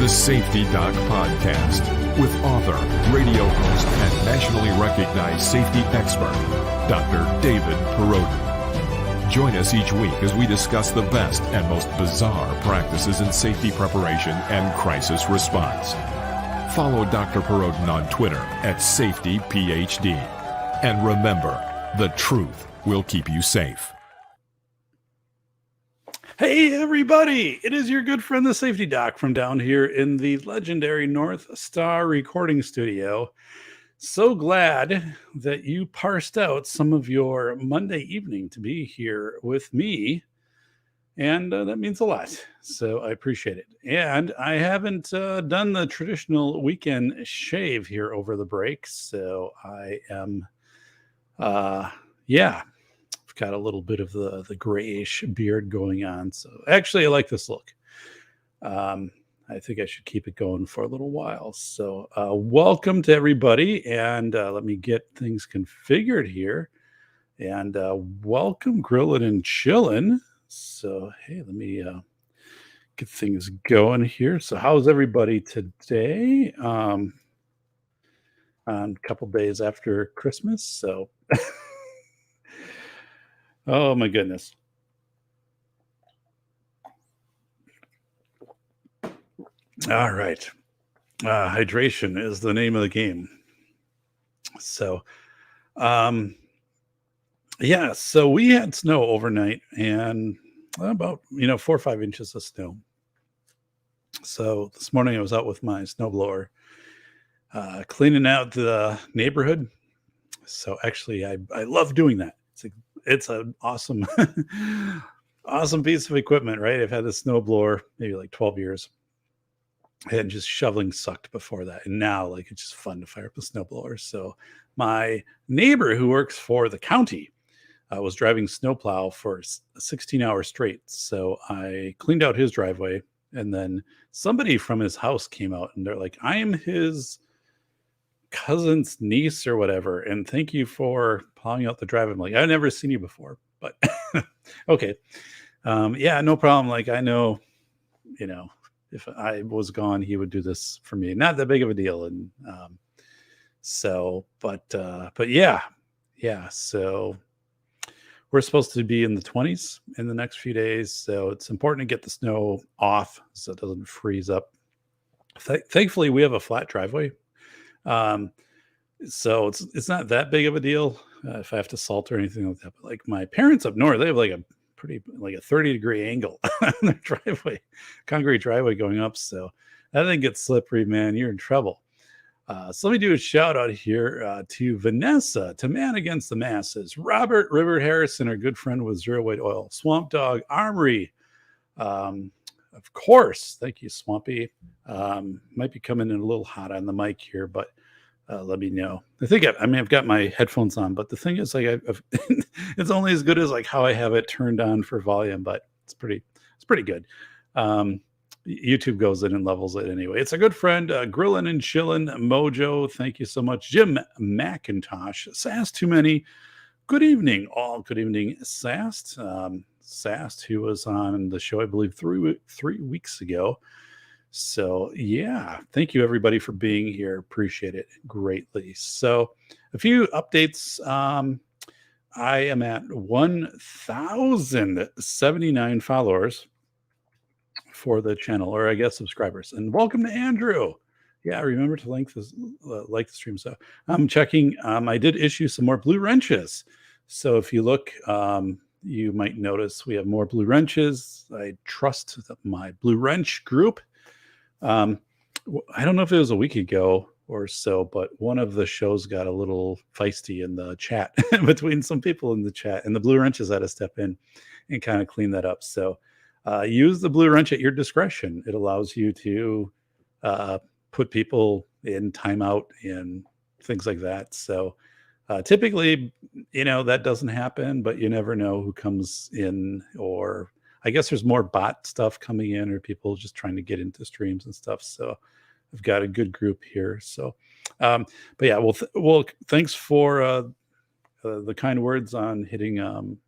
the Safety Doc Podcast with author, radio host, and nationally recognized safety expert, Dr. David Perrodin. Join us each week as we discuss the best and most bizarre practices in safety preparation and crisis response. Follow Dr. Perrodin on Twitter at SafetyPhD. And remember, the truth will keep you safe. Hey everybody, it is your good friend the Safety Doc from down here in the legendary North Star recording studio. So glad that you parsed out some of your Monday evening to be here with me, and that means a lot, so I appreciate it. And I haven't done the traditional weekend shave here over the break, so I am got a little bit of the grayish beard going on. So actually, I like this look. I think I should keep it going for a little while. So welcome to everybody. And let me get things configured here. And welcome, Grillin' and Chillin'. So, hey, let me get things going here. So how's everybody today? On a couple days after Christmas. So... Oh my goodness. All right. Hydration is the name of the game. So, so we had snow overnight and about, 4 or 5 inches of snow. So this morning I was out with my snowblower, cleaning out the neighborhood. So actually I love doing that. It's an awesome, awesome piece of equipment, right? I've had the snowblower maybe like 12 years. And just shoveling sucked before that. And now it's just fun to fire up the snowblower. So my neighbor who works for the county was driving snowplow for 16 hours straight. So I cleaned out his driveway. And then somebody from his house came out and they're like, I am his cousin's niece or whatever, and thank you for plowing out the drive. I'm like, I've never seen you before, but okay. No problem. I know, if I was gone, he would do this for me. Not that big of a deal. And so we're supposed to be in the 20s in the next few days. So it's important to get the snow off so it doesn't freeze up. Thankfully, we have a flat driveway. So it's not that big of a deal if I have to salt or anything like that. But my parents up north, they have a pretty a 30-degree angle on their driveway, concrete driveway going up. So that thing gets slippery, man. You're in trouble. So let me do a shout out here to Vanessa, to Man Against the Masses, Robert River Harrison, our good friend with Zero Weight Oil, Swamp Dog Armory. Of course, thank you, Swampy. Might be coming in a little hot on the mic here, but let me know. I think I've got my headphones on, but the thing is, it's only as good as how I have it turned on for volume, but it's pretty good. YouTube goes in and levels it anyway. It's a good friend, Grillin' and Chillin' Mojo. Thank you so much, Jim McIntosh. Sass Too Many. Good evening, all. Good evening, Sast. Sast, who was on the show, I believe, three weeks ago. So, thank you, everybody, for being here. Appreciate it greatly. So, a few updates. I am at 1,079 followers for the channel, or I guess subscribers. And welcome to Andrew. Yeah, remember to like the stream. So, I'm checking. I did issue some more blue wrenches. So, if you look... you might notice we have more blue wrenches. I trust my blue wrench group. I don't know if it was a week ago or so, but one of the shows got a little feisty in the chat between some people in the chat, and the blue wrenches had to step in and kind of clean that up. So use the blue wrench at your discretion. It allows you to put people in timeout and things like that. So typically, that doesn't happen, but you never know who comes in, or I guess there's more bot stuff coming in, or people just trying to get into streams and stuff. So I've got a good group here. So, thanks for the kind words on hitting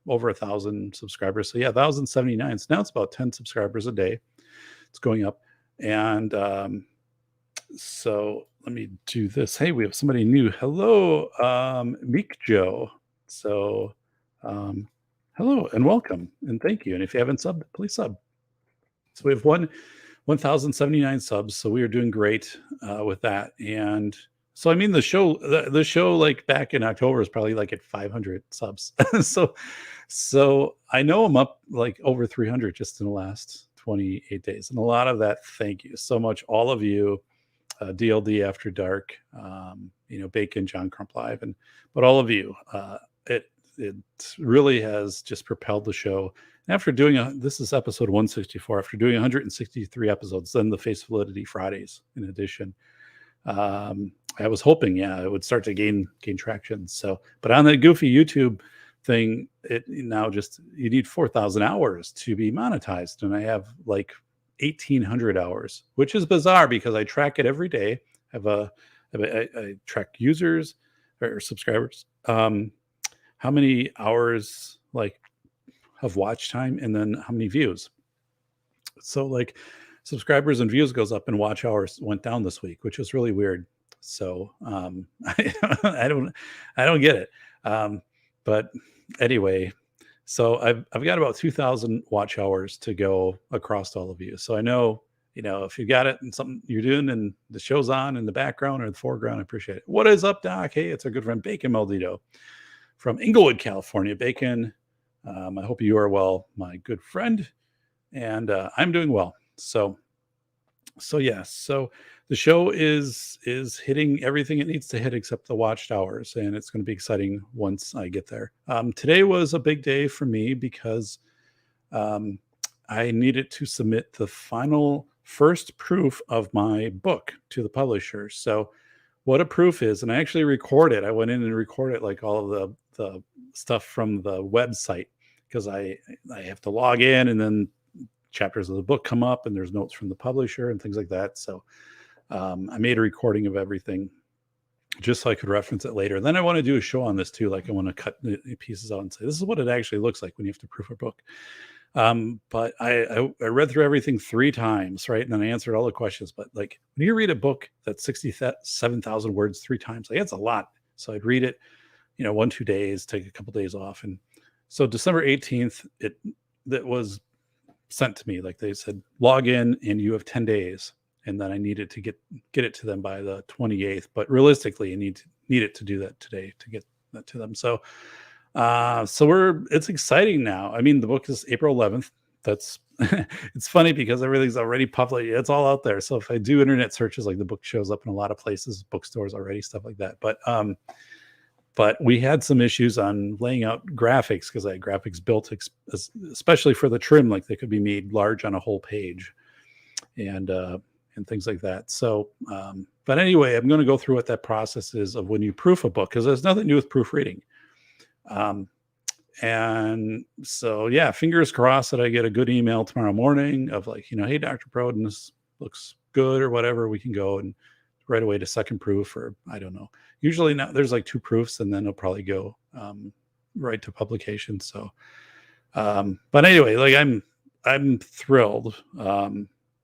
over 1,000 subscribers. So 1,079. So now it's about 10 subscribers a day. It's going up. And so let me do this. Hey, we have somebody new. Hello, Meek Joe. So hello and welcome and thank you. And if you haven't subbed, please sub. So we have 1,079 subs. So we are doing great with that. And so I mean the show like back in October is probably like at 500 subs. so I know I'm up like over 300 just in the last 28 days. And a lot of that, thank you so much, all of you. DLD After Dark, Bacon, John Crump Live, but all of you, it really has just propelled the show. And after doing this is episode 164. After doing 163 episodes, then the Face Validity Fridays in addition. I was hoping, it would start to gain traction. So, but on that goofy YouTube thing, it now just you need 4,000 hours to be monetized, and I have like 1,800 hours, which is bizarre because I track it every day. I track users or subscribers, how many hours like of watch time, and then how many views. So like subscribers and views goes up and watch hours went down this week, which was really weird. So I don't get it. But anyway, so I've got about 2,000 watch hours to go across all of you. So I know, if you got it and something you're doing and the show's on in the background or the foreground, I appreciate it. What is up, Doc? Hey, it's our good friend Bacon Maldito from Inglewood, California. Bacon, I hope you are well, my good friend. And I'm doing well. So the show is hitting everything it needs to hit except the watched hours, and it's going to be exciting once I get there. Today was a big day for me because I needed to submit the final first proof of my book to the publisher. So what a proof is, and I actually recorded. I went in and recorded like all of the stuff from the website because I have to log in, and then chapters of the book come up and there's notes from the publisher and things like that. So I made a recording of everything just so I could reference it later. Then I want to do a show on this too. Like I want to cut the pieces out and say, this is what it actually looks like when you have to proof a book. But I read through everything 3 times, right? And then I answered all the questions. But like when you read a book that's 67,000 words 3 times, like that's a lot. So I'd read it, 1-2 days, take a couple days off. And so December 18th, that was sent to me. Like they said, log in and you have 10 days. And then I needed to get it to them by the 28th. But realistically, I need it to do that today to get that to them. So it's exciting now. I mean, the book is April 11th. That's it's funny because everything's already public. It's all out there. So if I do internet searches, like the book shows up in a lot of places, bookstores already, stuff like that. But we had some issues on laying out graphics because I had graphics built especially for the trim, like they could be made large on a whole page and things like that. So, but anyway, I'm going to go through what that process is of when you proof a book, because there's nothing to do with proofreading. And so, yeah, fingers crossed that I get a good email tomorrow morning of like, hey, Dr. Proden, this looks good or whatever. We can go and right away to second proof, or I don't know. Usually now there's like 2 proofs and then it'll probably go right to publication. So, but anyway, like I'm thrilled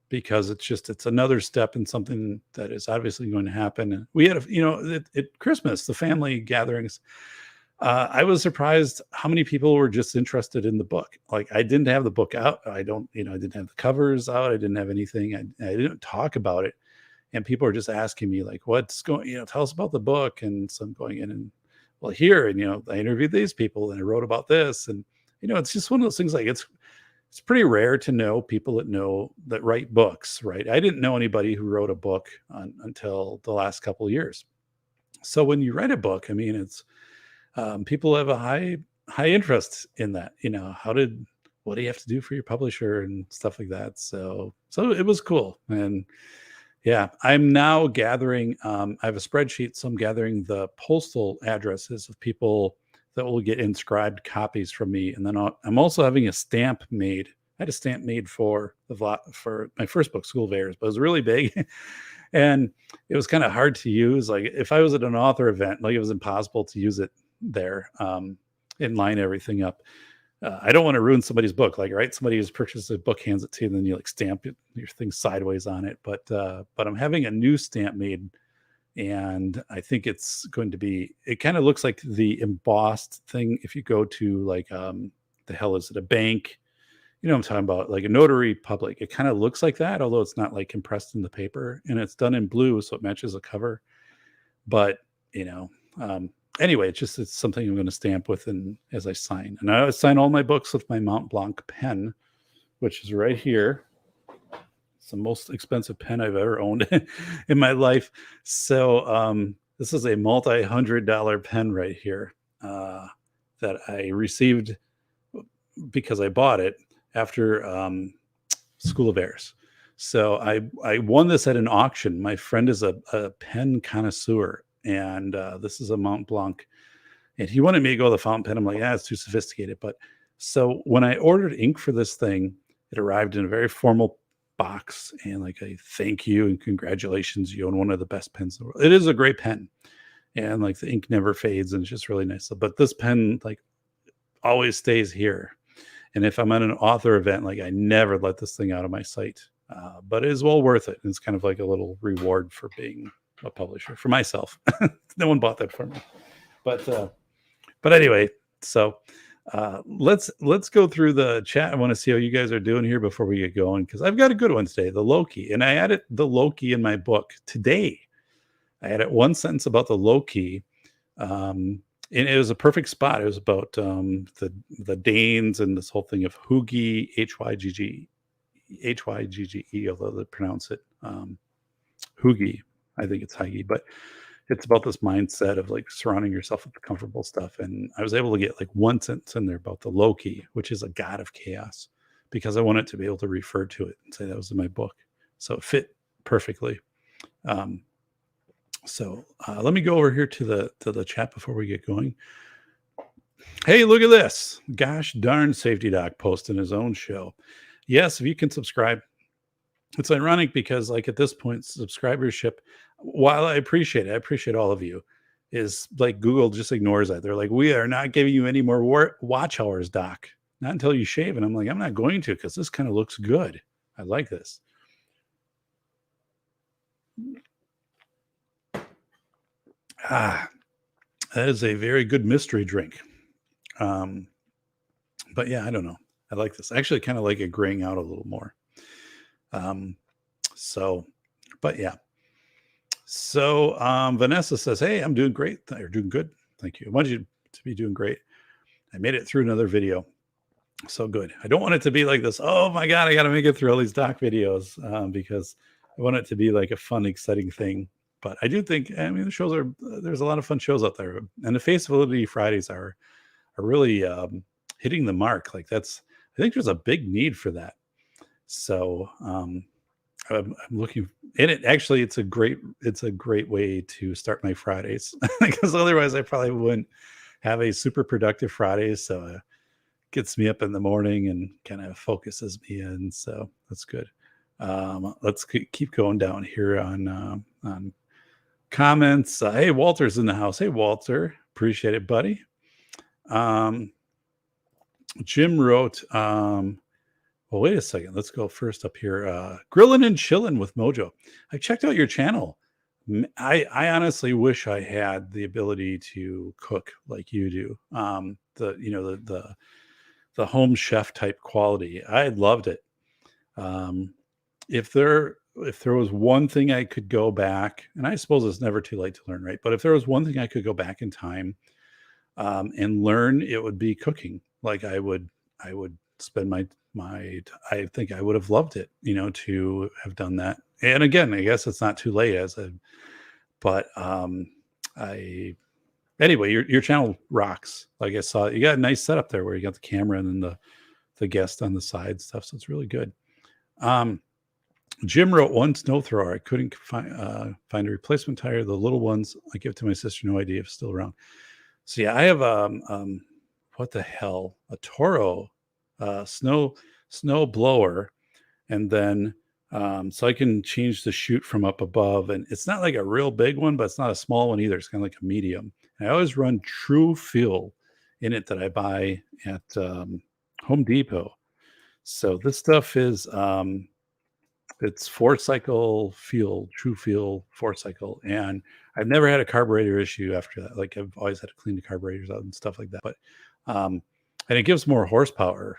because it's another step in something that is obviously going to happen. We had at Christmas, the family gatherings. I was surprised how many people were just interested in the book. Like I didn't have the book out. I didn't have the covers out. I didn't have anything. I didn't talk about it. And people are just asking me like, what's going, tell us about the book. And so I'm going in and well here, and, I interviewed these people and I wrote about this. And, it's just one of those things like it's pretty rare to know people that write books, right? I didn't know anybody who wrote a book until the last couple of years. So when you write a book, I mean, it's, people have a high interest in that, what do you have to do for your publisher and stuff like that. So it was cool. And yeah, I'm now gathering, I have a spreadsheet. So I'm gathering the postal addresses of people that will get inscribed copies from me. And then I'm also having a stamp made. I had a stamp made for my first book, School of Errors, but it was really big. And it was kind of hard to use. Like if I was at an author event, like it was impossible to use it there and line everything up. I don't want to ruin somebody's book. Like, right, somebody who's purchased a book hands it to you, and then you like stamp it, your thing sideways on it. But I'm having a new stamp made, and I think it's going to be. It kind of looks like the embossed thing. If you go to like the hell is it, a bank? You know what I'm talking about, like a notary public. It kind of looks like that, although it's not like compressed in the paper, and it's done in blue, so it matches the cover. But anyway, it's something I'm going to stamp with, and as I sign, and I sign all my books with my Mont Blanc pen, which is right here. It's the most expensive pen I've ever owned in my life. So this is a multi-$100 pen right here that I received because I bought it after School of Airs. So I won this at an auction. My friend is a pen connoisseur, and this is a Mont Blanc, and he wanted me to go with the fountain pen. I'm like, it's too sophisticated. But so when I ordered ink for this thing, it arrived in a very formal box and like a thank you and congratulations, you own one of the best pens in the world. It is a great pen, and like the ink never fades, and it's just really nice. But this pen like always stays here. And if I'm at an author event, like I never let this thing out of my sight. But it is well worth it. And it's kind of like a little reward for being a publisher for myself. No one bought that for me. But anyway, so let's go through the chat. I want to see how you guys are doing here before we get going, because I've got a good one today, the Loki. And I added the Loki in my book today. I added one sentence about the Loki. And it was a perfect spot. It was about the Danes and this whole thing of Hygge, Hygge, although they pronounce it Hygge. I think it's Hygge, but it's about this mindset of like surrounding yourself with comfortable stuff. And I was able to get like one sentence in there about the Loki, which is a god of chaos, because I wanted to be able to refer to it and say that was in my book. So it fit perfectly. So let me go over here to the chat before we get going. Hey, look at this. Gosh darn Safety Doc posting his own show. Yes, if you can subscribe. It's ironic because like at this point, subscribership, while I appreciate all of you, is like Google just ignores that. They're like, we are not giving you any more watch hours, Doc. Not until you shave. And I'm like, I'm not going to, because this kind of looks good. I like this. That is a very good mystery drink. But yeah, I don't know. I like this. I actually kind of like it graying out a little more. But yeah. So Vanessa says, hey, I'm doing great. You're doing good. Thank you. I want you to be doing great. I made it through another video. So good. I don't want it to be like this. Oh my God, I got to make it through all these doc videos because I want it to be like a fun, exciting thing. But I do think, the shows there's a lot of fun shows out there. And the Faceability Fridays are really hitting the mark. Like I think there's a big need for that. So I'm looking, and it's a great way to start my Fridays, because otherwise I probably wouldn't have a super productive Friday. So it gets me up in the morning and kind of focuses me in. So that's good. Let's keep going down here on comments. Hey, Walter's in the house. Hey, Walter, appreciate it, buddy. Jim wrote, well, wait a second. Let's go first up here. Grilling and Chilling with Mojo. I checked out your channel. I honestly wish I had the ability to cook like you do. The home chef type quality. I loved it. If there was one thing I could go back, and I suppose it's never too late to learn, right? But if there was one thing I could go back in time and learn, it would be cooking. Like I would spend I think I would have loved it, to have done that. And again, I guess it's not too late anyway, your channel rocks. Like I saw, you got a nice setup there where you got the camera and then the guest on the side stuff. So it's really good. Jim wrote, one snow thrower. I couldn't find a replacement tire. The little ones I give to my sister. No idea if it's still around. So yeah, I have what the hell, a Toro snow blower, and then so I can change the chute from up above, and it's not like a real big one, but it's not a small one either. It's kind of like a medium. And I always run True Fuel in it that I buy at Home Depot. So this stuff is it's 4-cycle fuel, true fuel 4-cycle, and I've never had a carburetor issue after that. Like I've always had to clean the carburetors out and stuff like that. But and it gives more horsepower.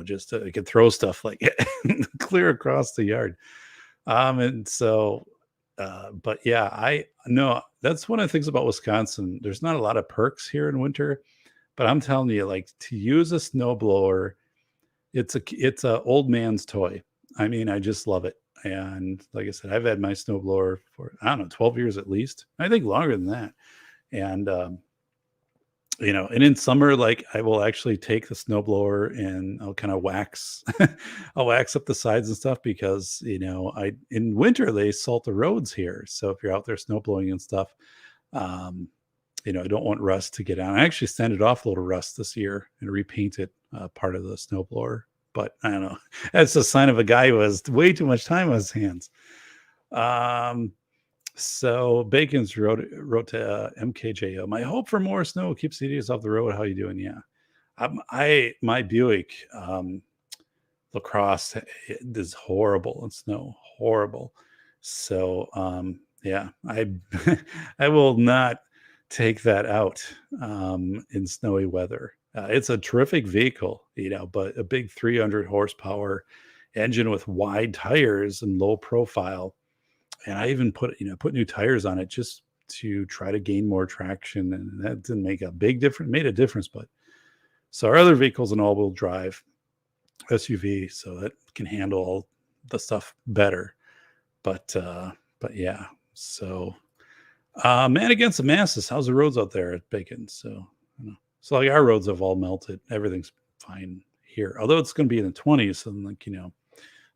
Just it can throw stuff like clear across the yard. And so, but yeah, I know that's one of the things about Wisconsin. There's not a lot of perks here in winter, but I'm telling you, like to use a snowblower, it's a old man's toy. I mean, I just love it. And like I said, I've had my snowblower for, I don't know, 12 years at least. I think longer than that. And, and in summer, like I will actually take the snowblower and I'll kind of wax, I'll wax up the sides and stuff because, in winter, they salt the roads here. So if you're out there snowblowing and stuff, I don't want rust to get on. I actually sanded off a little rust this year and repainted part of the snowblower. But I don't know. That's a sign of a guy who has way too much time on his hands. So Bacon's wrote to MKJO. My hope for more snow keeps the idiots off the road. How you doing? Yeah. My Buick LaCrosse is horrible in snow. Horrible. So yeah, I I will not take that out in snowy weather. It's a terrific vehicle, but a big 300 horsepower engine with wide tires and low profile. And I even put new tires on it just to try to gain more traction. And that didn't make a big difference, made a difference. But so our other vehicle's an all-wheel drive SUV, so that can handle all the stuff better. But yeah, so man against the masses. How's the roads out there at Bacon? So like our roads have all melted. Everything's fine here. Although it's going to be in the 20s and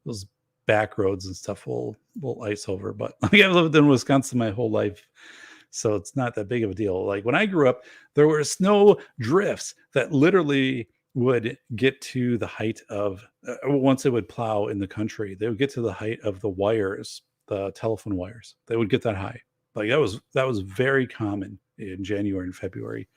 those back roads and stuff will ice over. But like I've lived in Wisconsin my whole life. So it's not that big of a deal. Like when I grew up, there were snow drifts that literally would get to the height of once they would plow in the country, they would get to the height of the wires, the telephone wires. They would get that high. Like that was very common in January and February.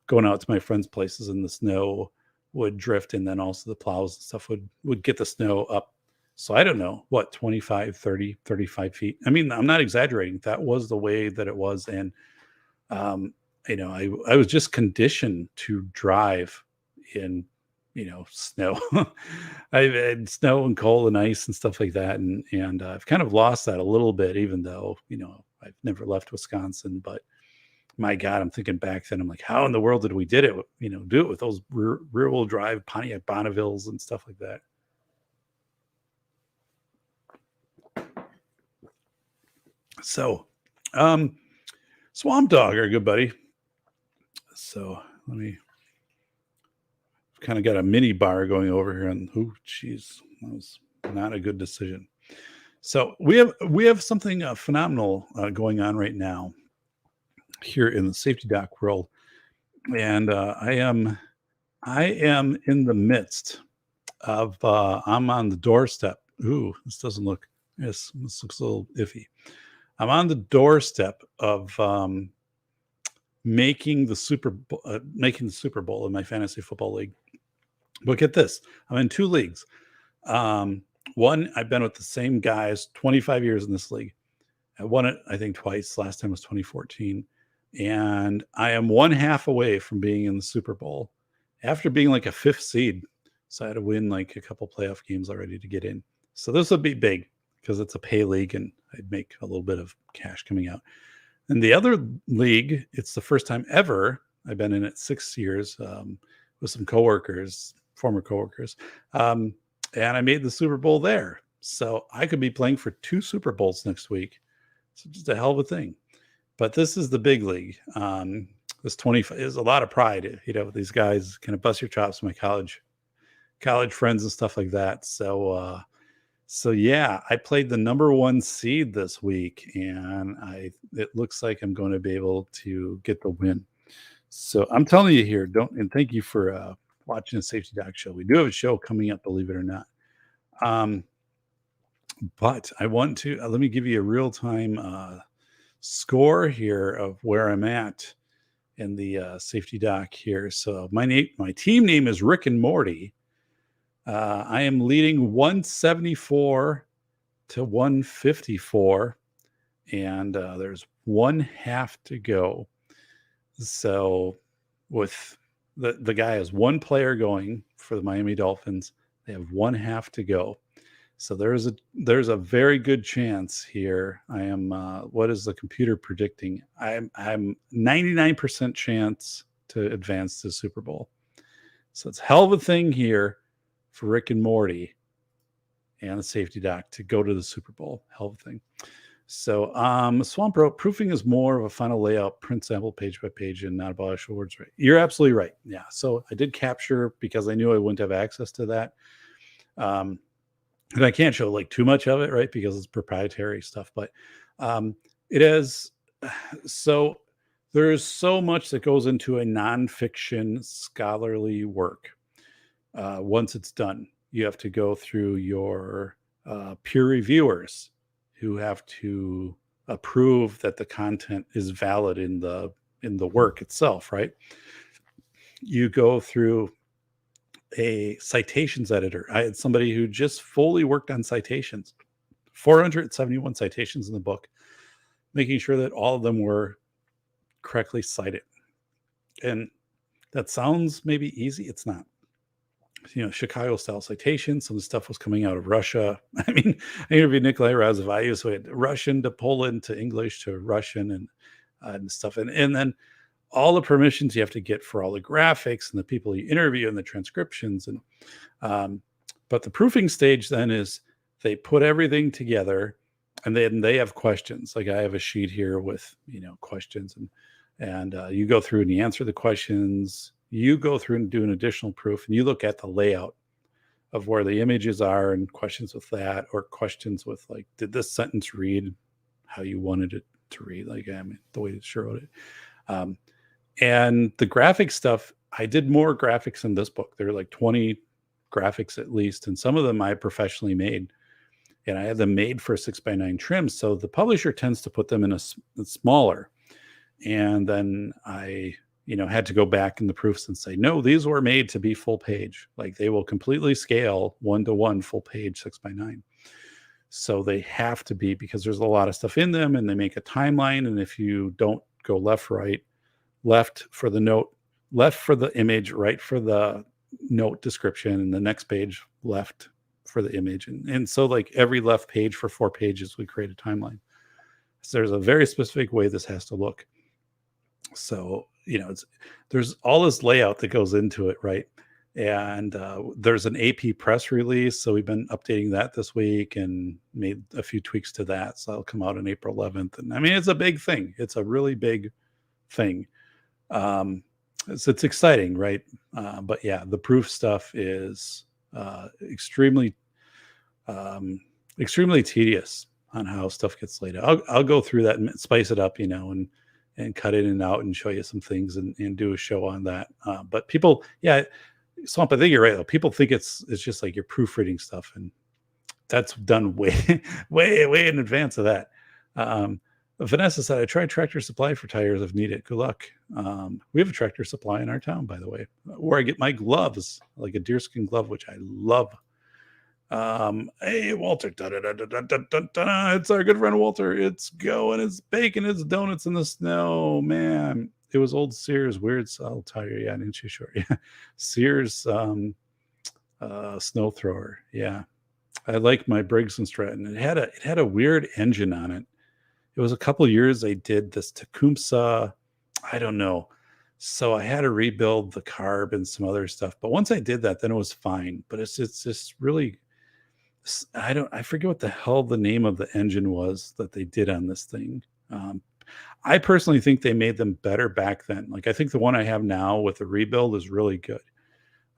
Going out to my friends' places and the snow would drift, and then also the plows and stuff would get the snow up. So I don't know, what, 25, 30, 35 feet. I mean, I'm not exaggerating. That was the way that it was. And, I was just conditioned to drive in, snow. I've had snow and cold and ice and stuff like that. And I've kind of lost that a little bit, even though, I've never left Wisconsin, but my God, I'm thinking back then, I'm like, how in the world did we do it with those rear wheel drive Pontiac Bonnevilles and stuff like that. So, Swamp Dog, our good buddy. So let me kind of got a mini bar going over here, and that was not a good decision. So we have something phenomenal going on right now here in the safety doc world, and I am in the midst of I'm on the doorstep. Ooh, this doesn't look. Yes, this looks a little iffy. I'm on the doorstep of making the Super Bowl in my fantasy football league. But get this, I'm in 2 leagues. One, I've been with the same guys 25 years in this league. I won it, I think, twice. Last time was 2014. And I am 1/2 away from being in the Super Bowl after being like a 5th seed. So I had to win like a couple playoff games already to get in. So this would be big because it's a pay league and I'd make a little bit of cash coming out. And the other league, it's the first time ever. I've been in it 6 years with some former coworkers. And I made the Super Bowl there. So I could be playing for 2 Super Bowls next week. So just a hell of a thing. But this is the big league. This 25 is a lot of pride. These guys kind of bust your chops, my college friends and stuff like that. So yeah, I played the number 1 seed this week, and it looks like I'm going to be able to get the win. So I'm telling you here, and thank you for watching the Safety Doc Show. We do have a show coming up, believe it or not. But I want to let me give you a real time score here of where I'm at in the Safety Doc here. So my team name is Rick and Morty. I am leading 174 to 154, and there's one half to go. So with the guy has one player going for the Miami Dolphins. They have one half to go. So there's a very good chance here. I am what is the computer predicting? I'm 99% chance to advance to the Super Bowl. So it's a hell of a thing here for Rick and Morty and the safety doc to go to the Super Bowl. Hell of a thing. So Swamp wrote, proofing is more of a final layout, print sample page by page, and not about actual words. Right? You're absolutely right. Yeah. So I did capture because I knew I wouldn't have access to that. And I can't show like too much of it, right? Because it's proprietary stuff, but it is. So there's so much that goes into a nonfiction scholarly work. Once it's done, you have to go through your peer reviewers who have to approve that the content is valid in the work itself, right? You go through a citations editor. I had somebody who just fully worked on citations, 471 citations in the book, making sure that all of them were correctly cited. And that sounds maybe easy. It's not. Chicago style citation. Some of the stuff was coming out of Russia. I mean, I interviewed Nikolai Razavayu, so we had Russian to Poland to English to Russian and stuff. And then all the permissions you have to get for all the graphics and the people you interview and the transcriptions. But the proofing stage then is they put everything together and then they have questions. Like I have a sheet here with, questions and you go through and you answer the questions. You go through and do an additional proof and you look at the layout of where the images are and questions with that, or questions with like, did this sentence read how you wanted it to read? Like, the way it sure wrote it. And the graphic stuff, I did more graphics in this book. There are like 20 graphics at least. And some of them I professionally made. And I had them made for 6x9 trims. So the publisher tends to put them in a smaller. And then I had to go back in the proofs and say, no, these were made to be full page. Like they will completely scale 1-to-1 full page 6x9. So they have to be, because there's a lot of stuff in them and they make a timeline. And if you don't go left, right, left for the note, left for the image, right for the note description, and the next page left for the image. And so like every left page for 4 pages, we create a timeline. So there's a very specific way this has to look. So, there's all this layout that goes into it, right? And there's an AP press release. So we've been updating that this week and made a few tweaks to that. So that'll come out on April 11th. And I mean, it's a big thing. It's a really big thing. So it's exciting, right? But yeah, the proof stuff is extremely tedious on how stuff gets laid out. I'll go through that and spice it up, and cut in and out and show you some things and do a show on that. But people, Swamp, I think you're right though. People think it's just like you're proofreading stuff, and that's done way, way in advance of that. Vanessa said, I tried Tractor Supply for tires if needed. Good luck. We have a Tractor Supply in our town, by the way, where I get my gloves, like a deerskin glove, which I love. Hey, Walter. It's our good friend Walter. It's going, it's baking its donuts in the snow, man. It was old Sears weird saddle tire. Yeah, an inch short. Yeah. Sears snow thrower. Yeah. I like my Briggs and Stratton. It had a weird engine on it. It was a couple of years I did this Tecumseh, I don't know. So I had to rebuild the carb and some other stuff. But once I did that, then it was fine. But it's just really, I forget what the hell the name of the engine was that they did on this thing. I personally think they made them better back then. Like I think the one I have now with the rebuild is really good.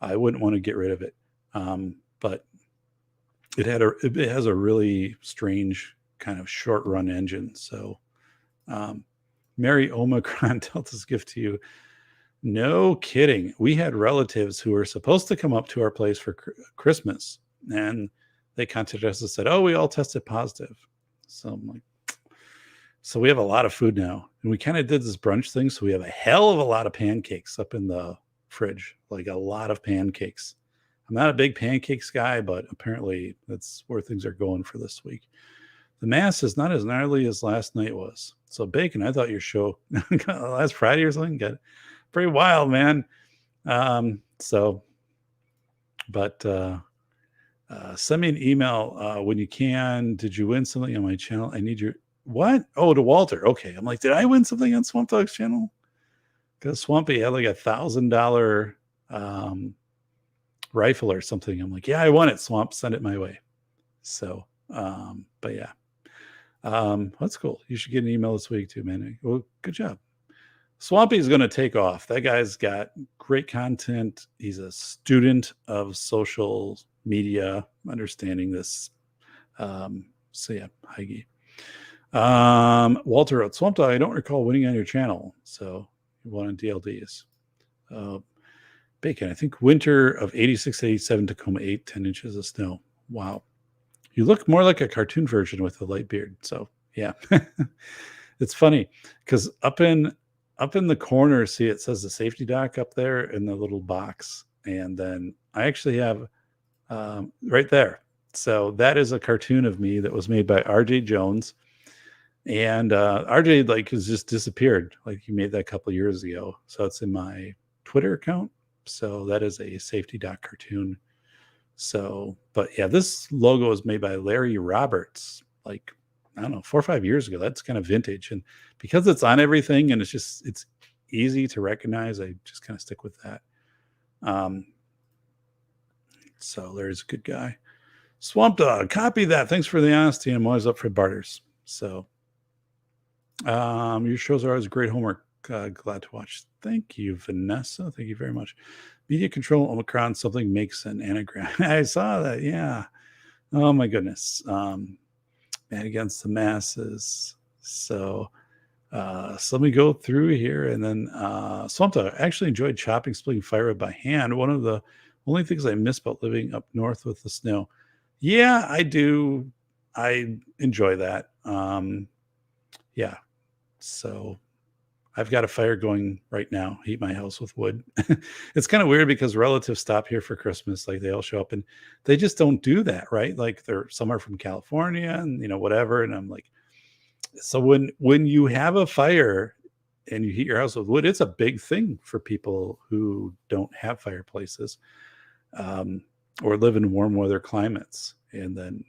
I wouldn't want to get rid of it. But it has a really strange kind of short run engine. So Mary Omicron Delta's gift to you. No kidding. We had relatives who were supposed to come up to our place for Christmas, and they contacted us and said, oh, we all tested positive. So I'm like, so we have a lot of food now. And we kind of did this brunch thing. So we have a hell of a lot of pancakes up in the fridge, like a lot of pancakes. I'm not a big pancakes guy, but apparently that's where things are going for this week. The mass is not as gnarly as last night was. So Bacon, I thought your show last Friday or something got pretty wild, man. But send me an email when you can. Did you win something on my channel? I need your what? Oh, to Walter. Okay. I'm like, did I win something on Swamp Dog's channel? Because Swampy had like $1,000 rifle or something. I'm like, yeah, I won it, Swamp. Send it my way. So, but yeah. That's cool. You should get an email this week too, man. Well, good job. Swampy is going to take off. That guy's got great content. He's a student of social media, understanding this. So yeah, Heige. Walter wrote, Swamp Dog, I don't recall winning on your channel. So you won on DLDs. Bacon, I think winter of 86, 87, Tacoma 8, 10 inches of snow. Wow. You look more like a cartoon version with a light beard. So yeah, it's funny because up in the corner, see, it says the safety dock up there in the little box. And then I actually have right there. So that is a cartoon of me that was made by RJ Jones. And RJ like has just disappeared. Like he made that a couple of years ago. So it's in my Twitter account. So that is a safety dock cartoon. So, but yeah, this logo was made by Larry Roberts, like, I don't know, 4 or 5 years ago. That's kind of vintage. And because it's on everything and it's easy to recognize, I just kind of stick with that. So Larry's a good guy. Swamp Dog, copy that. Thanks for the honesty. I'm always up for barters. So your shows are always great homework. Glad to watch. Thank you, Vanessa. Thank you very much. Media control Omicron, something makes an anagram. I saw that. Yeah. Oh my goodness. Man against the masses. So let me go through here. And then Swamp Dog, I actually enjoyed chopping, splitting firewood by hand. One of the only things I miss about living up north with the snow. Yeah, I do. I enjoy that. Yeah. So I've got a fire going right now, heat my house with wood. It's kind of weird because relatives stop here for Christmas. Like they all show up and they just don't do that, right? Like some are from California and, whatever. And I'm like, so when you have a fire and you heat your house with wood, it's a big thing for people who don't have fireplaces or live in warm weather climates. And then,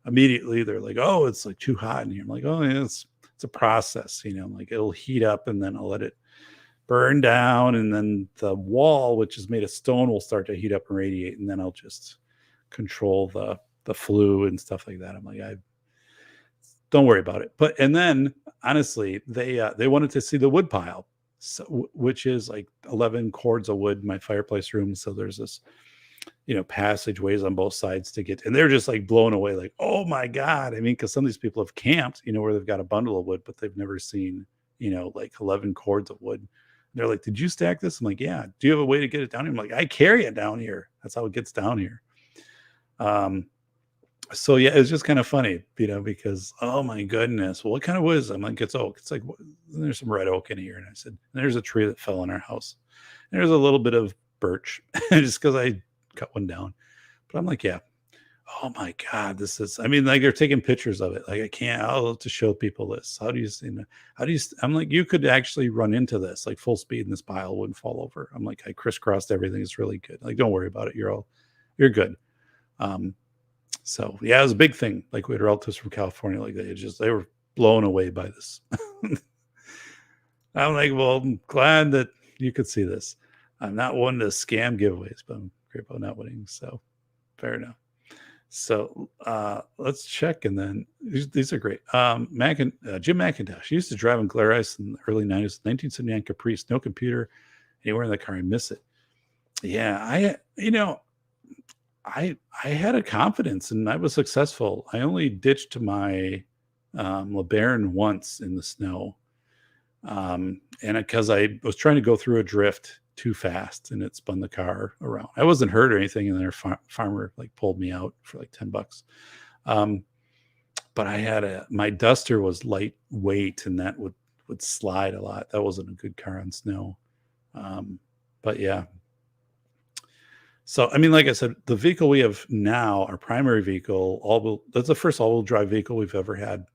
immediately they're like, oh, it's like too hot in here. I'm like, oh, yeah, it's a process, like it'll heat up and then I'll let it burn down. And then the wall, which is made of stone, will start to heat up and radiate. And then I'll just control the flue and stuff like that. I'm like, I don't worry about it. And then honestly, they wanted to see the wood pile, so, which is like 11 cords of wood in my fireplace room. So there's this, passageways on both sides to get, and they're just like blown away, like, oh my God. I mean, because some of these people have camped, where they've got a bundle of wood, but they've never seen, like 11 cords of wood. And they're like, did you stack this? I'm like, yeah. Do you have a way to get it down here? I'm like, I carry it down here. That's how it gets down here. So yeah, it's just kind of funny, because, oh my goodness, well, what kind of wood is it? I'm like, it's oak. It's like, there's some red oak in here. And I said, there's a tree that fell in our house. And there's a little bit of birch just because I cut one down. But I'm like, yeah. Oh my God, this is, like they're taking pictures of it. Like I'll have to show people this. I'm like, you could actually run into this like full speed and this pile wouldn't fall over. I'm like, I crisscrossed everything. It's really good. Like, don't worry about it. You're good. So yeah, it was a big thing. Like we had relatives from California, like they were blown away by this. I'm like, well, I'm glad that you could see this. I'm not one to scam giveaways, but I'm great about not winning. So fair enough. So let's check. And then these are great. Jim McIntosh used to drive on glare ice in the early 90s, 1979 Caprice, no computer anywhere in the car. I miss it. Yeah, I had a confidence and I was successful. I only ditched my LeBaron once in the snow. And because I was trying to go through a drift too fast and it spun the car around. I wasn't hurt or anything. And their farmer like pulled me out for like $10. But I had my Duster was lightweight and that would slide a lot. That wasn't a good car on snow. But yeah. So, I mean, like I said, the vehicle we have now, our primary vehicle, that's the first all-wheel drive vehicle we've ever had,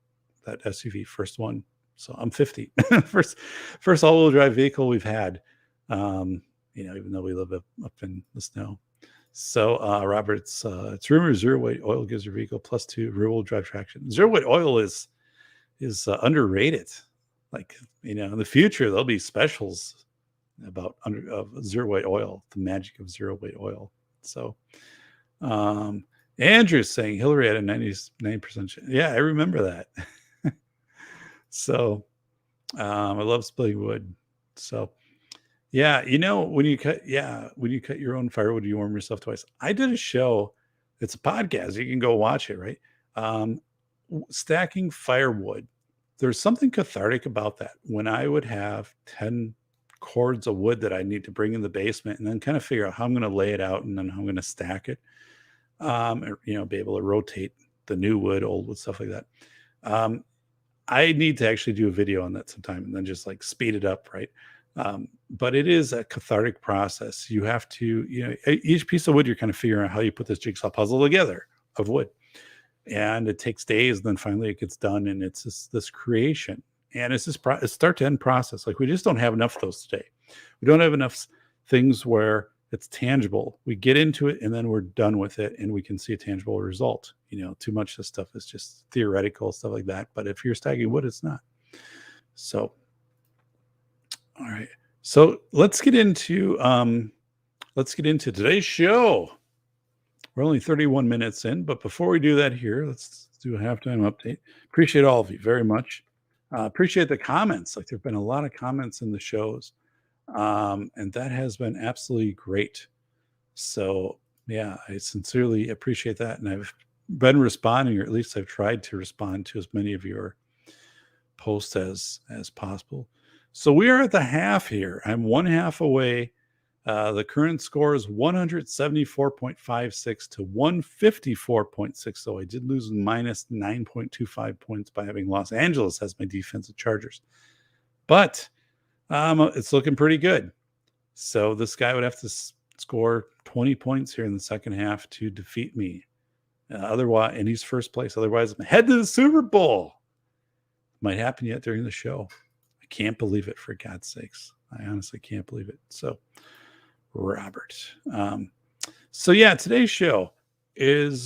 that SUV, first one. So I'm 50. First all-wheel drive vehicle we've had. Even though we live up in the snow. So, Robert, it's rumored zero weight oil gives your vehicle +2 rear-wheel drive traction. Zero weight oil is underrated. Like, in the future there'll be specials about zero weight oil, the magic of zero weight oil. So, Andrew's saying Hillary had a 99% chance. Yeah, I remember that. So, I love splitting wood. So, yeah, when you cut your own firewood, you warm yourself twice. I did a show. It's a podcast. You can go watch it, right? Stacking firewood. There's something cathartic about that. When I would have 10 cords of wood that I need to bring in the basement and then kind of figure out how I'm going to lay it out and then how I'm going to stack it, be able to rotate the new wood, old wood, stuff like that. I need to actually do a video on that sometime and then just like speed it up, right? But it is a cathartic process. You have to, each piece of wood, you're kind of figuring out how you put this jigsaw puzzle together of wood. And it takes days. And then finally it gets done. And it's this creation. And it's this start to end process. Like, we just don't have enough of those today. We don't have enough things where it's tangible. We get into it and then we're done with it and we can see a tangible result. Too much of this stuff is just theoretical, stuff like that. But if you're stacking wood, it's not. So, all right. So let's get into today's show. We're only 31 minutes in, but before we do that here, let's do a halftime update. Appreciate all of you very much. Appreciate the comments. Like, there've been a lot of comments in the shows. And that has been absolutely great. So yeah, I sincerely appreciate that. And I've been responding, or at least I've tried to respond to as many of your posts as possible. So we are at the half here. I'm one half away. The current score is 174.56 to 154.6. So I did lose minus 9.25 points by having Los Angeles as my defensive Chargers. But it's looking pretty good. So this guy would have to score 20 points here in the second half to defeat me. Otherwise, and he's first place. Otherwise, I'm head to the Super Bowl. Might happen yet during the show. I can't believe it, for God's sakes. I honestly can't believe it. So, Robert. So yeah, today's show is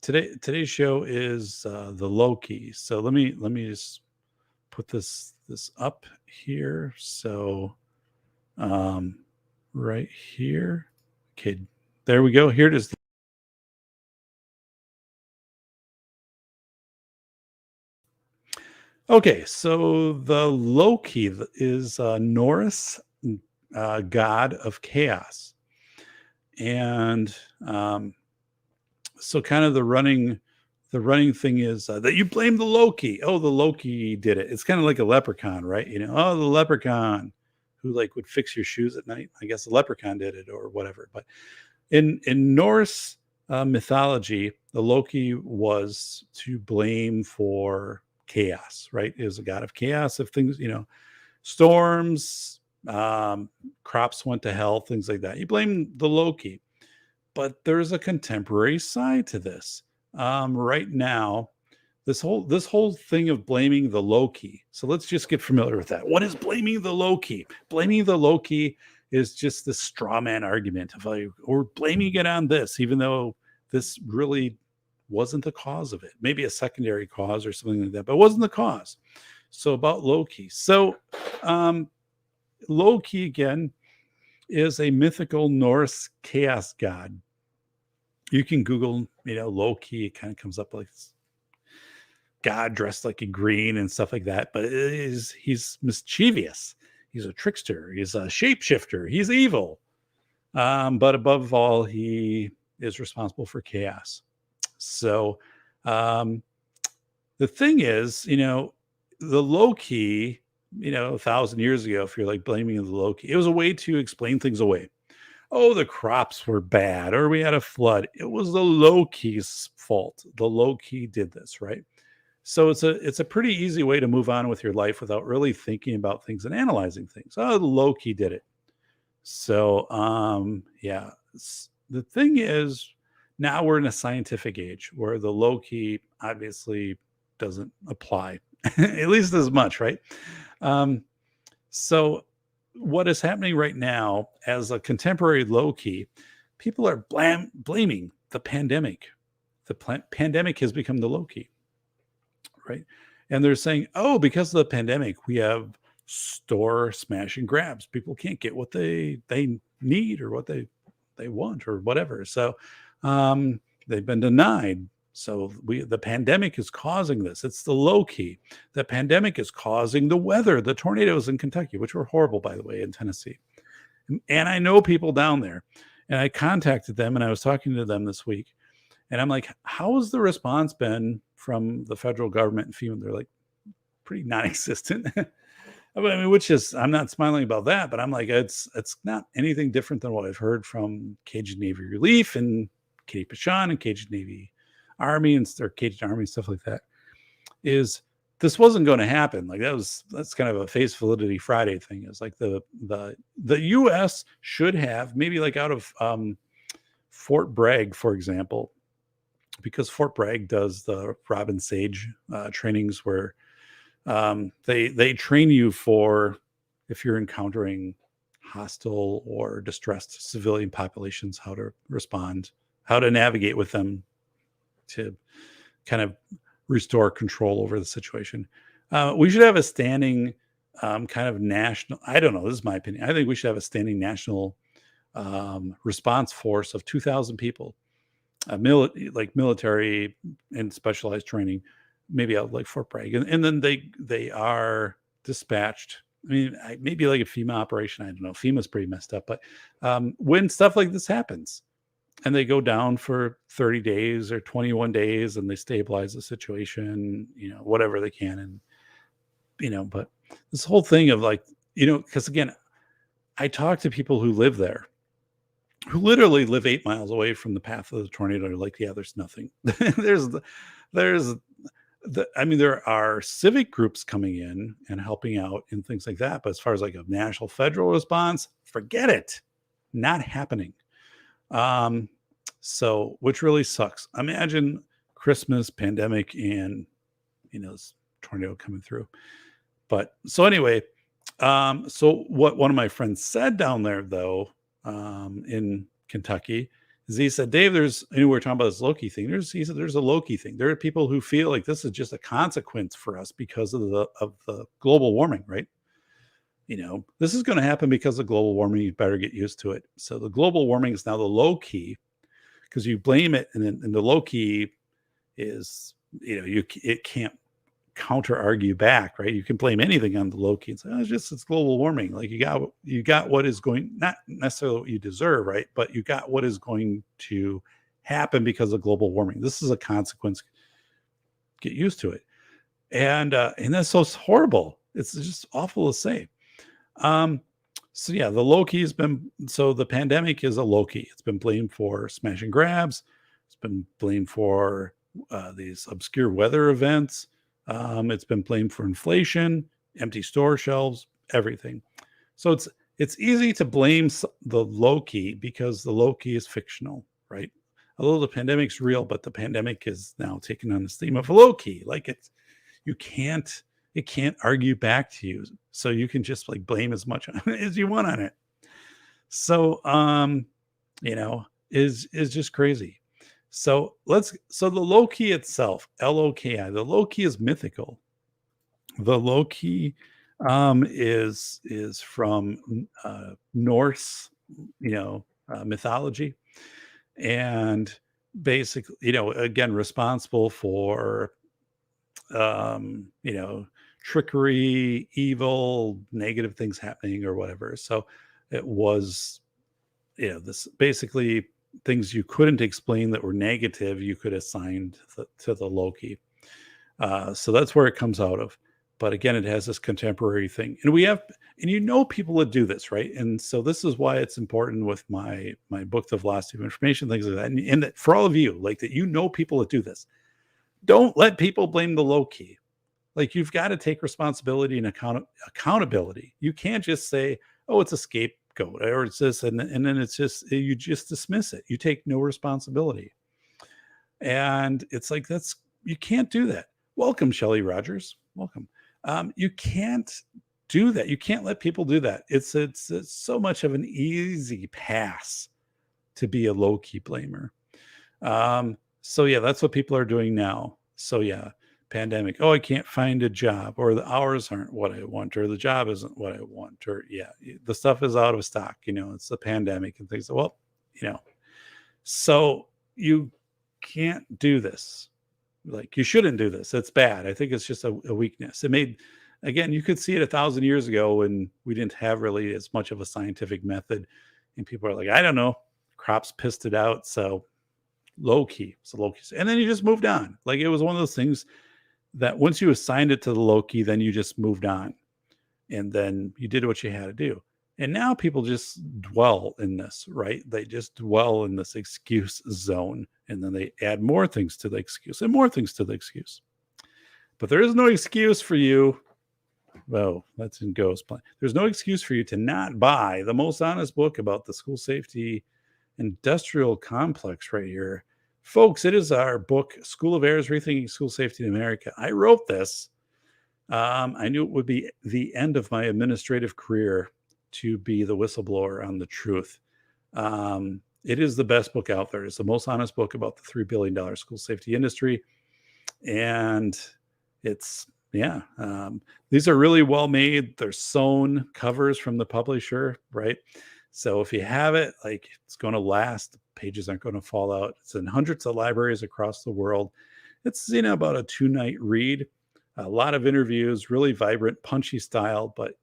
today's show is the Loki. So let me just put this up here. So right here. Okay, there we go. Here it is. Okay, so the Loki is Norse god of chaos. And so kind of the running thing is that you blame the Loki. Oh, the Loki did it. It's kind of like a leprechaun, right? Oh, the leprechaun who like would fix your shoes at night. I guess the leprechaun did it or whatever. But in Norse mythology, the Loki was to blame for chaos, right? It was a god of chaos. If things, storms, crops went to hell, things like that. You blame the Loki. But there's a contemporary side to this. Right now, this whole thing of blaming the Loki. So let's just get familiar with that. What is blaming the Loki? Blaming the Loki is just this straw man argument of like, or blaming it on this, even though this really wasn't the cause of it. Maybe a secondary cause or something like that, but it wasn't the cause. So about Loki. So Loki, again, is a mythical Norse chaos god. You can Google, Loki. It kind of comes up like this god dressed like in green and stuff like that. But he's mischievous. He's a trickster. He's a shapeshifter. He's evil. But above all, he is responsible for chaos. So the thing is, the Loki, 1,000 years ago, if you're like blaming the Loki, it was a way to explain things away. Oh, the crops were bad, or we had a flood. It was the Loki's fault. The Loki did this, right? So it's a pretty easy way to move on with your life without really thinking about things and analyzing things. Oh, the Loki did it. So, yeah, the thing is, now we're in a scientific age where the low key obviously doesn't apply, at least as much, right? Um, so, what is happening right now as a contemporary low key, people are blaming the pandemic. The pandemic has become the low key, right? And they're saying, oh, because of the pandemic, we have store smash and grabs. People can't get what they need or what they want or whatever. So they've been denied. So the pandemic is causing this. It's the low key. The pandemic is causing the weather, the tornadoes in Kentucky, which were horrible, by the way, in Tennessee. And I know people down there, and I contacted them, and I was talking to them this week, and I'm like, how has the response been from the federal government and FEMA? They're like, pretty non-existent. I mean, which is, I'm not smiling about that, but I'm like, it's not anything different than what I've heard from Cajun Navy Relief and Katie Pachon and Cajun Navy Army and or Cajun Army, stuff like that. Is this wasn't going to happen? Like that's kind of a face validity Friday thing. Is like the U.S. should have maybe like out of Fort Bragg, for example, because Fort Bragg does the Robin Sage trainings where they train you for if you're encountering hostile or distressed civilian populations, how to respond, how to navigate with them to kind of restore control over the situation. We should have a standing kind of national, I don't know, this is my opinion. I think we should have a standing national response force of 2,000 people, like military and specialized training, maybe out like Fort Bragg, and then they are dispatched. I mean, maybe like a FEMA operation. I don't know. FEMA's pretty messed up, but when stuff like this happens, and they go down for 30 days or 21 days, and they stabilize the situation, whatever they can, and but this whole thing of like, because again, I talk to people who live there, who literally live 8 miles away from the path of the tornado. They're like, yeah, there's nothing. There are civic groups coming in and helping out and things like that. But as far as like a national federal response, forget it. Not happening. So which really sucks. Imagine Christmas, pandemic, and this tornado coming through. But so anyway, so what one of my friends said down there though, in Kentucky, is he said, Dave, we were talking about this Loki thing. He said there's a Loki thing. There are people who feel like this is just a consequence for us because of the global warming, right? This is going to happen because of global warming. You better get used to it. So the global warming is now the low key because you blame it, and the low key is, it can't counter argue back, right? You can blame anything on the low key and say, it's global warming. Like you got what is going, not necessarily what you deserve, right? But you got what is going to happen because of global warming. This is a consequence. Get used to it. And that's so horrible. It's just awful to say. So yeah, the low key the pandemic is a low key. It's been blamed for smash and grabs. It's been blamed for these obscure weather events. It's been blamed for inflation, empty store shelves, everything. So it's easy to blame the low key because the low key is fictional, right? Although the pandemic's real, but the pandemic is now taking on this theme of low key. Like it can't argue back to you. So you can just like blame as much as you want on it. So, is just crazy. So the Loki itself, Loki, the Loki is mythical. The Loki is from Norse, mythology, and basically, again, responsible for, trickery, evil, negative things happening or whatever. So it was, this basically things you couldn't explain that were negative, you could assign to the Loki. So that's where it comes out of. But again, it has this contemporary thing. And people that do this, right? And so this is why it's important with my book, The Velocity of Information, things like that. And that for all of you, like that, people that do this, don't let people blame the Loki. Like you've got to take responsibility and accountability. You can't just say, oh, it's a scapegoat, or it's this, and then it's just, you just dismiss it. You take no responsibility. And it's like, you can't do that. Welcome, Shelley Rogers. Welcome. You can't do that. You can't let people do that. It's so much of an easy pass to be a low-key blamer. So yeah, that's what people are doing now. So yeah, pandemic. Oh, I can't find a job, or the hours aren't what I want, or the job isn't what I want, or yeah, the stuff is out of stock. It's the pandemic and things. Well, so you can't do this. Like, you shouldn't do this. It's bad. I think it's just a weakness. Again, you could see it 1,000 years ago when we didn't have really as much of a scientific method, and people are like, I don't know, crops pissed it out, so low key. And then you just moved on. Like, it was one of those things that once you assigned it to the low key, then you just moved on, and then you did what you had to do. And now people just dwell in this, right? They just dwell in this excuse zone, and then they add more things to the excuse and more things to the excuse. But there is no excuse for you. Well, that's in Go's plan. There's no excuse for you to not buy the most honest book about the school safety industrial complex right here. Folks, it is our book, School of Errors, Rethinking School Safety in America. I wrote this. I knew it would be the end of my administrative career to be the whistleblower on the truth. It is the best book out there. It's the most honest book about the $3 billion school safety industry. And it's, these are really well made. They're sewn covers from the publisher, right? So if you have it, like, it's going to last. The pages aren't going to fall out. It's in hundreds of libraries across the world. It's, about a 2-night read, a lot of interviews, really vibrant, punchy style. But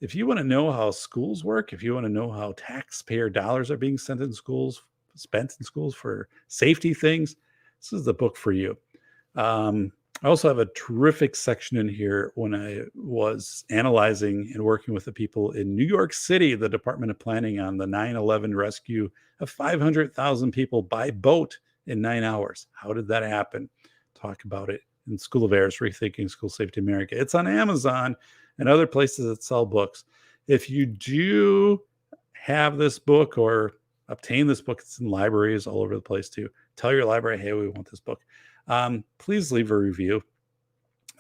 if you want to know how schools work, if you want to know how taxpayer dollars are being spent in schools for safety things, this is the book for you. I also have a terrific section in here when I was analyzing and working with the people in New York City, the Department of Planning, on the 9/11 rescue of 500,000 people by boat in 9 hours. How did that happen? Talk about it in School of Errors, Rethinking School Safety America. It's on Amazon and other places that sell books. If you do have this book or obtain this book, it's in libraries all over the place too. Tell your library, hey, we want this book. Please leave a review.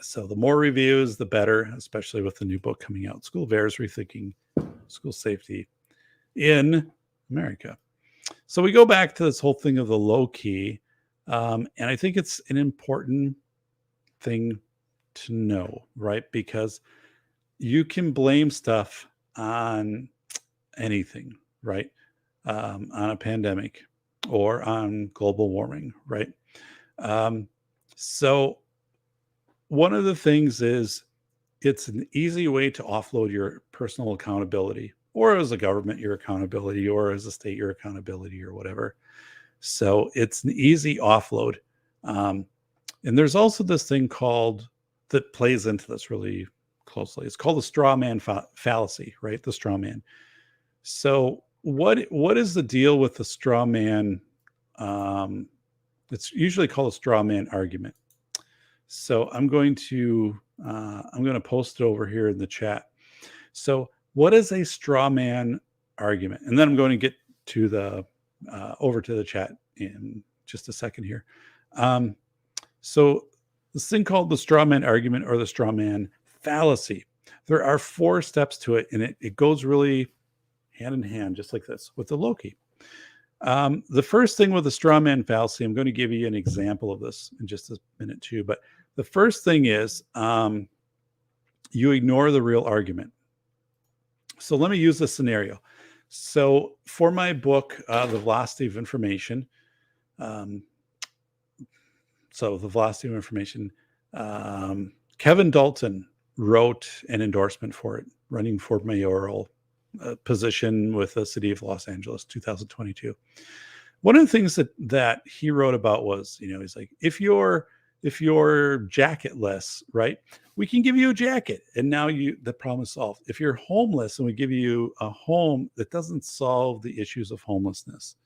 So the more reviews, the better, especially with the new book coming out, School of Errors, Rethinking School Safety in America. So we go back to this whole thing of the low key. And I think it's an important thing to know, right? Because you can blame stuff on anything, right? On a pandemic or on global warming, right? So one of the things is, it's an easy way to offload your personal accountability, or as a government, your accountability, or as a state, your accountability, or whatever. So it's an easy offload. And there's also this thing that plays into this really closely. It's called the straw man fallacy, right? The straw man. So what is the deal with the straw man? It's usually called a straw man argument. So I'm going to post it over here in the chat. So what is a straw man argument? And then I'm going to get to the over to the chat in just a second here. So this thing called the straw man argument, or the straw man fallacy. There are 4 steps to it, and it goes really hand in hand, just like this with the Loki. The first thing with the straw man fallacy, I'm going to give you an example of this in just a minute too. But the first thing is, you ignore the real argument. So let me use this scenario. So for my book, The Velocity of Information, Kevin Dalton wrote an endorsement for it, running for mayoral position with the city of Los Angeles, 2022. One of the things that he wrote about was, he's like, if you're jacketless, right, we can give you a jacket, and now the problem is solved. If you're homeless and we give you a home, that doesn't solve the issues of homelessness,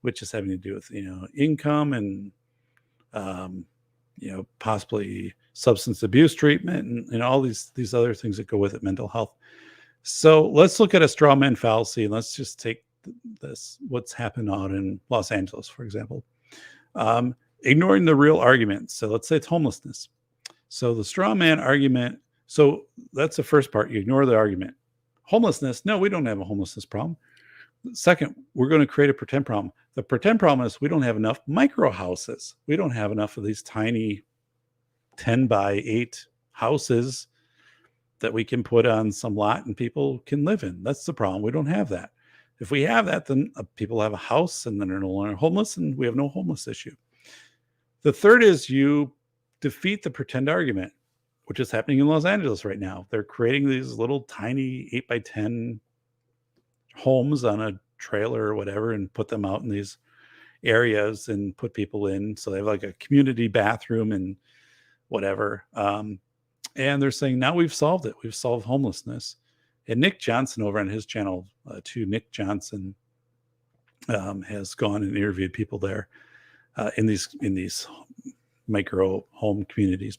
which is having to do with income and possibly substance abuse treatment and all these other things that go with it, mental health. So let's look at a straw man fallacy, and let's just take this, what's happened out in Los Angeles, for example. Ignoring the real argument. So let's say it's homelessness. So the straw man argument, so that's the first part. You ignore the argument. Homelessness, no, we don't have a homelessness problem. Second, we're going to create a pretend problem. The pretend problem is we don't have enough micro houses. We don't have enough of these tiny 10 by 8 houses that we can put on some lot and people can live in. That's the problem. We don't have that. If we have that, then people have a house and then they're no longer homeless and we have no homeless issue. The third is you defeat the pretend argument, which is happening in Los Angeles right now. They're creating these little tiny 8 by 10 homes on a trailer or whatever and put them out in these areas and put people in. So they have like a community bathroom and whatever. And they're saying, now we've solved it. We've solved homelessness. And Nick Johnson over on his channel, too, Nick Johnson has gone and interviewed people there in these micro home communities.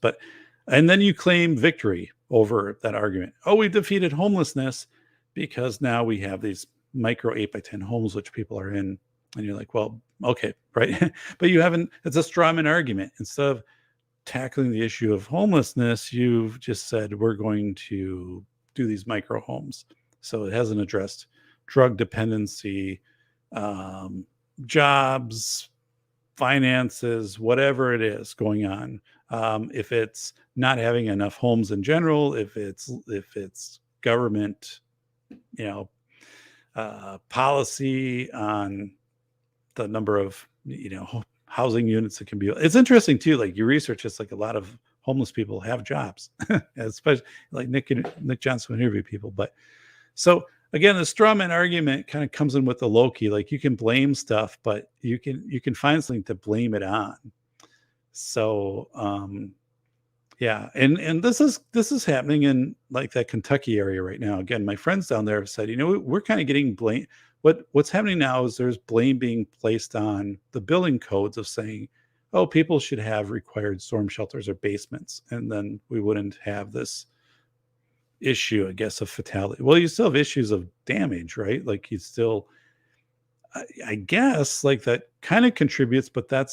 And then you claim victory over that argument. Oh, we defeated homelessness because now we have these micro 8 by 10 homes which people are in. And you're like, well, okay, right. But you haven't, it's a straw man argument. Instead of tackling the issue of homelessness, you've just said we're going to do these micro homes. So it hasn't addressed drug dependency, jobs, finances, whatever it is going on. If it's not having enough homes in general, if it's government, policy on the number of housing units that can be. It's interesting too. Like you research, it's like a lot of homeless people have jobs, especially like Nick Johnson interview people. But so again, the straw man argument kind of comes in with the Loki. Like you can blame stuff, but you can find something to blame it on. So yeah, and this is happening in like that Kentucky area right now. Again, my friends down there have said, we're kind of getting blame. What's happening now is there's blame being placed on the building codes of saying, oh, people should have required storm shelters or basements, and then we wouldn't have this issue, I guess, of fatality. Well, you still have issues of damage, right? Like you still, I guess, like that kind of contributes, but that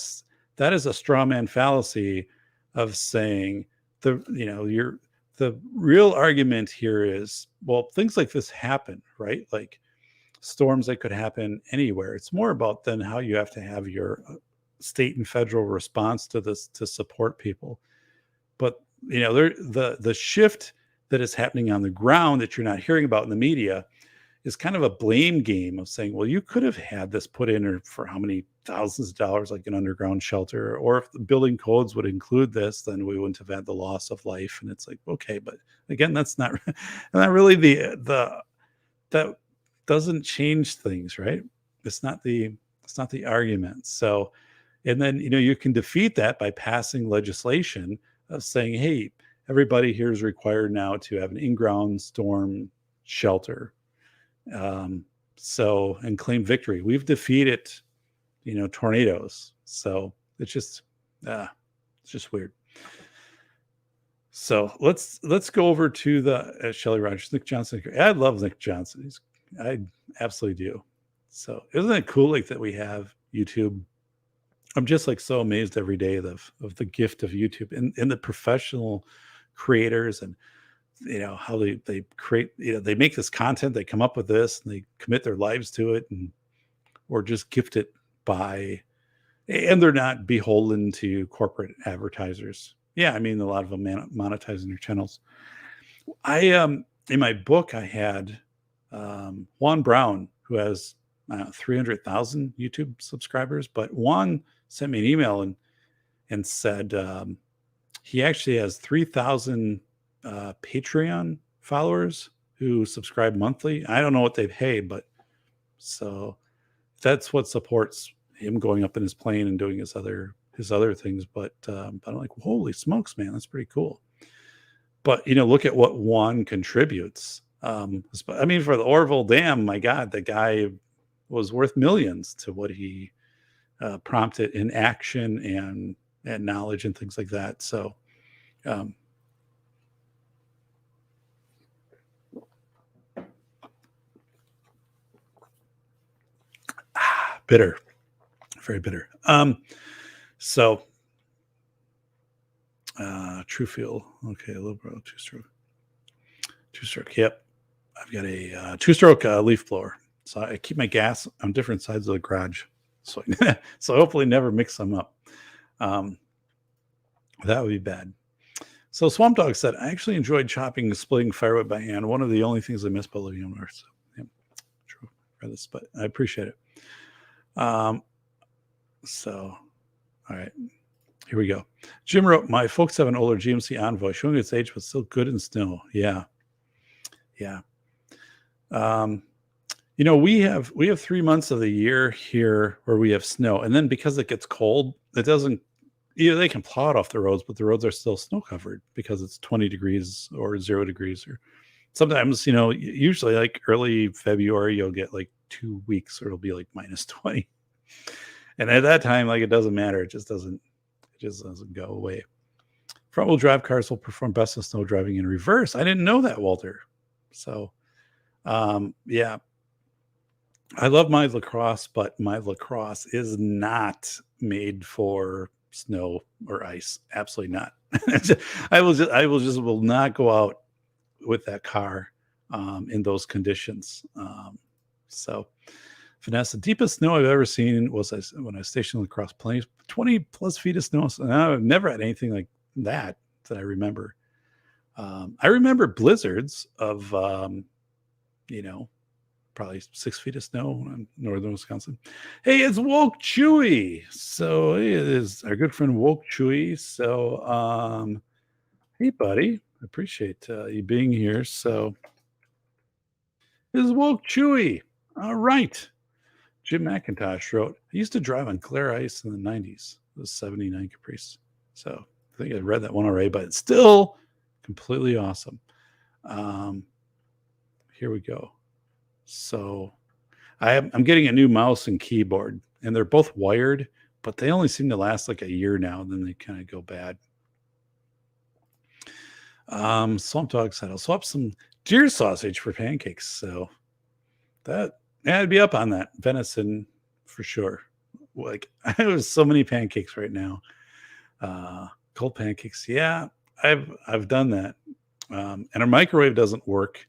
is a straw man fallacy of saying the real argument here is, well, things like this happen, right? Like storms that could happen anywhere. It's more about then how you have to have your state and federal response to this to support people. But the shift that is happening on the ground that you're not hearing about in the media is kind of a blame game of saying, well, you could have had this put in for how many thousands of dollars, like an underground shelter, or if the building codes would include this, then we wouldn't have had the loss of life. And it's like, okay, but again, that's not really that doesn't change things, right? It's not the argument. So, and then, you can defeat that by passing legislation of saying, hey, everybody here is required now to have an in-ground storm shelter. And claim victory. We've defeated, tornadoes. So it's just weird. So let's go over to the Shelley Rogers, Nick Johnson. I love Nick Johnson. I absolutely do. So isn't it cool like that we have YouTube? I'm just like so amazed every day of the gift of YouTube and the professional creators and how they create, they make this content, they come up with this and they commit their lives to it or just gift it and they're not beholden to corporate advertisers. Yeah. I mean, a lot of them monetizing their channels. In my book, I had Juan Brown, who has 300,000 YouTube subscribers, but Juan sent me an email and said he actually has 3,000 Patreon followers who subscribe monthly. I don't know what they pay, but so that's what supports him going up in his plane and doing his other things. But I'm like, holy smokes, man, that's pretty cool. But look at what Juan contributes. I mean, for the Orville Dam, my God, the guy was worth millions to what he prompted in action and knowledge and things like that. So, Bitter, very bitter. So True Fuel. Okay, a little bro, two-stroke. Yep, I've got a two-stroke leaf blower. So I keep my gas on different sides of the garage, so so hopefully never mix them up. That would be bad. So Swamp Dog said, I actually enjoyed chopping and splitting firewood by hand. One of the only things I miss about living on Earth. So, yeah, true. For this, but I appreciate it. So, all right, here we go. Jim wrote, my folks have an older GMC Envoy showing its age, but still good in snow. Yeah. We have 3 months of the year here where we have snow, and then because it gets cold, it doesn't. They can plow it off the roads, but the roads are still snow covered because it's 20 degrees or 0 degrees, or sometimes, usually like early February, you'll get like 2 weeks, or it'll be like minus 20. And at that time, like, it doesn't matter. It just doesn't go away. Front wheel drive cars will perform best in snow driving in reverse. I didn't know that, Walter. So, yeah, I love my lacrosse, but my lacrosse is not made for snow or ice. Absolutely not. I will not go out with that car in those conditions. So Vanessa, deepest snow I've ever seen was when I was stationed across 20 plus feet of snow. So I've never had anything like that I remember. I remember blizzards of probably 6 feet of snow in northern Wisconsin. Hey, it's Woke Chewy. So it is our good friend Woke Chewy. So, hey, buddy, I appreciate you being here. So, this is Woke Chewy. All right. Jim McIntosh wrote, I used to drive on glare ice in the 90s. It was 79 Caprice. So, I think I read that one already, but it's still completely awesome. Here we go. So I'm getting a new mouse and keyboard, and they're both wired, but they only seem to last like a year now, and then they kind of go bad. Swamp Dog said, I'll swap some deer sausage for pancakes. So I'd be up on that. Venison for sure. Like, I have so many pancakes right now. Cold pancakes. Yeah, I've done that. And our microwave doesn't work.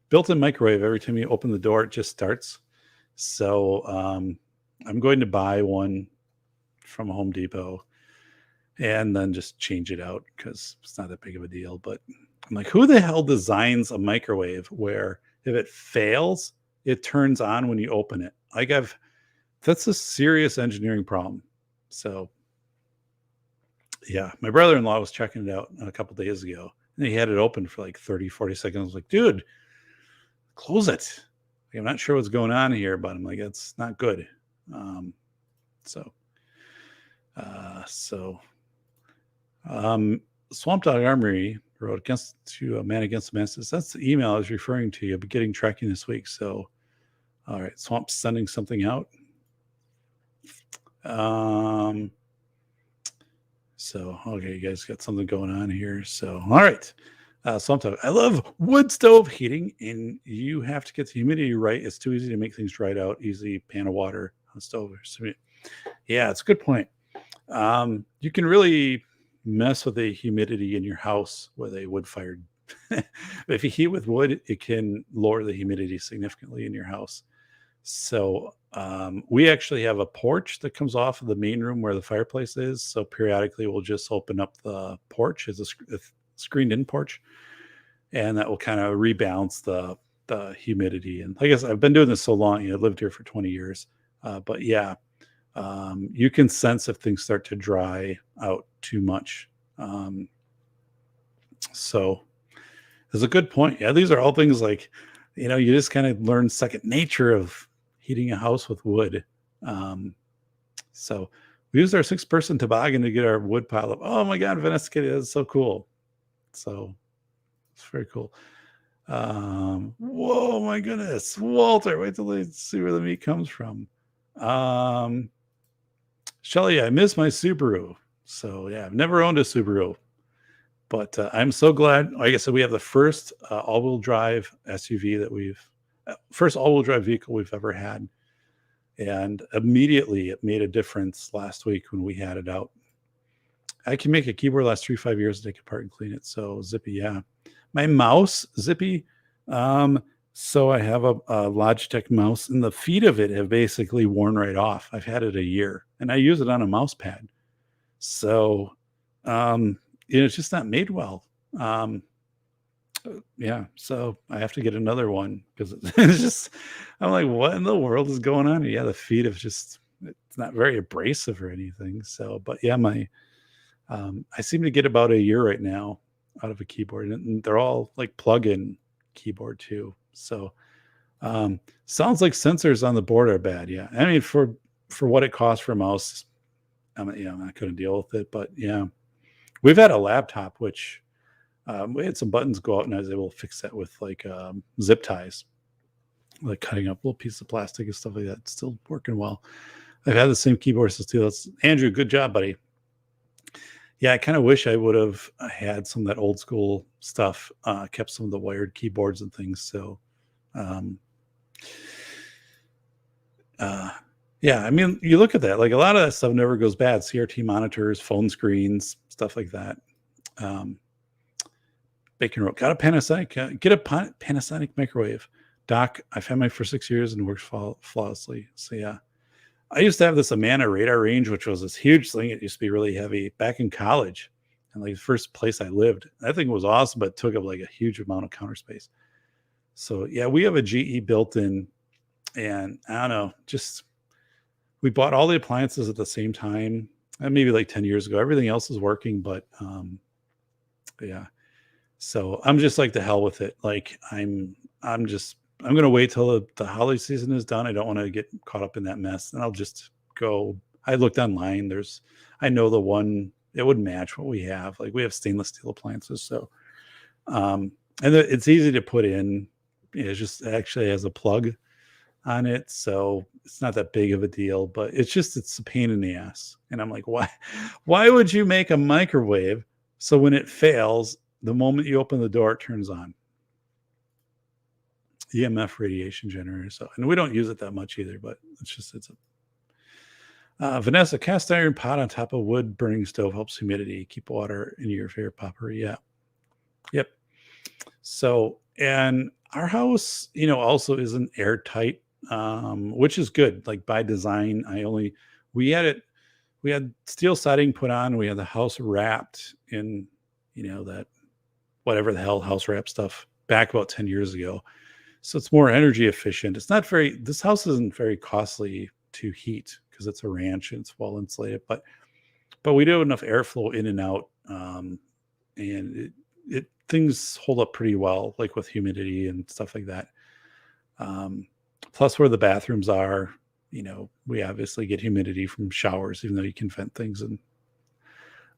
Built-in microwave, every time you open the door, it just starts. So I'm going to buy one from Home Depot and then just change it out because it's not that big of a deal. But I'm like, who the hell designs a microwave where if it fails, it turns on when you open it? Like, that's a serious engineering problem. So yeah, my brother-in-law was checking it out a couple days ago, and he had it open for like 30, 40 seconds. I was like, dude, close it. I'm not sure what's going on here, but I'm like, it's not good. Swamp Dog Armory wrote to a man against the masses. That's the email I was referring to. You'll be getting tracking this week. So, all right, Swamp's sending something out. So, okay, you guys got something going on here. So, all right. Sometimes I love wood stove heating, and you have to get the humidity right. It's too easy to make things dried out. Easy pan of water on stove. Yeah, it's a good point. You can really mess with the humidity in your house with a wood-fired. If you heat with wood, it can lower the humidity significantly in your house. So we actually have a porch that comes off of the main room where the fireplace is. So periodically, we'll just open up the porch as a screened-in porch, and that will kind of rebalance the humidity. And like I said, I've been doing this so long. I've lived here for 20 years. But yeah, you can sense if things start to dry out too much. So there's a good point. Yeah, these are all things like, you just kind of learn second nature of heating a house with wood. So we used our 6-person toboggan to get our wood pile up. Oh my God, Vanessa Kitty, that's so cool. So it's very cool. Whoa, my goodness. Walter, wait till I see where the meat comes from. Shelly, I miss my Subaru. So yeah, I've never owned a Subaru, but I'm so glad. Like I said, we have the first all-wheel drive SUV that first all-wheel drive vehicle we've ever had. And immediately it made a difference last week when we had it out. I can make a keyboard last 3-5 years, take it apart and clean it. So Zippy, yeah. My mouse, Zippy. So I have a Logitech mouse, and the feet of it have basically worn right off. I've had it a year, and I use it on a mouse pad. So it's just not made well. Yeah, so I have to get another one because it's just, I'm like, what in the world is going on? Yeah, the feet have just, it's not very abrasive or anything. So, but yeah, I seem to get about a year right now out of a keyboard, and they're all like plug-in keyboard too. So, sounds like sensors on the board are bad. Yeah, I mean for what it costs for a mouse, I'm not going to deal with it. But yeah, we've had a laptop which we had some buttons go out, and I was able to fix that with like zip ties, like cutting up little pieces of plastic and stuff like that. It's still working well. I've had the same keyboard since too. That's Andrew. Good job, buddy. Yeah, I kind of wish I would have had some of that old school stuff, kept some of the wired keyboards and things. So, yeah, I mean, you look at that, like a lot of that stuff never goes bad. CRT monitors, phone screens, stuff like that. Bacon wrote, got a Panasonic, get a Panasonic microwave. Doc, I've had mine for 6 years and works flawlessly. So yeah, I used to have this Amana radar range, which was this huge thing. It used to be really heavy back in college, and like the first place I lived. That thing was awesome, but took up like a huge amount of counter space. So yeah, we have a GE built in, and I don't know, just we bought all the appliances at the same time, maybe like 10 years ago. Everything else is working, but yeah. So I'm just like the hell with it. Like I'm going to wait till the holiday season is done. I don't want to get caught up in that mess. And I'll just go. I looked online. I know the one, it would match what we have. Like we have stainless steel appliances. So, and it's easy to put in. It just actually has a plug on it. So it's not that big of a deal, but it's a pain in the ass. And I'm like, why would you make a microwave so when it fails, the moment you open the door, it turns on? EMF radiation generator. So, and we don't use it that much either, but it's a Vanessa, cast iron pot on top of wood burning stove helps humidity, keep water in your favorite popper. Yeah. Yep. So, and our house, also isn't airtight, which is good. Like by design, we had steel siding put on. We had the house wrapped in, that whatever the hell house wrap stuff back about 10 years ago. So it's more energy efficient. This house isn't very costly to heat because it's a ranch and it's well insulated, but we do have enough airflow in and out. And things hold up pretty well, like with humidity and stuff like that. Plus where the bathrooms are, we obviously get humidity from showers, even though you can vent things. And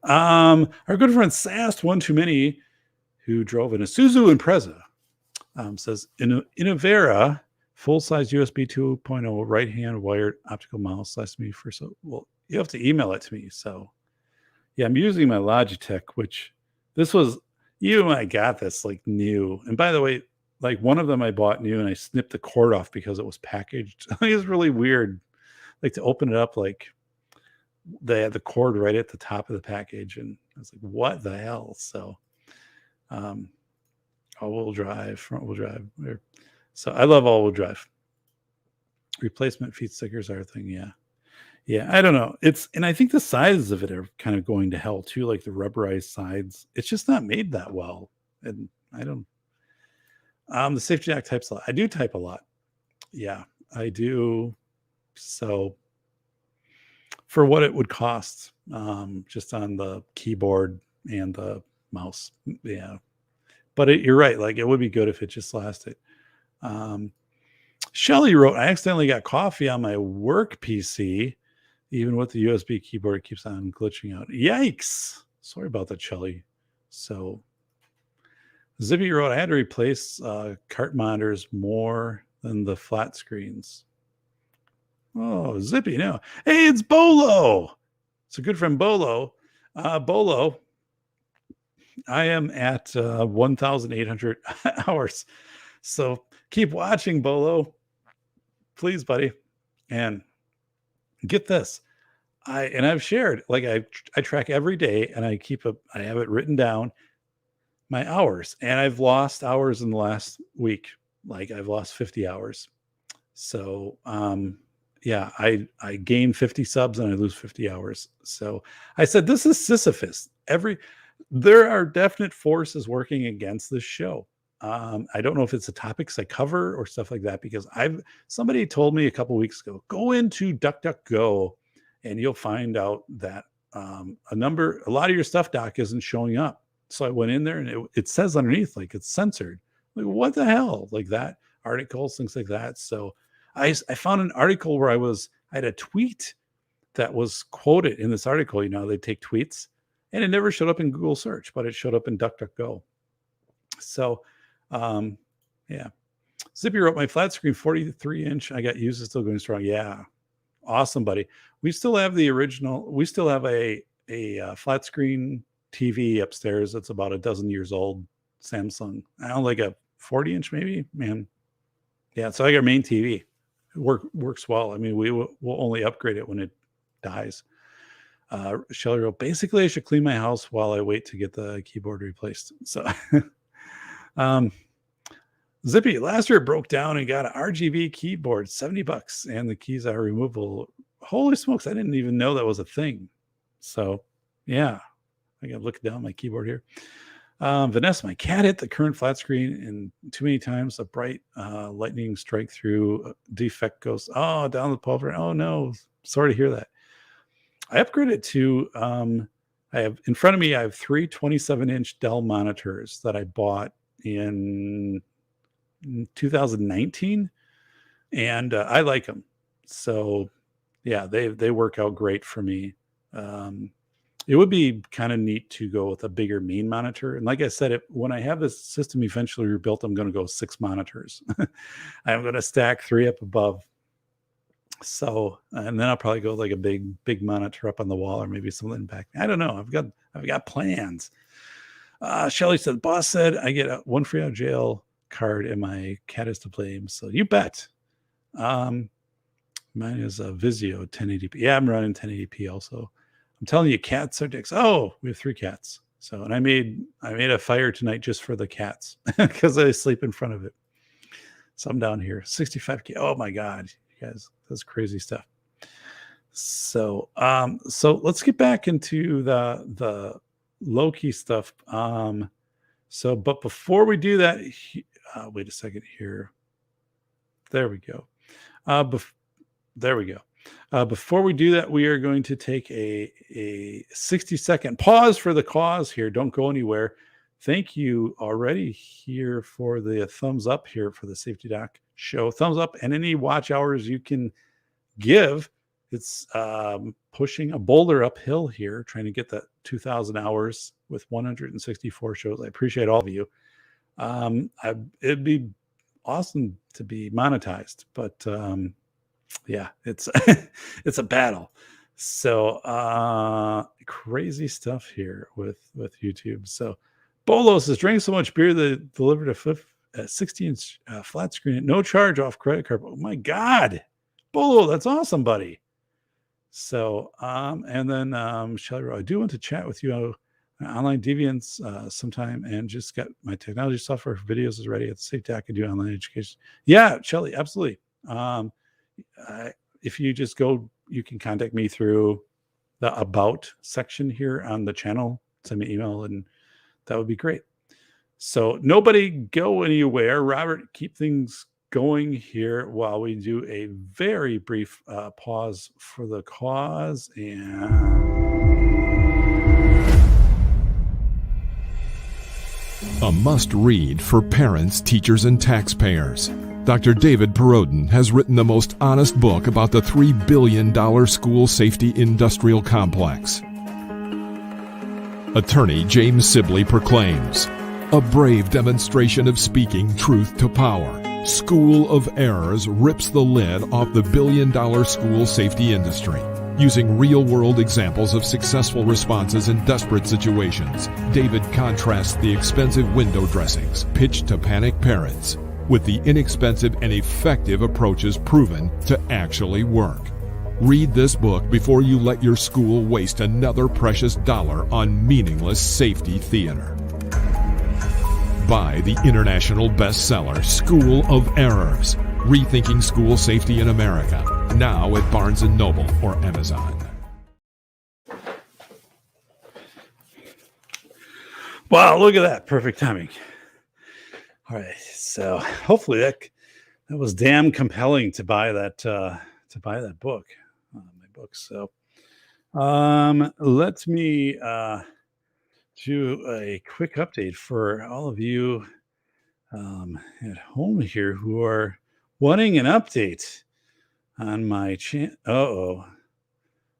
our good friend Sast, one too many, who drove an Isuzu Impreza, says in a Vera full-size USB 2.0 right-hand wired optical mouse lasts me for well, you have to email it to me. So yeah, I'm using my Logitech, which this was, even when I got this like new, and by the way, like one of them I bought new and I snipped the cord off because it was packaged. It was really weird. Like to open it up, like they had the cord right at the top of the package, and I was like, what the hell? So all-wheel drive, front-wheel drive. So I love all-wheel drive. Replacement feet stickers are a thing. Yeah. I don't know. And I think the sides of it are kind of going to hell too, like the rubberized sides. It's just not made that well. And I don't. The safety jack types a lot. I do type a lot. Yeah, I do. So for what it would cost, just on the keyboard and the mouse, yeah. But you're right. Like it would be good if it just lasted. Shelly wrote, I accidentally got coffee on my work PC. Even with the USB keyboard, it keeps on glitching out. Yikes. Sorry about that, Shelly. So Zippy wrote, I had to replace cart monitors more than the flat screens. Oh, Zippy, no. Hey, it's Bolo. It's a good friend, Bolo. Bolo, I am at 1,800 hours. So keep watching, Bolo. Please, buddy. And Get this. I've shared, like I track every day, and I have it written down, my hours, and I've lost hours in the last week. Like I've lost 50 hours. So, yeah, I gain 50 subs and I lose 50 hours. So I said, this is Sisyphus. There are definite forces working against this show. I don't know if it's the topics I cover or stuff like that, because somebody told me a couple weeks ago, go into DuckDuckGo and you'll find out that a lot of your stuff, Doc, isn't showing up. So I went in there and it says underneath, like, it's censored. Like, what the hell? Like that, articles, things like that. So I found an article where I had a tweet that was quoted in this article. You know, they take tweets, and it never showed up in Google search, but it showed up in DuckDuckGo. So, yeah. Zippy wrote, my flat screen 43-inch. I got used. It's still going strong. Yeah. Awesome, buddy. We still have the original. We still have a flat screen TV upstairs that's about a dozen years old. Samsung. I don't know, like a 40-inch maybe, man. Yeah. So I got a main TV. It works well. I mean, we'll only upgrade it when it dies. Shelly wrote, basically I should clean my house while I wait to get the keyboard replaced. So, Zippy, last year it broke down and got an RGB keyboard, $70, and the keys are removable. Holy smokes, I didn't even know that was a thing. So, yeah, I got to look down my keyboard here. Vanessa, my cat hit the current flat screen and too many times. A bright lightning strike through defect goes, down the pulver. Oh no, sorry to hear that. I upgraded to, I have in front of me, I have three 27-inch Dell monitors that I bought in 2019, and I like them. So yeah, they work out great for me. It would be kind of neat to go with a bigger main monitor. And like I said, when I have this system eventually rebuilt, I'm going to go 6 monitors. I'm going to stack 3 up above. So, and then I'll probably go like a big monitor up on the wall, or maybe something back. I don't know. I've got plans. Shelly said, boss said I get a 1 free out of jail card and my cat is to blame. So you bet. Mine is a Vizio 1080p. Yeah, I'm running 1080p also. I'm telling you, cats are dicks. Oh, we have 3 cats. So, and I made a fire tonight just for the cats because I sleep in front of it. So I'm down here, 65K. Oh my God, you guys, that's crazy stuff. So, so let's get back into the Loki stuff. But before we do that, wait a second here. There we go. There we go. Before we do that, we are going to take a 60-second pause for the cause here. Don't go anywhere. Thank you already here for the thumbs up here for the Safety Doc show. Thumbs up, and any watch hours you can give. It's pushing a boulder uphill here, trying to get that 2,000 hours with 164 shows. I appreciate all of you. It'd be awesome to be monetized, but yeah, it's it's a battle. So crazy stuff here with YouTube. So Bolo says, drank so much beer that delivered a 60-inch flat screen at no charge off credit card. Oh my God, Bolo, that's awesome, buddy. So and then Shelly, I do want to chat with you online deviants sometime, and just got my technology software for videos is ready at the Safety Doc. I do online education. Yeah, Shelly, absolutely. If you just go, you can contact me through the about section here on the channel. Send me an email, and that would be great. So nobody go anywhere. Robert, keep things going here while we do a very brief pause for the cause. And a must-read for parents, teachers, and taxpayers. Dr. David Perrodin has written the most honest book about the $3 billion school safety industrial complex. Attorney James Sibley proclaims, a brave demonstration of speaking truth to power. School of Errors rips the lid off the billion-dollar school safety industry. Using real-world examples of successful responses in desperate situations, David contrasts the expensive window dressings pitched to panic parents with the inexpensive and effective approaches proven to actually work. Read this book before you let your school waste another precious dollar on meaningless safety theater. Buy the international bestseller, School of Errors, Rethinking School Safety in America, now at Barnes & Noble or Amazon. Wow, look at that. Perfect timing. All right. So hopefully that was damn compelling to buy that book. My book. So let me do a quick update for all of you at home here who are wanting an update on my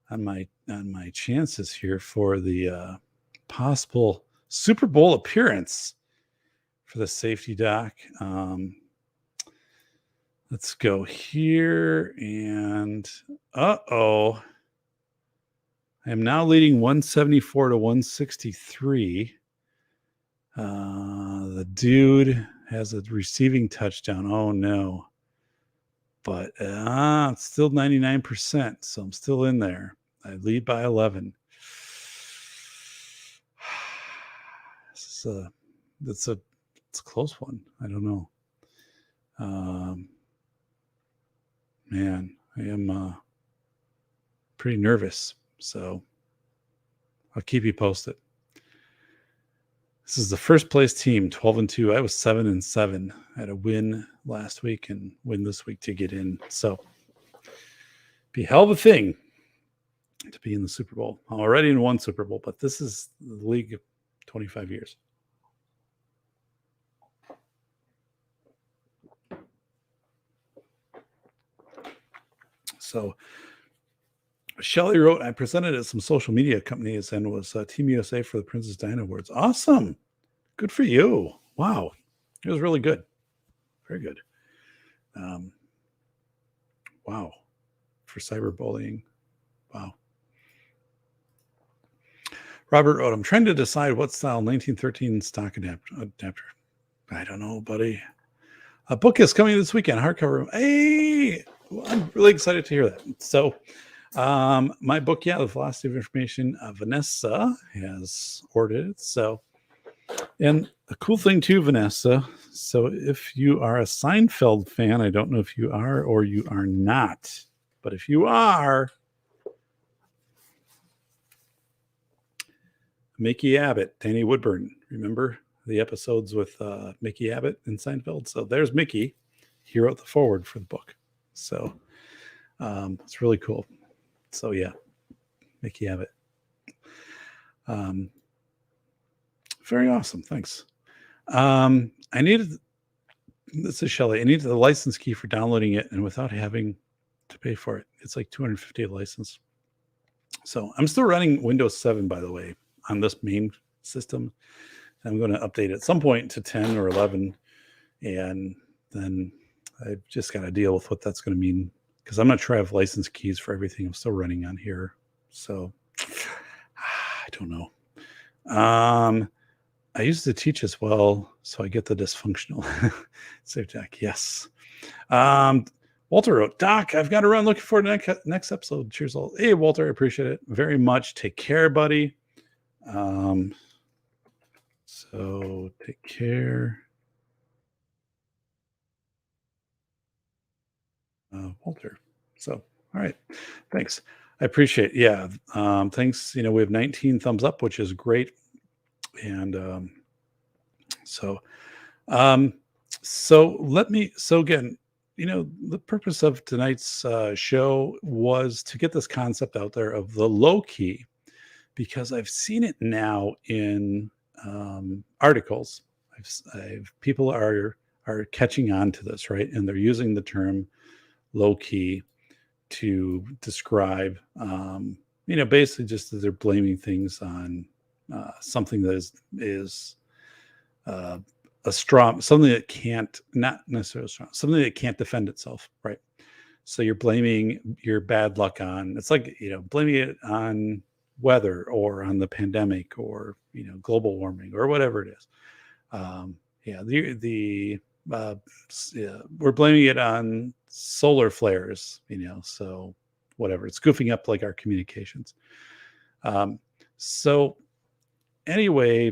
on my chances here for the possible Super Bowl appearance for the safety doc. Let's go here and I am now leading 174 to 163. The dude has a receiving touchdown. Oh no. But it's still 99%, so I'm still in there. I lead by 11. It's a close one. I don't know. Man, I am pretty nervous, so I'll keep you posted. This is the first place team, 12-2. I was 7-7. I had a win last week and win this week to get in. So be a hell of a thing to be in the Super Bowl. I'm already in one Super Bowl, but this is the league of 25 years. So Shelly wrote, I presented at some social media companies and was Team USA for the Princess Diana Awards. Awesome. Good for you. Wow. It was really good. Very good. Wow. For cyberbullying. Wow. Robert wrote, I'm trying to decide what style 1913 stock adapter. I don't know, buddy. A book is coming this weekend, hardcover. Hey, I'm really excited to hear that. So my book, The Velocity of Information, Vanessa has ordered it. So, and a cool thing too, Vanessa. So if you are a Seinfeld fan, I don't know if you are or you are not, but if you are, Mickey Abbott, Danny Woodburn, remember the episodes with Mickey Abbott in Seinfeld? So there's Mickey. He wrote the foreword for the book. So it's really cool. So yeah, Mickey Abbott. Very awesome. Thanks. This is Shelly. I needed the license key for downloading it and without having to pay for it. It's like $250 a license. So I'm still running Windows 7, by the way, on this main system. I'm going to update at some point to 10 or 11. And then I've just got to deal with what that's going to mean because I'm not sure I have license keys for everything I'm still running on here. So I don't know. I used to teach as well, so I get the dysfunctional. So, Doc, yes. Walter wrote, Doc, I've got to run. Looking forward to next episode. Cheers all. Hey, Walter, I appreciate it very much. Take care, buddy. So take care. Walter. So, all right. Thanks. I appreciate it. Yeah. Thanks. We have 19 thumbs up, which is great. And so again, the purpose of tonight's show was to get this concept out there of the Loki, because I've seen it now in articles. People are catching on to this, right? And they're using the term Loki to describe, basically just that they're blaming things on something that is a strong, something that can't, not necessarily strong, something that can't defend itself, right? So you're blaming your bad luck on, it's like, blaming it on weather or on the pandemic or, global warming or whatever it is. We're blaming it on solar flares, so whatever. It's goofing up like our communications. So anyway,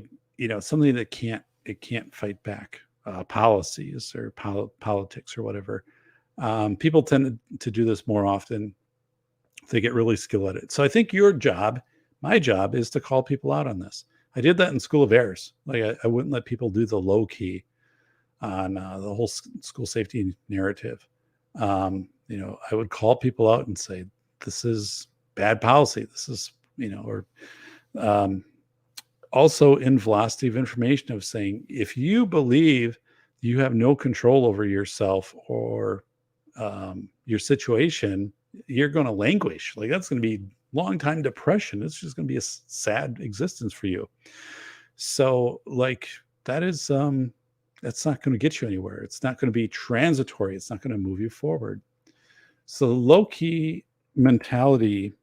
something that can't fight back, policies or politics or whatever. People tend to do this more often. They get really skilled at it. So I think my job is to call people out on this. I did that in School of Errors. Like I wouldn't let people do the Loki on the whole school safety narrative. I would call people out and say, this is bad policy. This is, or also in velocity of information of saying, if you believe you have no control over yourself or your situation, you're going to languish. Like that's going to be long time depression. It's just going to be a sad existence for you. So like that is, that's not going to get you anywhere. It's not going to be transitory. It's not going to move you forward. So the low-key mentality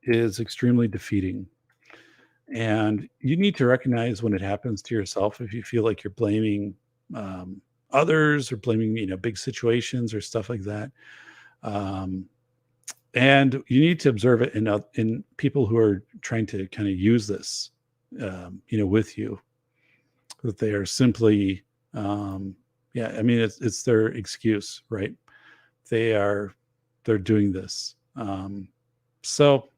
is extremely defeating. And you need to recognize when it happens to yourself, if you feel like you're blaming others or blaming, big situations or stuff like that. And you need to observe it in people who are trying to kind of use this, with you, that they are simply, it's their excuse, right? They're doing this. So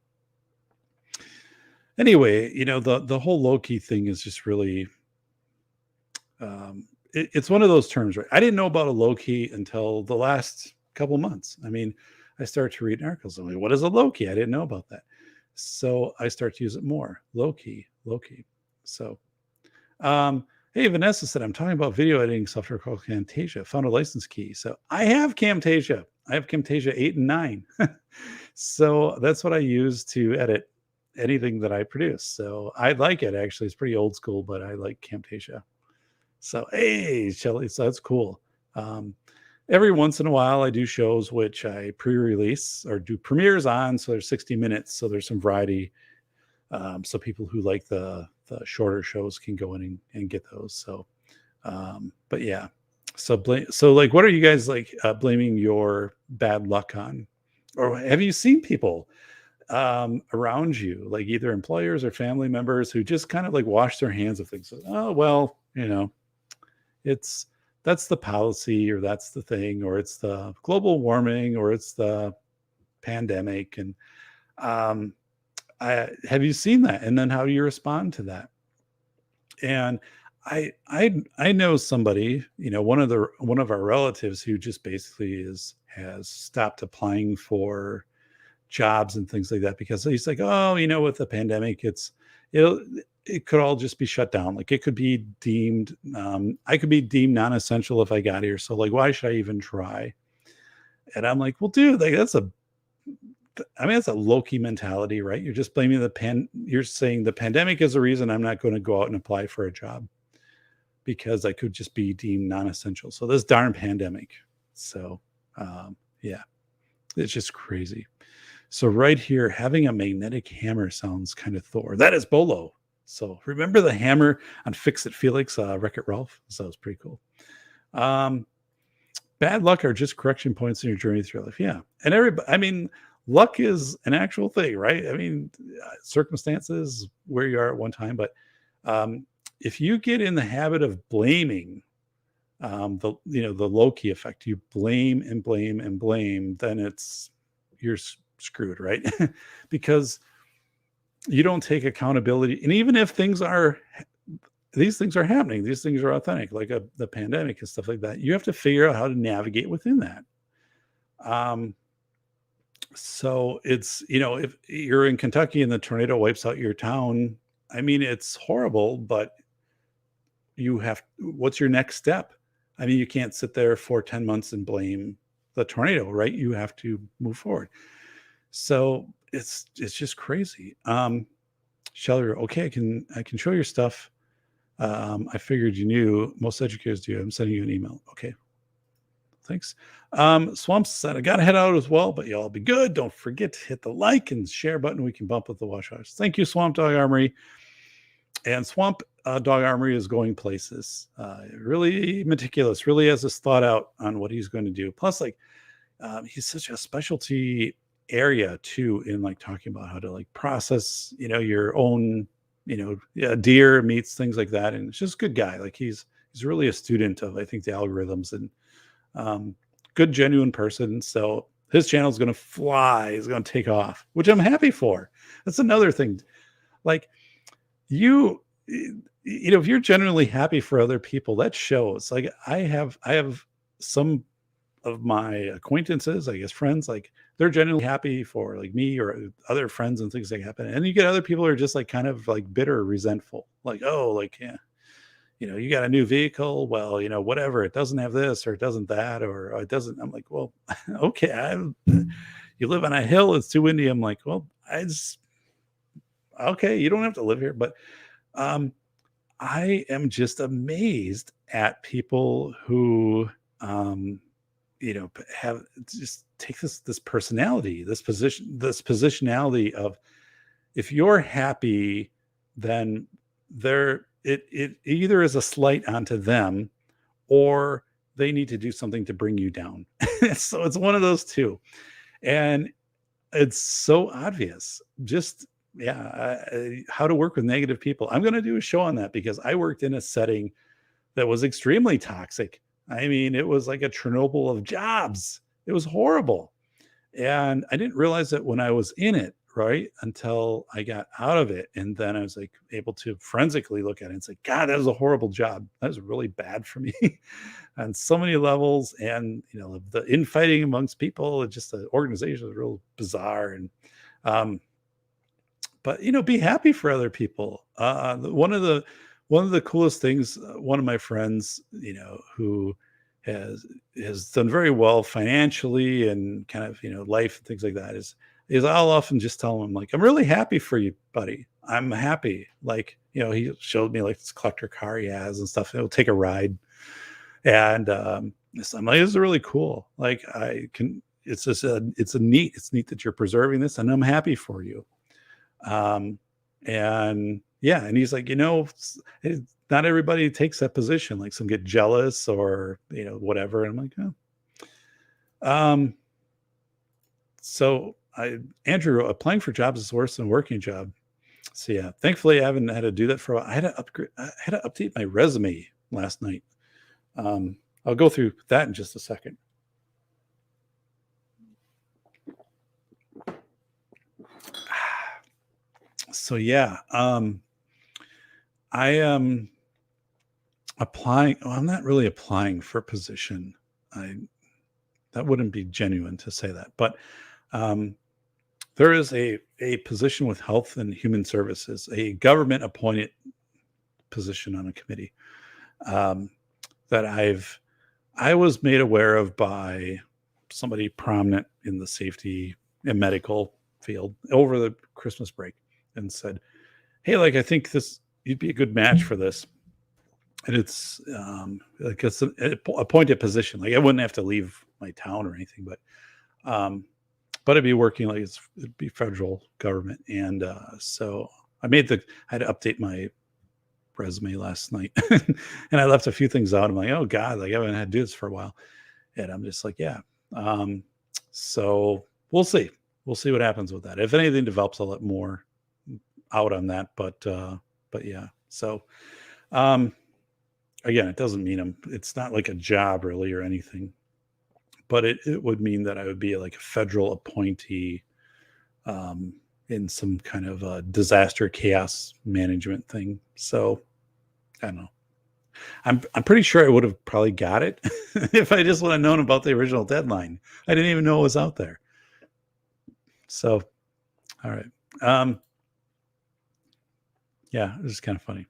anyway, the whole Loki thing is just really, it's one of those terms, right? I didn't know about a Loki until the last couple months. I mean, I started to read articles. I'm like, what is a Loki? I didn't know about that. So I start to use it more. Loki. So, hey, Vanessa said, I'm talking about video editing software called Camtasia. Found a license key. So I have Camtasia. I have Camtasia 8 and 9. So that's what I use to edit anything that I produce. So I like it, actually. It's pretty old school, but I like Camtasia. So, hey, Shelly, so that's cool. Every once in a while, I do shows which I pre-release or do premieres on. So there's 60 minutes. So there's some variety. So people who like the shorter shows can go in and get those. So, but yeah. So like, what are you guys like blaming your bad luck on? Or have you seen people around you, like either employers or family members who just kind of like wash their hands of things? Oh, well, that's the policy, or that's the thing, or it's the global warming, or it's the pandemic. And have you seen that? And then how do you respond to that? And I know somebody, one of our relatives who just basically has stopped applying for jobs and things like that, because he's like, oh, with the pandemic, it could all just be shut down. Like it could be deemed, I could be deemed non-essential if I got here. So like, why should I even try? And I'm like, well, dude, like that's a Loki mentality, right? You're just blaming you're saying the pandemic is the reason I'm not going to go out and apply for a job, because I could just be deemed non-essential. So this darn pandemic. So yeah, it's just crazy. So right here, having a magnetic hammer sounds kind of Thor. That is Bolo. So remember the hammer on Fix It Felix, Wreck-It Ralph? So that was pretty cool. Bad luck are just correction points in your journey through life. Yeah. And luck is an actual thing, right? Circumstances where you are at one time. But if you get in the habit of blaming, the Loki effect, you blame and blame and blame, then you're screwed, right? Because you don't take accountability. And even if these things are happening, these things are authentic, like the pandemic and stuff like that, you have to figure out how to navigate within that. So it's, if you're in Kentucky and the tornado wipes out your town, it's horrible, but what's your next step? You can't sit there for 10 months and blame the tornado, right? You have to move forward. So it's just crazy. Shelly, okay, I can show your stuff. I figured you knew. Most educators do. I'm sending you an email. Okay. Thanks. Swamp said, I got to head out as well, but y'all be good. Don't forget to hit the like and share button. We can bump with the wash hours. Thank you, Swamp Dog Armory. And Swamp Dog Armory is going places. Really meticulous, really has this thought out on what he's going to do. Plus, he's such a specialty area too in like talking about how to like process, your own, deer meats, things like that. And it's just a good guy. Like he's really a student of, I think, the algorithms, and good, genuine person. So his channel is going to fly. He's going to take off, which I'm happy for. That's another thing. Like if you're genuinely happy for other people, that shows. Like I have some of my acquaintances, I guess friends, like they're genuinely happy for like me or other friends and things that happen. And you get other people who are just like kind of like bitter, resentful, like, oh, like, yeah, you got a new vehicle. Well, whatever, it doesn't have this or it doesn't that, or it doesn't. I'm like, well, okay. You live on a hill. It's too windy. I'm like, well, okay, you don't have to live here. But I am just amazed at people who, have just take this personality, this positionality of, if you're happy, then it either is a slight onto them, or they need to do something to bring you down. So it's one of those two. And it's so obvious. Just, yeah, how to work with negative people. I'm going to do a show on that because I worked in a setting that was extremely toxic. I mean, it was like a Chernobyl of jobs. It was horrible. And I didn't realize it when I was in it, right? Until I got out of it. And then I was like able to forensically look at it and say, God, that was a horrible job. That was really bad for me on so many levels. And, the infighting amongst people, just the organization was real bizarre. And, but, be happy for other people. One of the coolest things, one of my friends, who has done very well financially and kind of, life and things like that, is I'll often just tell him, like, I'm really happy for you, buddy. I'm happy. Like, he showed me like this collector car he has and stuff. He'll take a ride. And I'm like, this is really cool. Like, it's neat that you're preserving this, and I'm happy for you. And yeah, and he's like, not everybody takes that position. Like, some get jealous or, whatever. And I'm like, oh. So Andrew, applying for jobs is worse than a working job. So yeah, thankfully I haven't had to do that for a while. I had to update my resume last night. I'll go through that in just a second. So yeah, I am applying. Well, I'm not really applying for a position. That wouldn't be genuine to say that, but there is a position with Health and Human Services, a government appointed position on a committee that I was made aware of by somebody prominent in the safety and medical field over the Christmas break, and said, hey, like, I think you'd be a good match for this. And it's like it's an appointed position. Like, I wouldn't have to leave my town or anything, but I'd be working like it'd be federal government. And so I had to update my resume last night, and I left a few things out. I'm like, oh God, like, I haven't had to do this for a while. And I'm just like, yeah. So we'll see. We'll see what happens with that. If anything develops, I'll let more out on that. But yeah. So again, it doesn't mean it's not like a job really or anything, but it would mean that I would be like a federal appointee in some kind of a disaster chaos management thing. So I don't know. I'm pretty sure I would have probably got it if I just would have known about the original deadline. I didn't even know it was out there. So, all right. Yeah, it was kind of funny.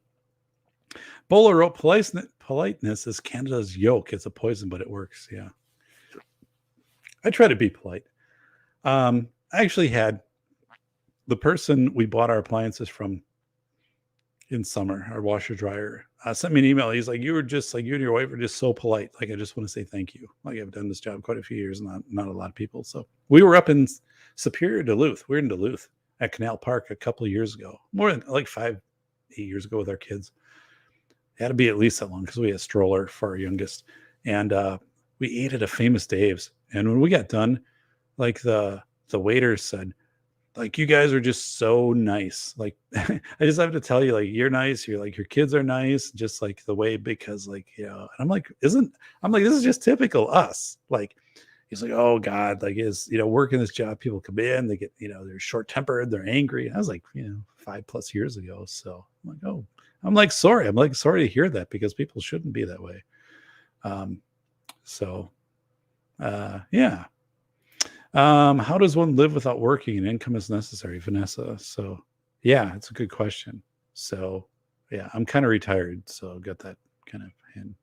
Bowler wrote, politeness is Canada's yoke. It's a poison, but it works. Yeah. I try to be polite. I actually had the person we bought our appliances from in summer, our washer dryer, sent me an email. He's like, you and your wife are just so polite. Like, I just want to say thank you. Like, I've done this job quite a few years, not a lot of people. So we were up in Superior, Duluth. We're in Duluth at Canal Park a couple of years ago, more than like 5-8 years ago with our kids. It had to be at least that long because we had a stroller for our youngest. And we ate at a Famous Dave's. And when we got done, like the the waiter said, like, you guys are just so nice. Like, I just have to tell you, like, you're nice. You're like, your kids are nice, just like the way, because like, and I'm like, this is just typical us. Like, he's like, oh God, like working this job, people come in, they get, they're short tempered, they're angry. And I was like, 5+ years ago. So I'm like, oh, I'm like, sorry. I'm like, sorry to hear that, because people shouldn't be that way. Yeah. How does one live without working and income is necessary, Vanessa? So yeah, it's a good question. So yeah, I'm kind of retired, so I've got that kind of hand.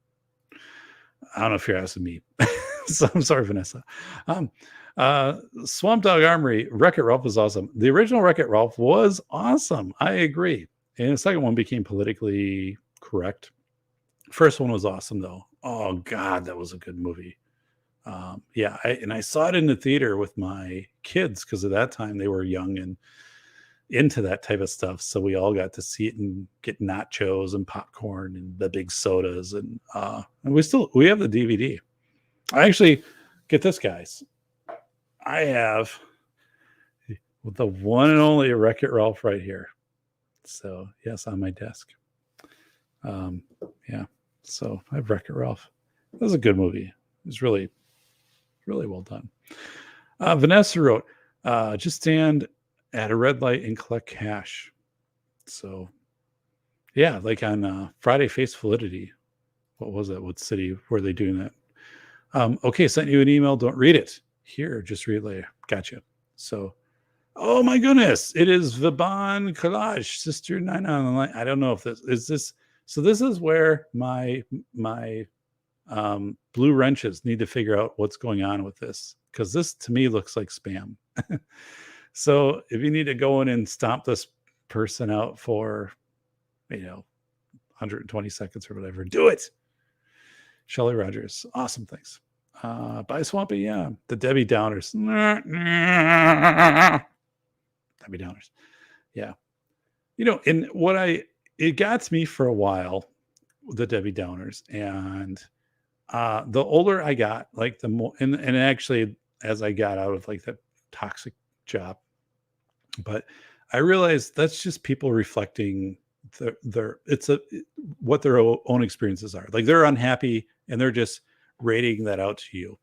I don't know if you're asking me. So I'm sorry, Vanessa. Swamp Dog Armory, Wreck-It Ralph was awesome. The original Wreck-It Ralph was awesome. I agree. And the second one became politically correct. First one was awesome though. Oh God, that was a good movie. I saw it in the theater with my kids, because at that time they were young and into that type of stuff. So we all got to see it and get nachos and popcorn and the big sodas. And we have the DVD. I actually, get this, guys. I have the one and only Wreck-It Ralph right here. So yes, on my desk. So I have Wreck-It Ralph. That was a good movie. It was really, really well done. Vanessa wrote, just stand at a red light and collect cash. So yeah, like on Friday Face Validity. What was that? What city were they doing that? Okay, sent you an email. Don't read it. Here, just read it later. Gotcha. So, oh my goodness, it is Viban Kalash, Sister 9 on the line. I don't know if this is this. So this is where my blue wrenches need to figure out what's going on with this, because this to me looks like spam. So if you need to go in and stomp this person out for 120 seconds or whatever, do it. Shelly Rogers, awesome, thanks. Bye Swampy, yeah. The Debbie Downers. Debbie Downers. Yeah. And it got to me for a while, the Debbie Downers, and the older I got, like the more, and actually as I got out of like that toxic job, but I realized that's just people reflecting what their own experiences are. Like, they're unhappy and they're just rating that out to you.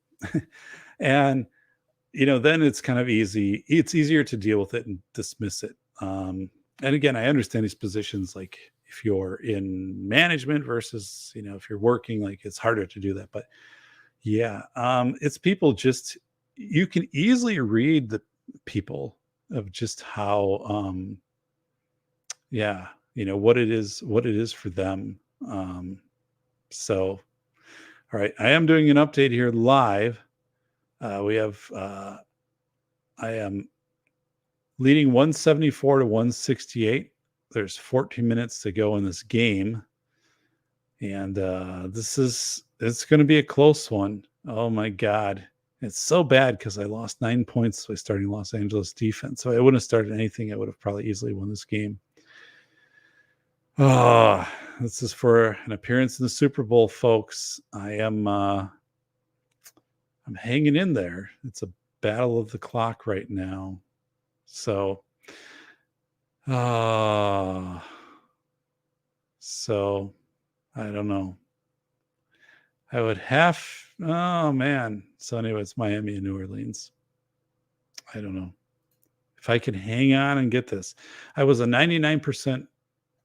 And then it's kind of it's easier to deal with it and dismiss it. And again, I understand these positions, like if you're in management versus, if you're working, like it's harder to do that. But yeah, it's people just, you can easily read the people of just how, what it is for them. So, all right, I am doing an update here live. I am leading 174 to 168. There's 14 minutes to go in this game. And it's going to be a close one. Oh my God. It's so bad because I lost 9 points by starting Los Angeles defense. So I wouldn't have started anything. I would have probably easily won this game. Oh, this is for an appearance in the Super Bowl, folks. I'm hanging in there. It's a battle of the clock right now. So, I don't know. I would have, oh man. So anyway, it's Miami and New Orleans. I don't know if I can hang on and get this. I was a 99%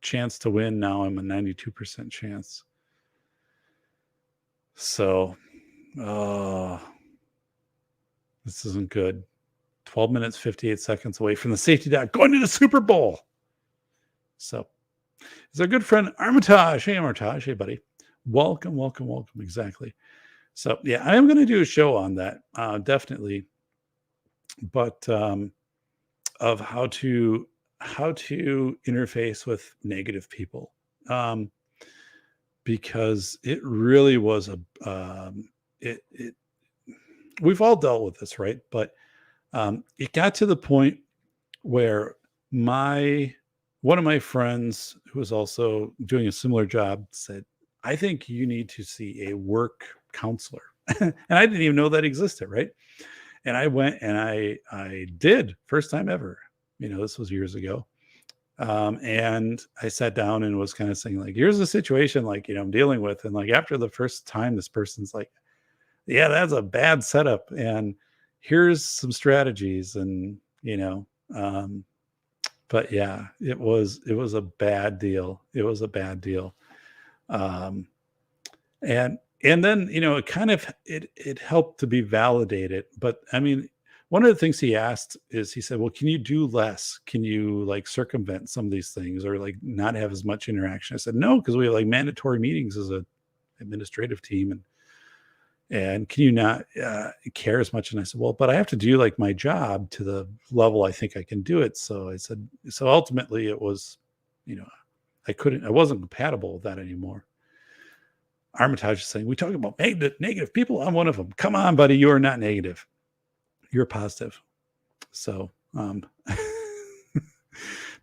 chance to win. Now I'm a 92% chance. So, this isn't good. 12 minutes, 58 seconds away from the safety dot, going to the Super Bowl. So, it's our good friend Armitage. Hey, Armitage. Hey, buddy. Welcome, welcome, welcome. Exactly. So, yeah, I am going to do a show on that, definitely. But of how to interface with negative people, because it really was we've all dealt with this, right? But it got to the point where one of my friends, who was also doing a similar job, said, I think you need to see a work counselor. And I didn't even know that existed, right? And I went and I did, first time ever. This was years ago. And I sat down and was kind of saying, like, here's the situation, like, I'm dealing with. And like after the first time, this person's like, yeah, that's a bad setup. And here's some strategies. And, but yeah, it was a bad deal. It was a bad deal. Um, and then, it kind of, it helped to be validated. But I mean, one of the things he asked is, he said, well, can you do less? Can you like circumvent some of these things, or like not have as much interaction? I said, no, because we have like mandatory meetings as a administrative team. And can you not care as much? And I said, well, but I have to do like my job to the level I think I can do it. So I said, so ultimately it was, I wasn't compatible with that anymore. Armitage is saying, we talk about negative people. I'm one of them. Come on, buddy. You are not negative. You're positive. So, remember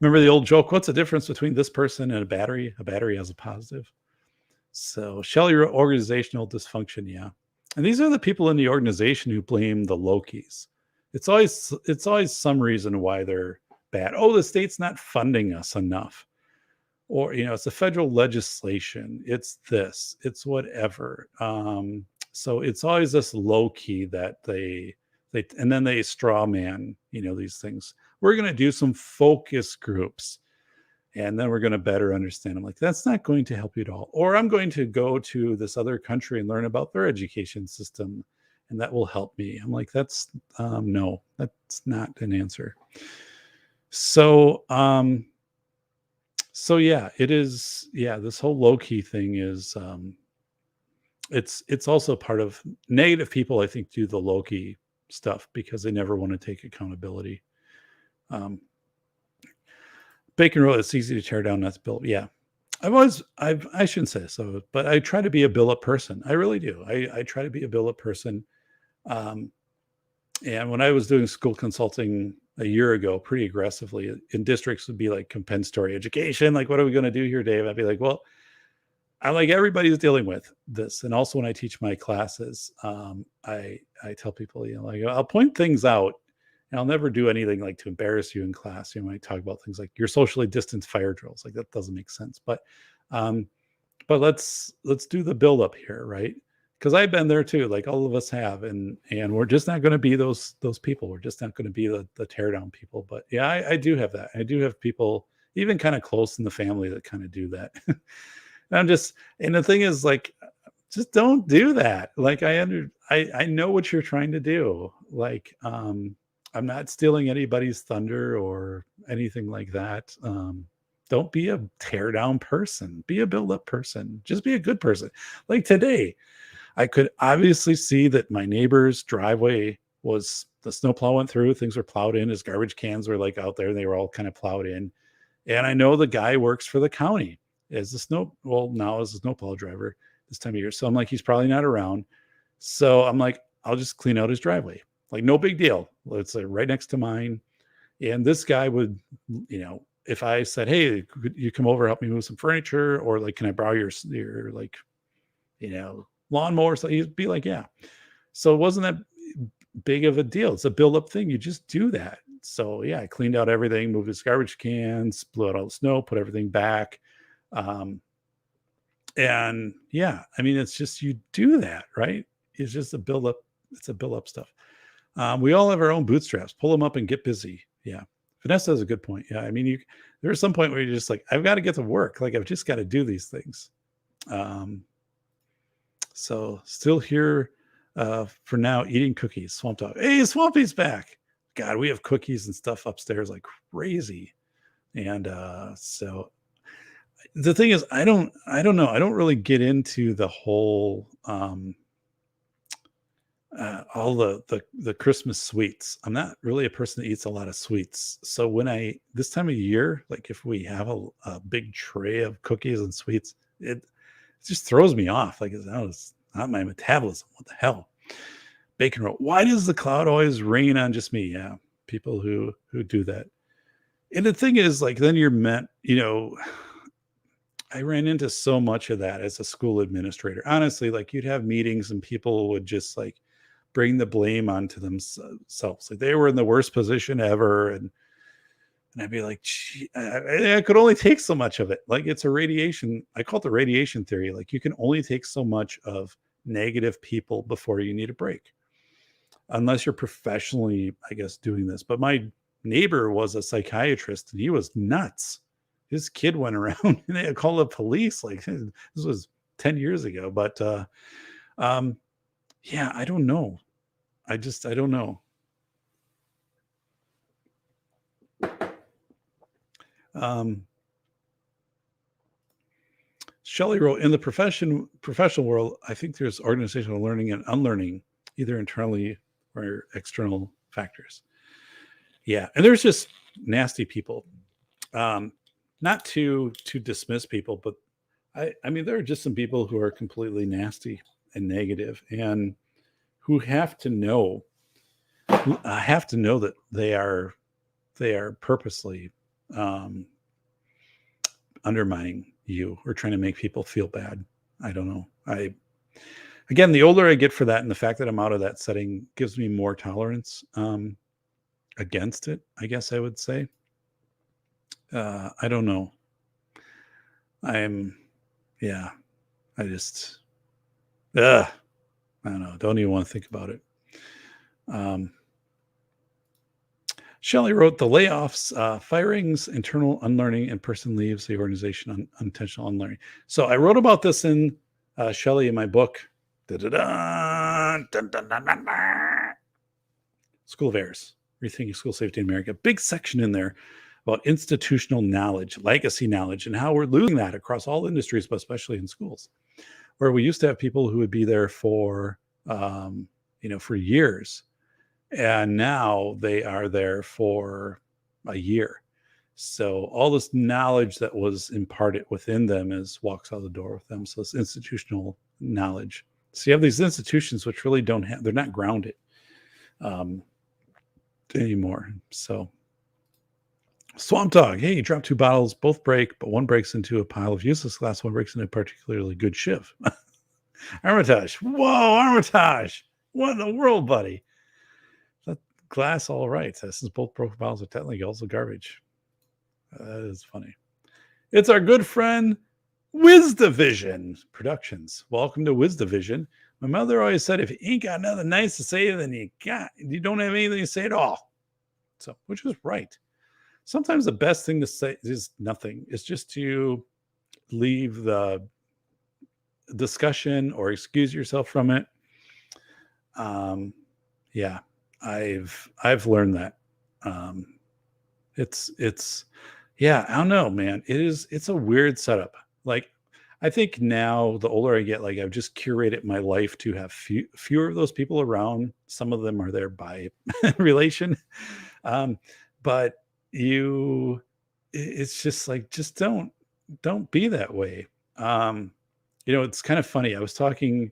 the old joke, what's the difference between this person and a battery? A battery has a positive. So Shelley wrote organizational dysfunction. Yeah. And these are the people in the organization who blame the Lokis. It's always some reason why they're bad. Oh, the state's not funding us enough. Or, it's the federal legislation. It's this, it's whatever. So it's always this Loki that and then they straw man, these things. We're going to do some focus groups, and then we're going to better understand. I'm like, that's not going to help you at all. Or I'm going to go to this other country and learn about their education system, and that will help me. I'm like, that's no, that's not an answer. So, yeah, it is. Yeah, this whole Loki thing is, it's also part of negative people, I think, do the Loki stuff because they never want to take accountability. Bacon wrote, it's easy to tear down, not to build. Yeah. I shouldn't say so, but I try to be a build up person. I really do. I try to be a build up person. And when I was doing school consulting a year ago, pretty aggressively in districts would be like compensatory education. Like, what are we going to do here, Dave? I'd be like, well, I like everybody's dealing with this. And also when I teach my classes, I tell people, like, I'll point things out. And I'll never do anything like to embarrass you in class. When I talk about things like your socially distanced fire drills, like that doesn't make sense. But let's do the buildup here, right? Because I've been there too, like all of us have, and we're just not going to be those people. We're just not going to be the tear down people. But yeah, I do have that. I do have people even kind of close in the family that kind of do that. And the thing is, like, just don't do that. Like I know what you're trying to do. Like, I'm not stealing anybody's thunder or anything like that. Don't be a tear down person. Be a build up person. Just be a good person. Like today, I could obviously see that my neighbor's driveway the snowplow went through. Things were plowed in. His garbage cans were like out there. They were all kind of plowed in. And I know the guy works for the county now as a snowplow driver this time of year. So I'm like, he's probably not around. So I'm like, I'll just clean out his driveway. Like, no big deal. It's like right next to mine. And this guy would, if I said, hey, could you come over, help me move some furniture? Or like, can I borrow your like, lawnmower? So he'd be like, yeah. So it wasn't that big of a deal. It's a build up thing. You just do that. So yeah, I cleaned out everything, moved his garbage cans, blew out all the snow, put everything back. And yeah, I mean, it's just, you do that, right? It's just a build up. It's a build up stuff. We all have our own bootstraps. Pull them up and get busy. Yeah. Vanessa has a good point. Yeah. I mean, there's some point where you're just like, I've got to get to work. Like, I've just got to do these things. So still here for now, eating cookies. Swamp Dog. Hey, Swampy's back. God, we have cookies and stuff upstairs like crazy. And so the thing is, I don't know. I don't really get into the whole all the Christmas sweets. I'm not really a person that eats a lot of sweets. So when this time of year, like if we have a big tray of cookies and sweets, it just throws me off. Like, it's not my metabolism. What the hell? Bacon wrote, why does the cloud always rain on just me? Yeah, people who do that. And the thing is, like, then you're meant, I ran into so much of that as a school administrator. Honestly, like, you'd have meetings and people would just like bring the blame onto themselves. Like they were in the worst position ever. And I'd be like, gee, I could only take so much of it. Like it's a radiation. I call it the radiation theory. Like you can only take so much of negative people before you need a break, unless you're professionally, I guess, doing this. But my neighbor was a psychiatrist and he was nuts. His kid went around and they called the police. Like this was 10 years ago. But yeah, I don't know. I don't know. Shelley wrote, in the professional world, I think there's organizational learning and unlearning, either internally or external factors. Yeah, and there's just nasty people. Not to dismiss people, but I mean, there are just some people who are completely nasty and negative, and who have to know that they are purposely undermining you or trying to make people feel bad. I don't know. Again, the older I get for that, and the fact that I'm out of that setting gives me more tolerance against it, I guess I would say. I don't know. I don't know. Don't even want to think about it. Shelley wrote, the layoffs, firings, internal unlearning, and person leaves the organization on unintentional unlearning. So I wrote about this in Shelley in my book, School of Errors, Rethinking School Safety in America. Big section in there about institutional knowledge, legacy knowledge, and how we're losing that across all industries, but especially in schools, where we used to have people who would be there for years. And now they are there for a year. So all this knowledge that was imparted within them walks out the door with them. So it's institutional knowledge. So you have these institutions which really they're not grounded anymore. So Swamp Dog, hey, you drop 2 bottles, both break, but one breaks into a pile of useless glass, one breaks into a particularly good shiv. Armitage, whoa, Armitage, what in the world, buddy? Glass, all right. Since both broken bottles are technically also garbage. That is funny. It's our good friend WizDivision Productions. Welcome to WizDivision. My mother always said, if you ain't got nothing nice to say, then you don't have anything to say at all. So, which is right. Sometimes the best thing to say is nothing. It's just to leave the discussion or excuse yourself from it. Yeah. I've learned that. It's I don't know, man. It's a weird setup. Like, I think now the older I get, like I've just curated my life to have fewer of those people around. Some of them are there by relation. But it's just like, just don't be that way. It's kind of funny. I was talking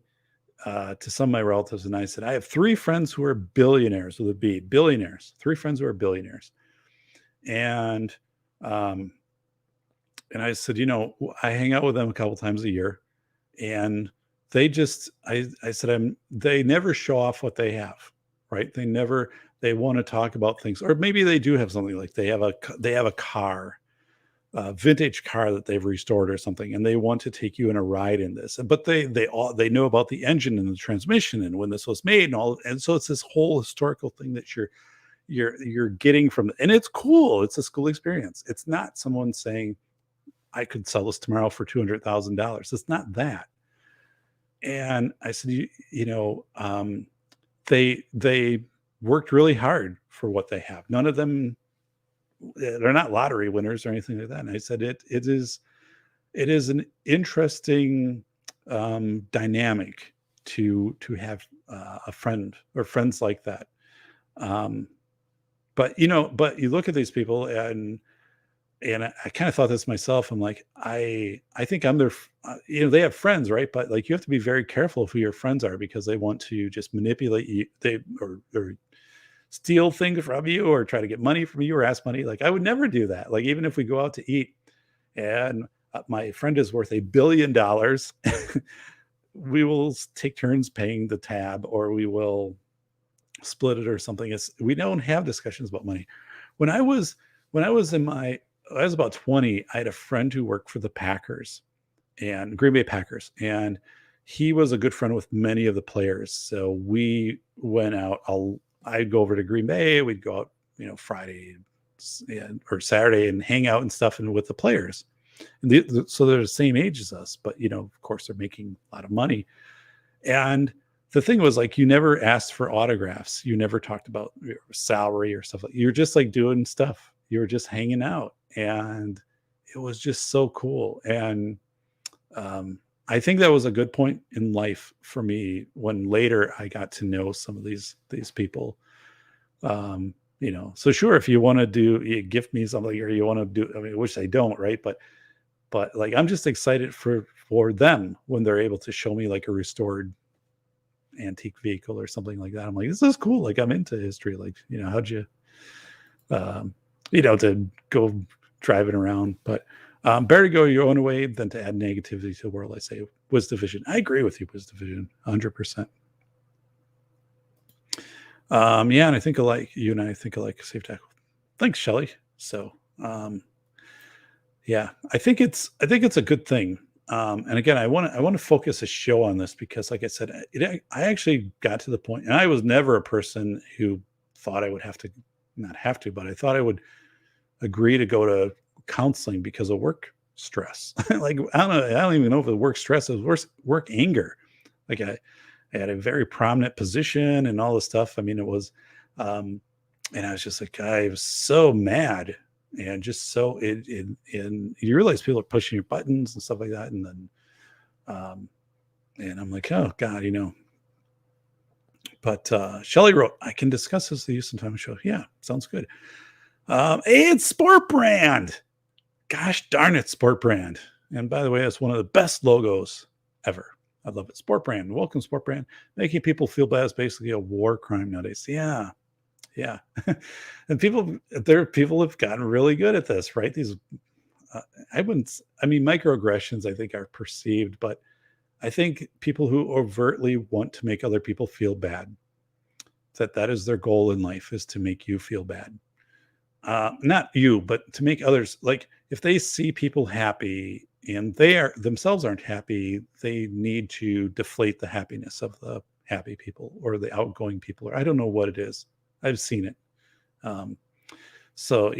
to some of my relatives, and I said, I have 3 friends who are billionaires with a B, billionaires, 3 friends who are billionaires. And I said, I hang out with them a couple times a year, and they just, I said, they never show off what they have, right? They want to talk about things, or maybe they do have something, like they have a car, vintage car that they've restored or something, and they want to take you in a ride in this, but they know about the engine and the transmission and when this was made and all, and so it's this whole historical thing that you're getting from, and it's cool. It's a school experience. It's not someone saying, I could sell this tomorrow for $200,000. It's not that. And I said, they worked really hard for what they have. None of them, they're not lottery winners or anything like that. And I said, it is an interesting dynamic to have a friend or friends like that. But you look at these people, and I kind of thought this myself. I'm like, I think I'm their, they have friends, right? But like, you have to be very careful of who your friends are, because they want to just manipulate you. Or steal things from you, or try to get money from you, or ask money. Like, I would never do that. Like, even if we go out to eat and my friend is worth $1 billion, we will take turns paying the tab, or we will split it or something. We don't have discussions about money. When I was when I was in my I was about 20, I had a friend who worked for the Packers and Green Bay Packers, and he was a good friend with many of the players. So we went out. I'd go over to Green Bay. We'd go out, Friday or Saturday and hang out and stuff, and with the players. And so they're the same age as us, but of course, they're making a lot of money. And the thing was, like, you never asked for autographs. You never talked about your salary or stuff like. You're just like doing stuff. You were just hanging out, and it was just so cool. And I think that was a good point in life for me when later I got to know some of these people. So sure, if you want to you gift me something, or you want to do, I mean, which I don't, right? But like, I'm just excited for them when they're able to show me like a restored antique vehicle or something like that. I'm like, this is cool. Like, I'm into history. Like, how'd you, to go driving around. But better to go your own way than to add negativity to the world. I say WizDivision. I agree with you, WizDivision, 100%. Yeah, and I think alike. You and I think alike. Safe tackle. Thanks, Shelly. So, yeah, I think it's a good thing. And again, I want to focus a show on this because, like I said, I actually got to the point, and I was never a person who thought I would not have to, but I thought I would agree to go to counseling because of work stress. Like, I don't even know if the work stress is work anger. Like, I had a very prominent position and all this stuff. I mean, it was, and I was just like, I was so mad. And just so and you realize people are pushing your buttons and stuff like that. And then, and I'm like, oh God, but, Shelley wrote, I can discuss this with you sometime. Show. Yeah. Sounds good. Hey, it's Sport Brand. Gosh darn it. Sport Brand. And by the way, it's one of the best logos ever. I love it. Sport Brand. Welcome, Sport Brand. Making people feel bad is basically a war crime nowadays. Yeah. Yeah. And people have gotten really good at this, right? These, microaggressions, I think, are perceived, but I think people who overtly want to make other people feel bad, that is their goal in life, is to make you feel bad. Not you, but to make others, like, if they see people happy and they themselves aren't happy, they need to deflate the happiness of the happy people or the outgoing people, or I don't know what it is. I've seen it. So,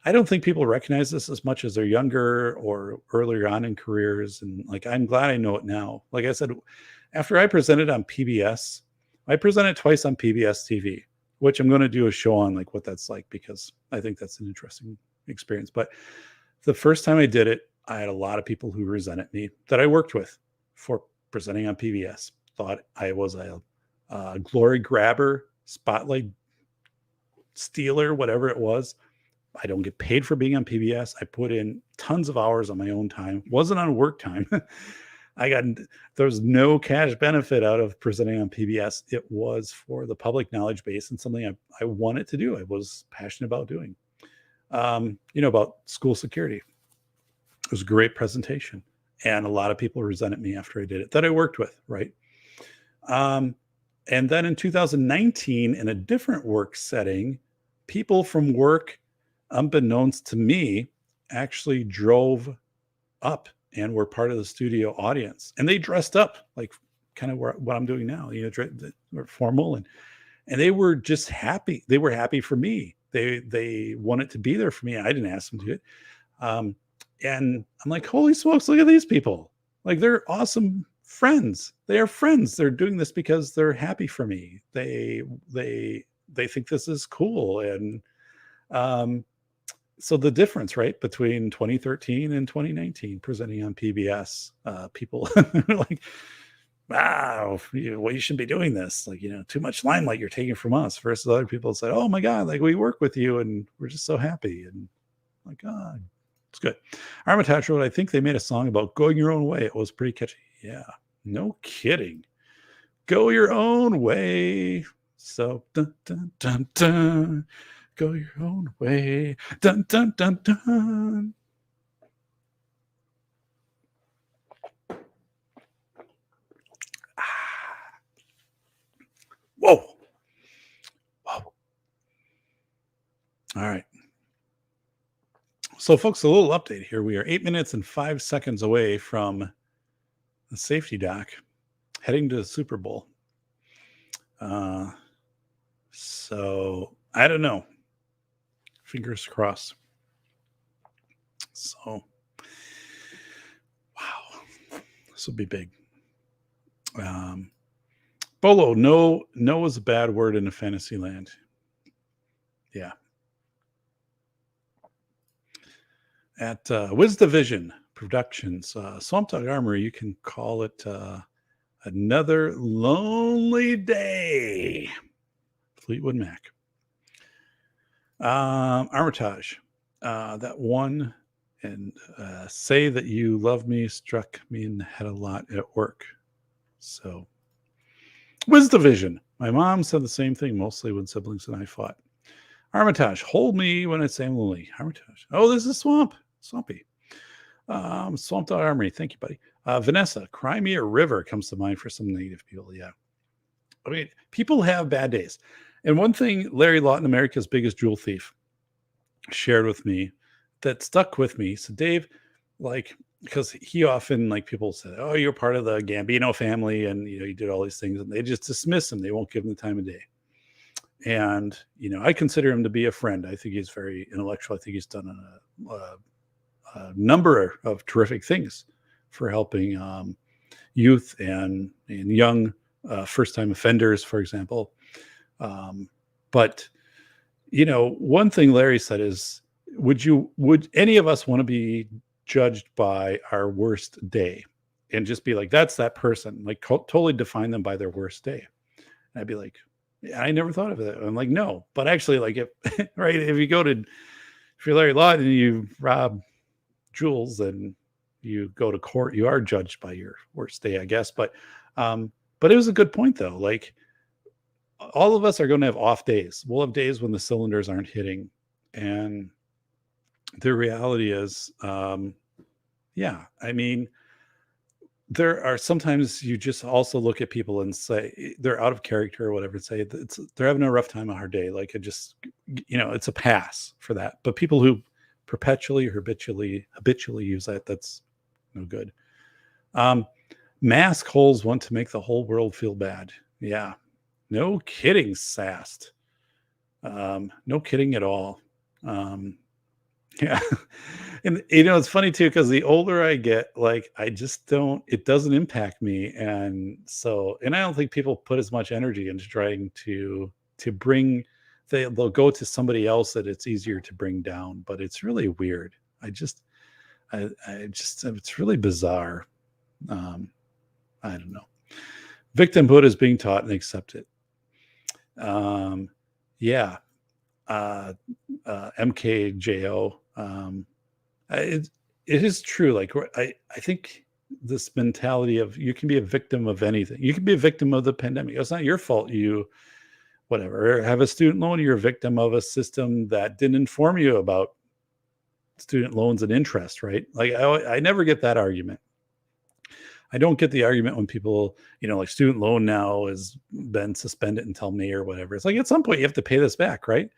I don't think people recognize this as much as they're younger or earlier on in careers. And like, I'm glad I know it now. Like I said, after I presented on PBS, I presented twice on PBS TV, which I'm going to do a show on, like, what that's like, because I think that's an interesting experience. But the first time I did it, I had a lot of people who resented me that I worked with for presenting on PBS, thought I was a glory grabber, spotlight stealer, whatever it was. I don't get paid for being on PBS. I put in tons of hours on my own time. Wasn't on work time. There was no cash benefit out of presenting on PBS. It was for the public knowledge base and something I wanted to do. I was passionate about doing, about school security. It was a great presentation. And a lot of people resented me after I did it that I worked with. Right. And then in 2019, in a different work setting, people from work, unbeknownst to me, actually drove up and were part of the studio audience. And they dressed up like kind of what I'm doing now. Were formal, and they were just happy. They were happy for me. They wanted to be there for me. I didn't ask them to do it. And I'm like, holy smokes, look at these people. Like, they're awesome friends. They are friends. They're doing this because they're happy for me. They think this is cool. And so the difference, right, between 2013 and 2019 presenting on PBS, people are like, wow, you shouldn't be doing this. Like, too much limelight you're taking from us, versus other people said, oh my God, like, we work with you and we're just so happy. And like, God, it's good. Armitage wrote, I think they made a song about going your own way. It was pretty catchy. Yeah, no kidding. Go your own way. So, dun, dun, dun, dun. Go your own way. Dun, dun, dun, dun. Whoa. All right. So, folks, a little update here. We are 8 minutes and 5 seconds away from the safety dock heading to the Super Bowl. So, I don't know. Fingers crossed. So, wow, this will be big. Bolo, no is a bad word in a fantasy land. Yeah. At Wiz Division Productions, Swamp Dog Armory, you can call it Another Lonely Day. Fleetwood Mac. Armitage, that one, and Say That You Love Me struck me in the head a lot at work. So, Wiz Division. My mom said the same thing, mostly when siblings and I fought. Armitage, hold me when I say I'm lonely. Armitage. Oh, this is Swampy. Swamp Dog Armory. Thank you, buddy. Vanessa, Cry Me a River comes to mind for some native people. Yeah. I mean, people have bad days. And one thing Larry Lawton, America's biggest jewel thief, shared with me that stuck with me. So Dave, like, because he often, like, people said, oh, you're part of the Gambino family and, you did all these things, and they just dismiss him. They won't give him the time of day. And, I consider him to be a friend. I think he's very intellectual. I think he's done a number of terrific things for helping youth and young first-time offenders, for example. But, one thing Larry said is, would any of us want to be judged by our worst day and just be like, that's that person, like totally define them by their worst day? And I'd be like, I never thought of it. I'm like, no, but actually, like, if right, if you're Larry Lawton and you rob jewels and you go to court, you are judged by your worst day, I guess. But it was a good point, though. Like, all of us are going to have off days. We'll have days when the cylinders aren't hitting, and the reality is, yeah, I mean, there are sometimes you just also look at people and say they're out of character or whatever, and say they're having a rough time, a hard day. Like, it just, it's a pass for that. But people who perpetually, habitually use that's no good. Mask holes want to make the whole world feel bad. Yeah, no kidding, Sast. No kidding at all. Yeah. And it's funny too, because the older I get, like, I just it doesn't impact me. And I don't think people put as much energy into trying to bring, they'll go to somebody else that it's easier to bring down, but it's really weird. It's really bizarre. I don't know. Victimhood is being taught and accepted. Yeah. MKJO. It is true. Like, I think this mentality of you can be a victim of anything. You can be a victim of the pandemic. It's not your fault. You, whatever, have a student loan. You're a victim of a system that didn't inform you about student loans and interest, right? Like, I never get that argument. I don't get the argument when people, like, student loan now has been suspended until May or whatever. It's like, at some point you have to pay this back, right?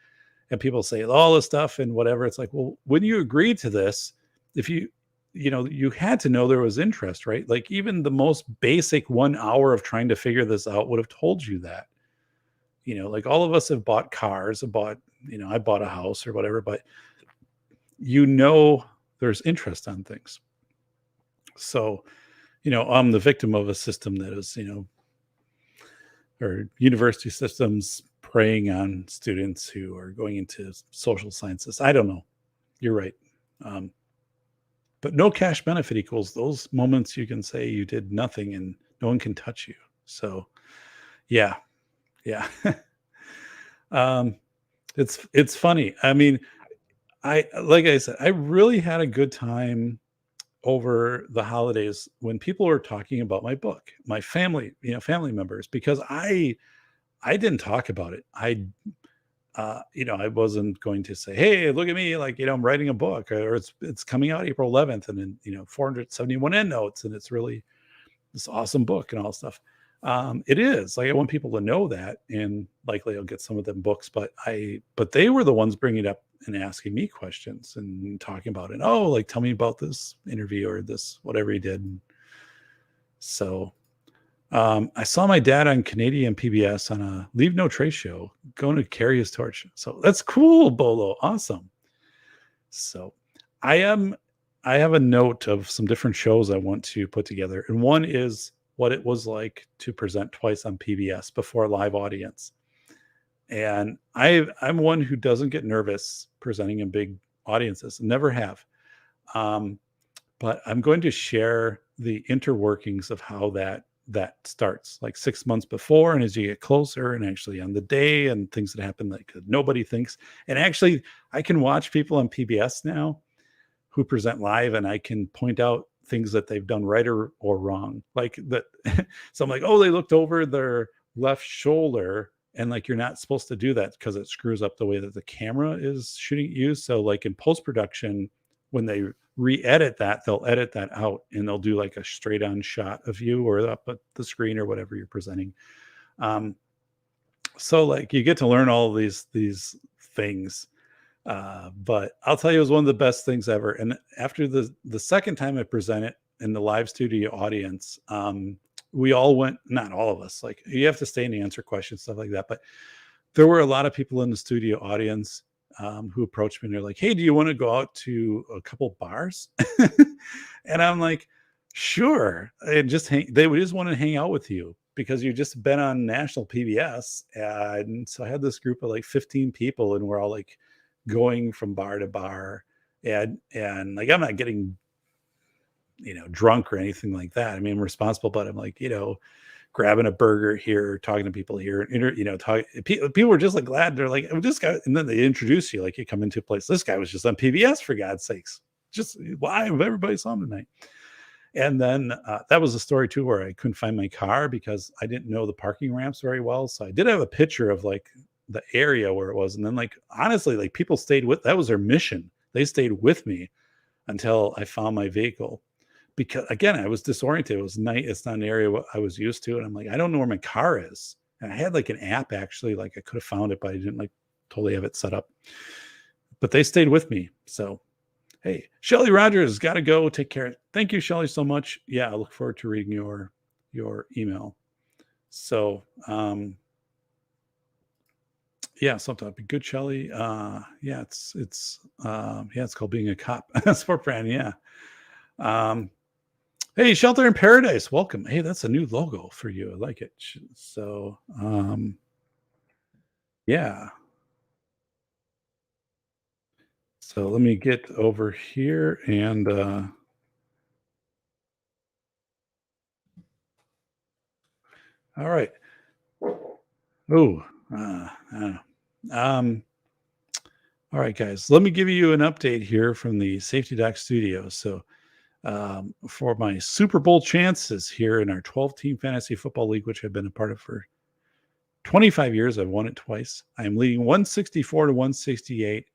And people say all this stuff and whatever. It's like, well, when you agreed to this, if you had to know there was interest, right? Like, even the most basic 1 hour of trying to figure this out would have told you that. Like, all of us have bought cars, I bought a house or whatever, but there's interest on things. So, I'm the victim of a system that is, or university systems preying on students who are going into social sciences. I don't know. You're right. But no cash benefit equals those moments you can say you did nothing and no one can touch you. So, yeah. It's funny. I mean, like I said, I really had a good time over the holidays when people were talking about my book, my family members, because I didn't talk about it. I wasn't going to say, hey, look at me, like, I'm writing a book, or it's coming out April 11th, and then 471 endnotes, and it's really this awesome book and all stuff. It is, like, I want people to know that, and likely I'll get some of them books, but they were the ones bringing it up and asking me questions and talking about it. Oh, like tell me about this interview or this whatever he did. So I saw my dad on Canadian PBS on a Leave No Trace show going to carry his torch. So that's cool, Bolo. Awesome. So I have a note of some different shows I want to put together. And one is what it was like to present twice on PBS before a live audience. And I'm one who doesn't get nervous presenting in big audiences. Never have. But I'm going to share the interworkings of how that starts, like 6 months before, and as you get closer, and actually on the day, and things that happen like nobody thinks. And actually, I can watch people on PBS now who present live, and I can point out things that they've done right or wrong. Like that. So I'm like, oh, they looked over their left shoulder, and like you're not supposed to do that because it screws up the way that the camera is shooting you. So like in post-production, when they re-edit that, they'll edit that out and they'll do like a straight on shot of you or up at the screen or whatever you're presenting. So like you get to learn all these things. But I'll tell you, it was one of the best things ever. And after the second time I presented in the live studio audience, we all went, not all of us, like you have to stay and answer questions, stuff like that. But there were a lot of people in the studio audience who approached me and they're like, hey, do you want to go out to a couple bars? And I'm like, sure. And they would just want to hang out with you because you've just been on national PBS. And so I had this group of like 15 people and we're all like going from bar to bar. And like, I'm not getting, drunk or anything like that. I mean, I'm responsible, but I'm like, grabbing a burger here, talking to people here, people were just like glad. They're like, oh, this guy, and then they introduce you, like you come into a place. This guy was just on PBS, for God's sakes. Just why everybody saw him tonight. And then that was a story too, where I couldn't find my car because I didn't know the parking ramps very well. So I did have a picture of like the area where it was. And then like, honestly, like people stayed that was their mission. They stayed with me until I found my vehicle. Because again, I was disoriented. It was night. It's not an area what I was used to. And I'm like, I don't know where my car is. And I had like an app actually, like I could have found it, but I didn't like totally have it set up. But they stayed with me. So, hey, Shelly Rogers, got to go. Take care. Thank you, Shelly, so much. Yeah, I look forward to reading your email. So, yeah, something be good, Shelly. Yeah, it's called being a cop. Sport brand. Yeah. Hey, Shelter in Paradise, welcome. Hey, that's a new logo for you. I like it. So, yeah. So let me get over here and all right. Oh, I don't know. All right, guys, let me give you an update here from the Safety Doc Studio. So for my Super Bowl chances here in our 12-team fantasy football league, which I've been a part of for 25 years. I've won it twice. I am leading 164 to 168.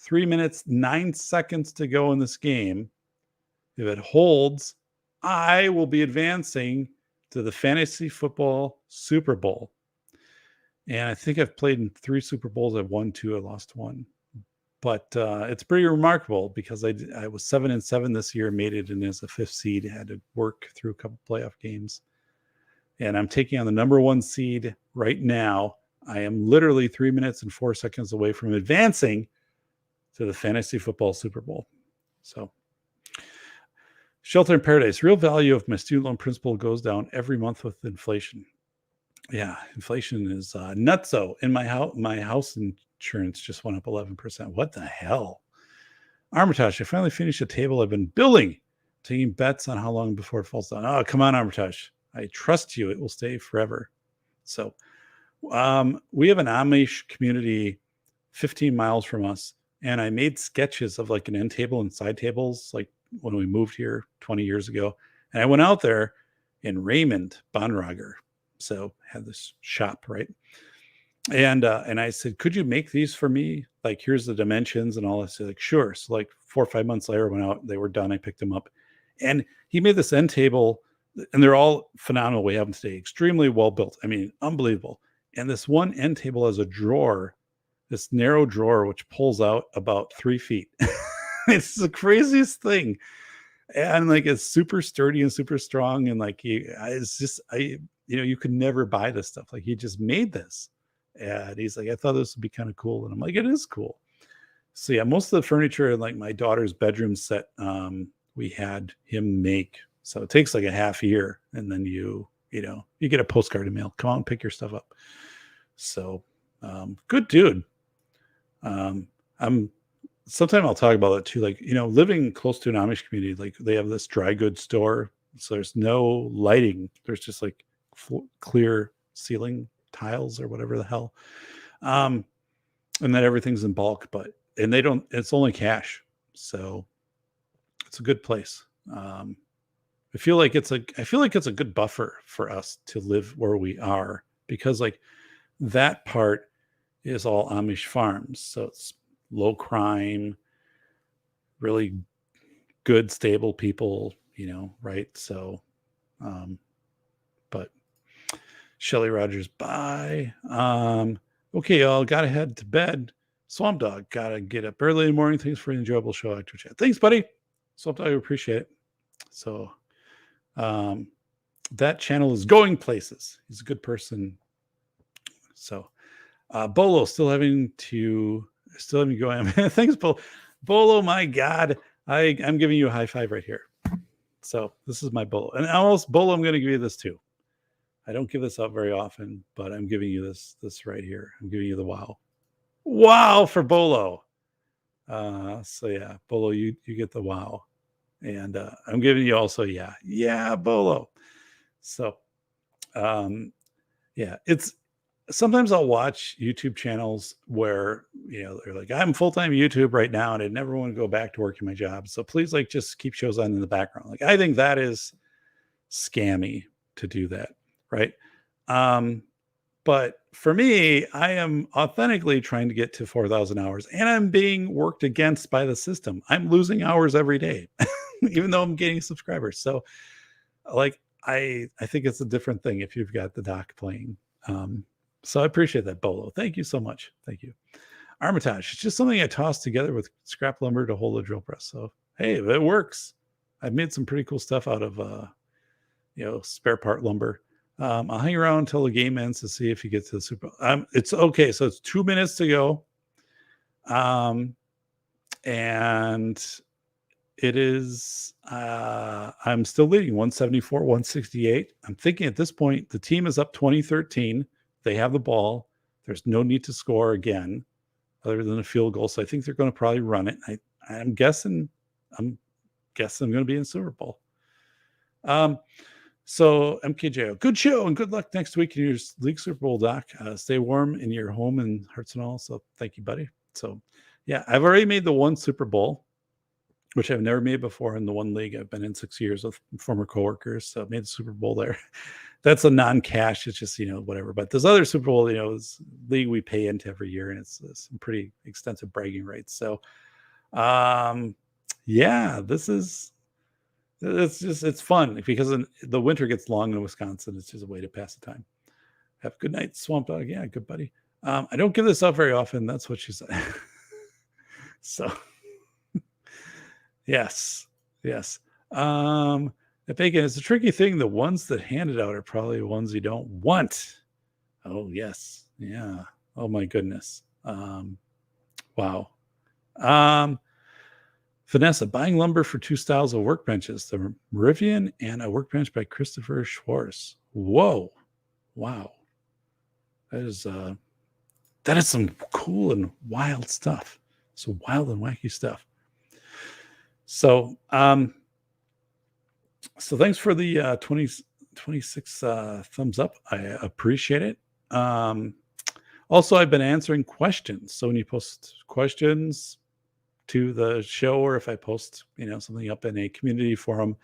3 minutes, 9 seconds to go in this game. If it holds, I will be advancing to the fantasy football Super Bowl. And I think I've played in 3 Super Bowls. I've won 2. I lost 1. But it's pretty remarkable because I was 7-7 this year, made it in as a 5th seed, had to work through a couple playoff games. And I'm taking on the number 1 seed right now. I am literally 3 minutes and 4 seconds away from advancing to the fantasy football Super Bowl. So, Shelter in Paradise, real value of my student loan principal goes down every month with inflation. Yeah, inflation is nutso. In my house insurance just went up 11%. What the hell? Armitage, I finally finished a table I've been building, taking bets on how long before it falls down. Oh, come on, Armitage. I trust you. It will stay forever. So we have an Amish community 15 miles from us. And I made sketches of like an end table and side tables, like when we moved here 20 years ago. And I went out there in Raymond, Bonrager. So had this shop, right? And I said, could you make these for me? Like, here's the dimensions and all this. Like, sure. So like 4 or 5 months later, I went out, they were done. I picked them up. And he made this end table, and they're all phenomenal. We have them today, extremely well built. I mean, unbelievable. And this one end table has a drawer this narrow drawer which pulls out about 3 feet. It's the craziest thing. And like it's super sturdy and super strong. And like it's just you could never buy this stuff. Like he just made this. And he's like, I thought this would be kind of cool. And I'm like, it is cool. So yeah, most of the furniture in like my daughter's bedroom set, we had him make. So it takes like a half year, and then you get a postcard in mail. Come on, pick your stuff up. So good dude. Sometime I'll talk about it too. Like, living close to an Amish community, like they have this dry goods store. So there's no lighting. There's just like clear ceiling tiles or whatever the hell. And then everything's in bulk, it's only cash. So it's a good place. I feel like it's a good buffer for us to live where we are, because like that part is all Amish farms. So it's low crime, really good, stable people, right? So, but Shelly Rogers, bye. Okay, y'all, gotta head to bed. Swamp Dog, gotta get up early in the morning. Thanks for an enjoyable show, Actor Chat. Thanks, buddy. Swamp Dog, I appreciate it. So, that channel is going places. He's a good person. So, Bolo still having to go. Thanks, Bolo. My God, I'm giving you a high five right here. So this is my Bolo, and almost Bolo. I'm going to give you this too. I don't give this out very often, but I'm giving you this right here. I'm giving you the wow for Bolo. So yeah, Bolo, you get the wow, and I'm giving you also yeah Bolo. So yeah, it's. Sometimes I'll watch YouTube channels where, they're like, I'm full-time YouTube right now and I never want to go back to working my job. So please, like, just keep shows on in the background. Like, I think that is scammy to do that. Right. But for me, I am authentically trying to get to 4,000 hours, and I'm being worked against by the system. I'm losing hours every day, even though I'm gaining subscribers. So like, I think it's a different thing if you've got the doc playing. So I appreciate that, Bolo. Thank you so much. Thank you. Armitage, it's just something I tossed together with scrap lumber to hold a drill press. So, hey, if it works. I've made some pretty cool stuff out of, spare part lumber. I'll hang around until the game ends to see if you get to the Super Bowl. It's okay. So it's 2 minutes to go. And it is, I'm still leading 174, 168. I'm thinking at this point, the team is up 2013. They have the ball. There's no need to score again other than a field goal. So I think they're going to probably run it. I'm guessing I'm going to be in Super Bowl. So MKJ, good show and good luck next week in your league Super Bowl, Doc. Stay warm in your home and hearts and all. So thank you, buddy. So yeah, I've already made the one Super Bowl, which I've never made before in the one league I've been in 6 years with former coworkers. So I made the Super Bowl there. That's a non-cash. It's just, whatever. But this other Super Bowl, is league we pay into every year, and it's some pretty extensive bragging rights. So, yeah, it's fun because the winter gets long in Wisconsin. It's just a way to pass the time. Have a good night, Swamp Dog. Yeah, good buddy. I don't give this up very often. That's what she said. So, yes. Bacon, it's a tricky thing. The ones that hand it out are probably the ones you don't want. Oh, yes. Yeah. Oh, my goodness. Wow. Vanessa, buying lumber for 2 styles of workbenches, the Merivian and a workbench by Christopher Schwartz. Whoa. Wow. That is some cool and wild stuff. So wild and wacky stuff. So, so thanks for the 26 thumbs up. I appreciate it. Also, I've been answering questions. So when you post questions to the show, or if I post, something up in a community forum,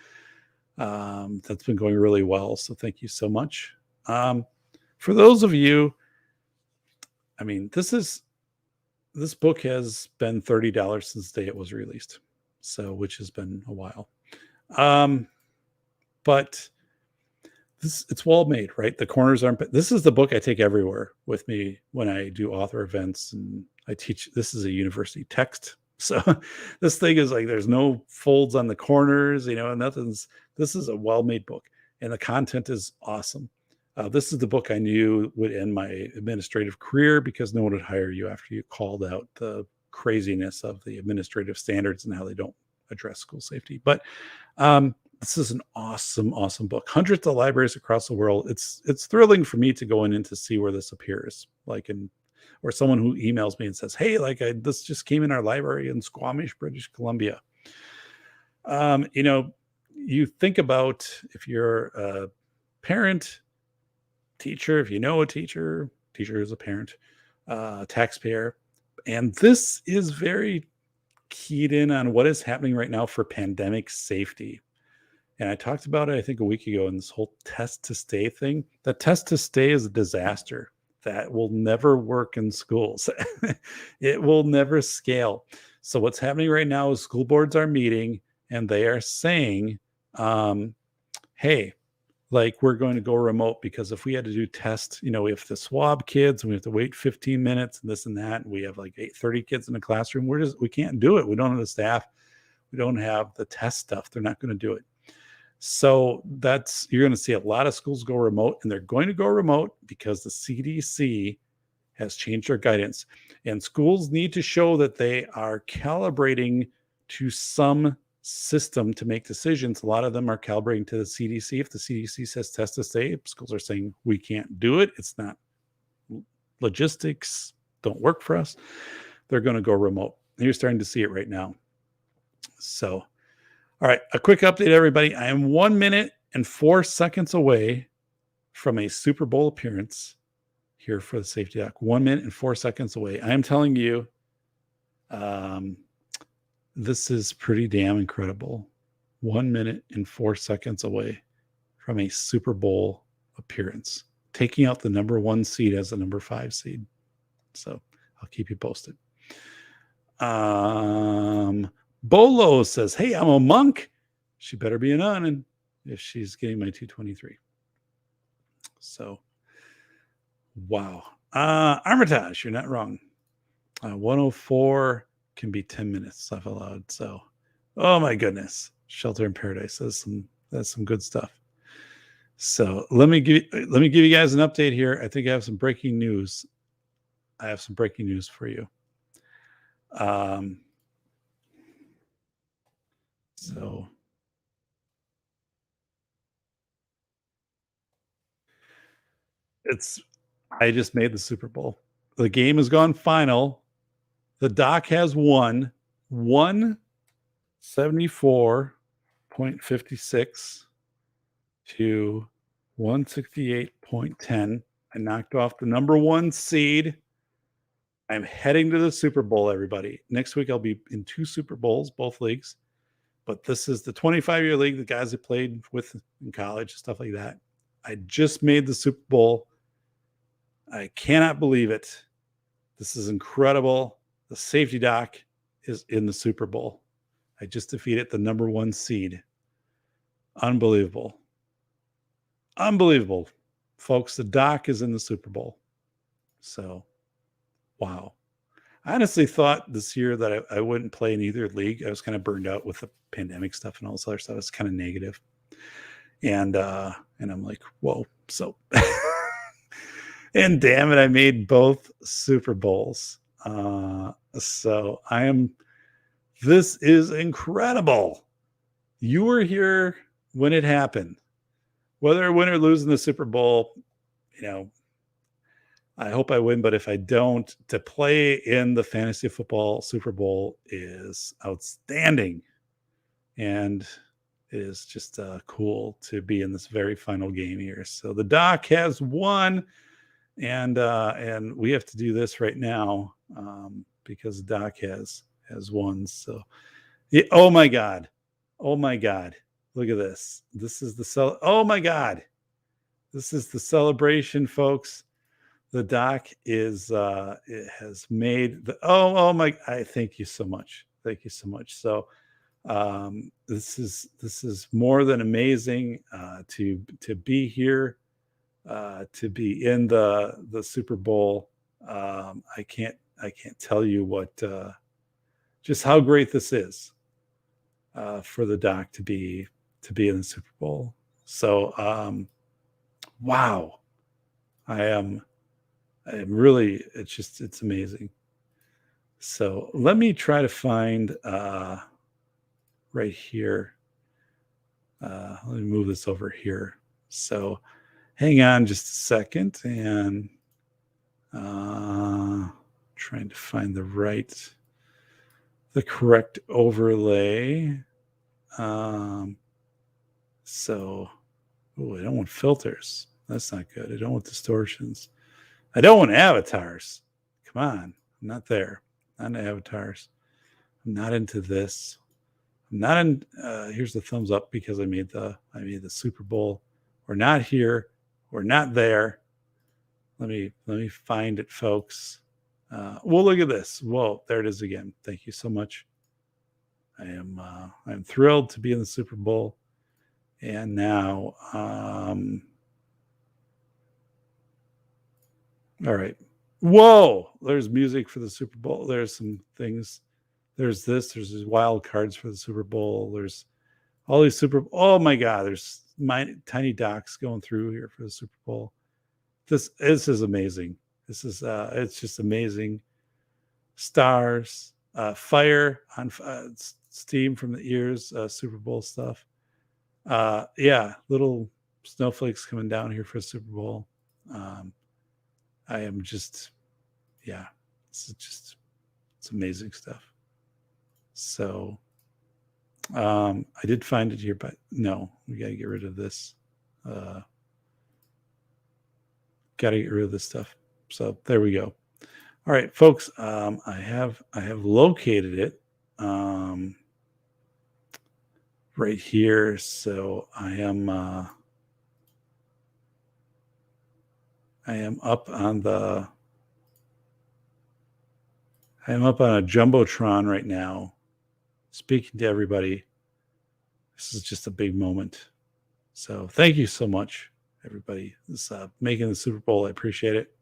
that's been going really well. So thank you so much. For those of you, this book has been $30 since the day it was released. So, which has been a while. But it's well made, right? The corners aren't. This is the book I take everywhere with me when I do author events, and I teach, this is a university text. So this thing is like, there's no folds on the corners, nothing's, this is a well-made book and the content is awesome. This is the book I knew would end my administrative career because no one would hire you after you called out the craziness of the administrative standards and how they don't address school safety. But this is an awesome, awesome book. Hundreds of libraries across the world. It's thrilling for me to go in and to see where this appears, or someone who emails me and says, "Hey, this just came in our library in Squamish, British Columbia." You think about if you're a parent, teacher, if you know a teacher is a parent, taxpayer, and this is very keyed in on what is happening right now for pandemic safety. And I talked about it, I think, a week ago in this whole test to stay thing. The test to stay is a disaster that will never work in schools. It will never scale. So what's happening right now is school boards are meeting and they are saying, hey, we're going to go remote because if we had to do tests, we have to swab kids and we have to wait 15 minutes and this and that. And we have 30 kids in the classroom. We can't do it. We don't have the staff. We don't have the test stuff. They're not going to do it. So you're going to see a lot of schools go remote, and they're going to go remote because the CDC has changed their guidance, and schools need to show that they are calibrating to some system to make decisions. A lot of them are calibrating to the CDC. If the CDC says test to stay, schools are saying we can't do it. It's not, logistics don't work for us. They're going to go remote. And you're starting to see it right now. So, all right, a quick update, everybody. I am 1 minute and 4 seconds away from a Super Bowl appearance here for the Safety Doc. 1 minute and 4 seconds away. I am telling you, this is pretty damn incredible. 1 minute and 4 seconds away from a Super Bowl appearance, taking out the number 1 seed as the number 5 seed. So I'll keep you posted. Bolo says, "Hey, I'm a monk. She better be an nun if she's getting my 223. So, wow. Armitage, you're not wrong. 104 can be 10 minutes, laugh out loud. So, oh my goodness. Shelter in Paradise. That's some good stuff. So let me give you guys an update here. I think I have some breaking news. For you. So I just made the Super Bowl. The game has gone final. The Doc has won 174.56 to 168.10. I knocked off the number 1 seed. I'm heading to the Super Bowl, everybody. Next week, I'll be in 2 Super Bowls, both leagues. But this is the 25-year league, the guys I played with in college, stuff like that. I just made the Super Bowl. I cannot believe it. This is incredible. The Safety Doc is in the Super Bowl. I just defeated the number 1 seed. Unbelievable. Unbelievable. Folks, the Doc is in the Super Bowl. So, wow. I honestly thought this year that I wouldn't play in either league. I was kind of burned out with the pandemic stuff and all this other stuff. It's kind of negative. And I'm like, whoa. So, and damn it, I made both Super Bowls. So this is incredible. You were here when it happened. Whether I win or lose in the Super Bowl, I hope I win, but if I don't, to play in the fantasy football Super Bowl is outstanding. And it is just cool to be in this very final game here. So the Doc has won, and we have to do this right now because the Doc has won. So, yeah, oh my God. Look at this. This is the oh my God. This is the celebration, folks. The Doc it has made the oh my, I thank you so much. So this is more than amazing to be here, to be in the Super Bowl. I can't can't tell you what just how great this is for the doc to be in the Super Bowl. So wow, I am really, it's amazing. So let me try to find right here. Let me move this over here. So hang on just a second, and trying to find the correct overlay. So, I don't want filters. That's not good. I don't want distortions. I don't want avatars. Come on. I'm not there. Not into avatars. I'm not into this. I'm not in. Here's the thumbs up because I made the Super Bowl. We're not here. We're not there. Let me find it, folks. Well, look at this. Whoa, there it is again. Thank you so much. I'm thrilled to be in the Super Bowl. And now, all right. Whoa, there's music for the Super Bowl. There's some things. There's these wild cards for the Super Bowl. There's all these oh my God, there's tiny docs going through here for the Super Bowl. This is amazing. This is it's just amazing. Stars, fire on steam from the ears, Super Bowl stuff. Yeah, little snowflakes coming down here for Super Bowl. I am just, yeah, it's amazing stuff. So, I did find it here, but no, we got to get rid of this. Got to get rid of this stuff. So there we go. All right, folks. I have located it right here. So I am up on a Jumbotron right now, speaking to everybody. This is just a big moment. So thank you so much, everybody. This making the Super Bowl. I appreciate it.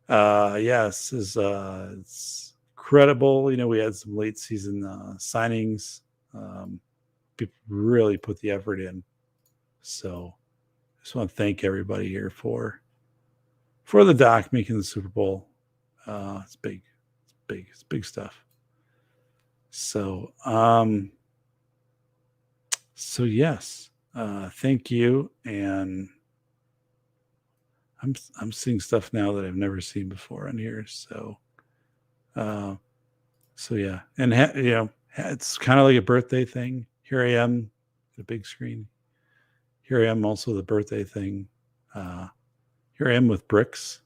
Yes, it's credible. We had some late season signings. People really put the effort in. So I just want to thank everybody here for the doc making the Super Bowl. It's big. It's big stuff. So yes, thank you. And I'm seeing stuff now that I've never seen before on here. So yeah, and it's kind of like a birthday thing. Here I am, the big screen. Here I am, also the birthday thing. Here I am with bricks.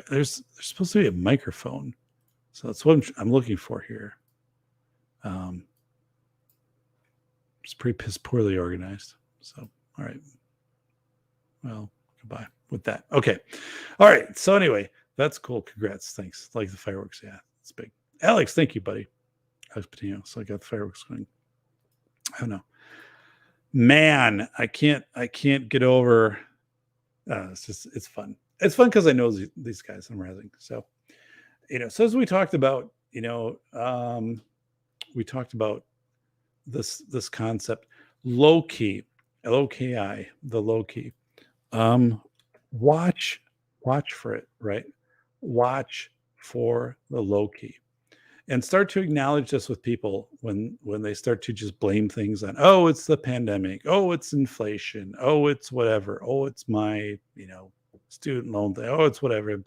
There's supposed to be a microphone, so that's what I'm looking for here. It's pretty piss poorly organized. So all right, well, goodbye with that. Okay, all right. So anyway, that's cool. Congrats. Thanks. Like the fireworks. Yeah, it's big. Alex, thank you, buddy. Alex Patino. So I got the fireworks going. I don't know. Man, I can't get over. It's fun. It's fun because I know these guys I'm razzing. So, so as we talked about, we talked about this concept, Loki, Loki, the Loki. Watch for it, right? Watch for the Loki. And start to acknowledge this with people when they start to just blame things on, oh, it's the pandemic, oh, it's inflation, oh, it's whatever, oh, it's my student loan thing, oh, it's whatever.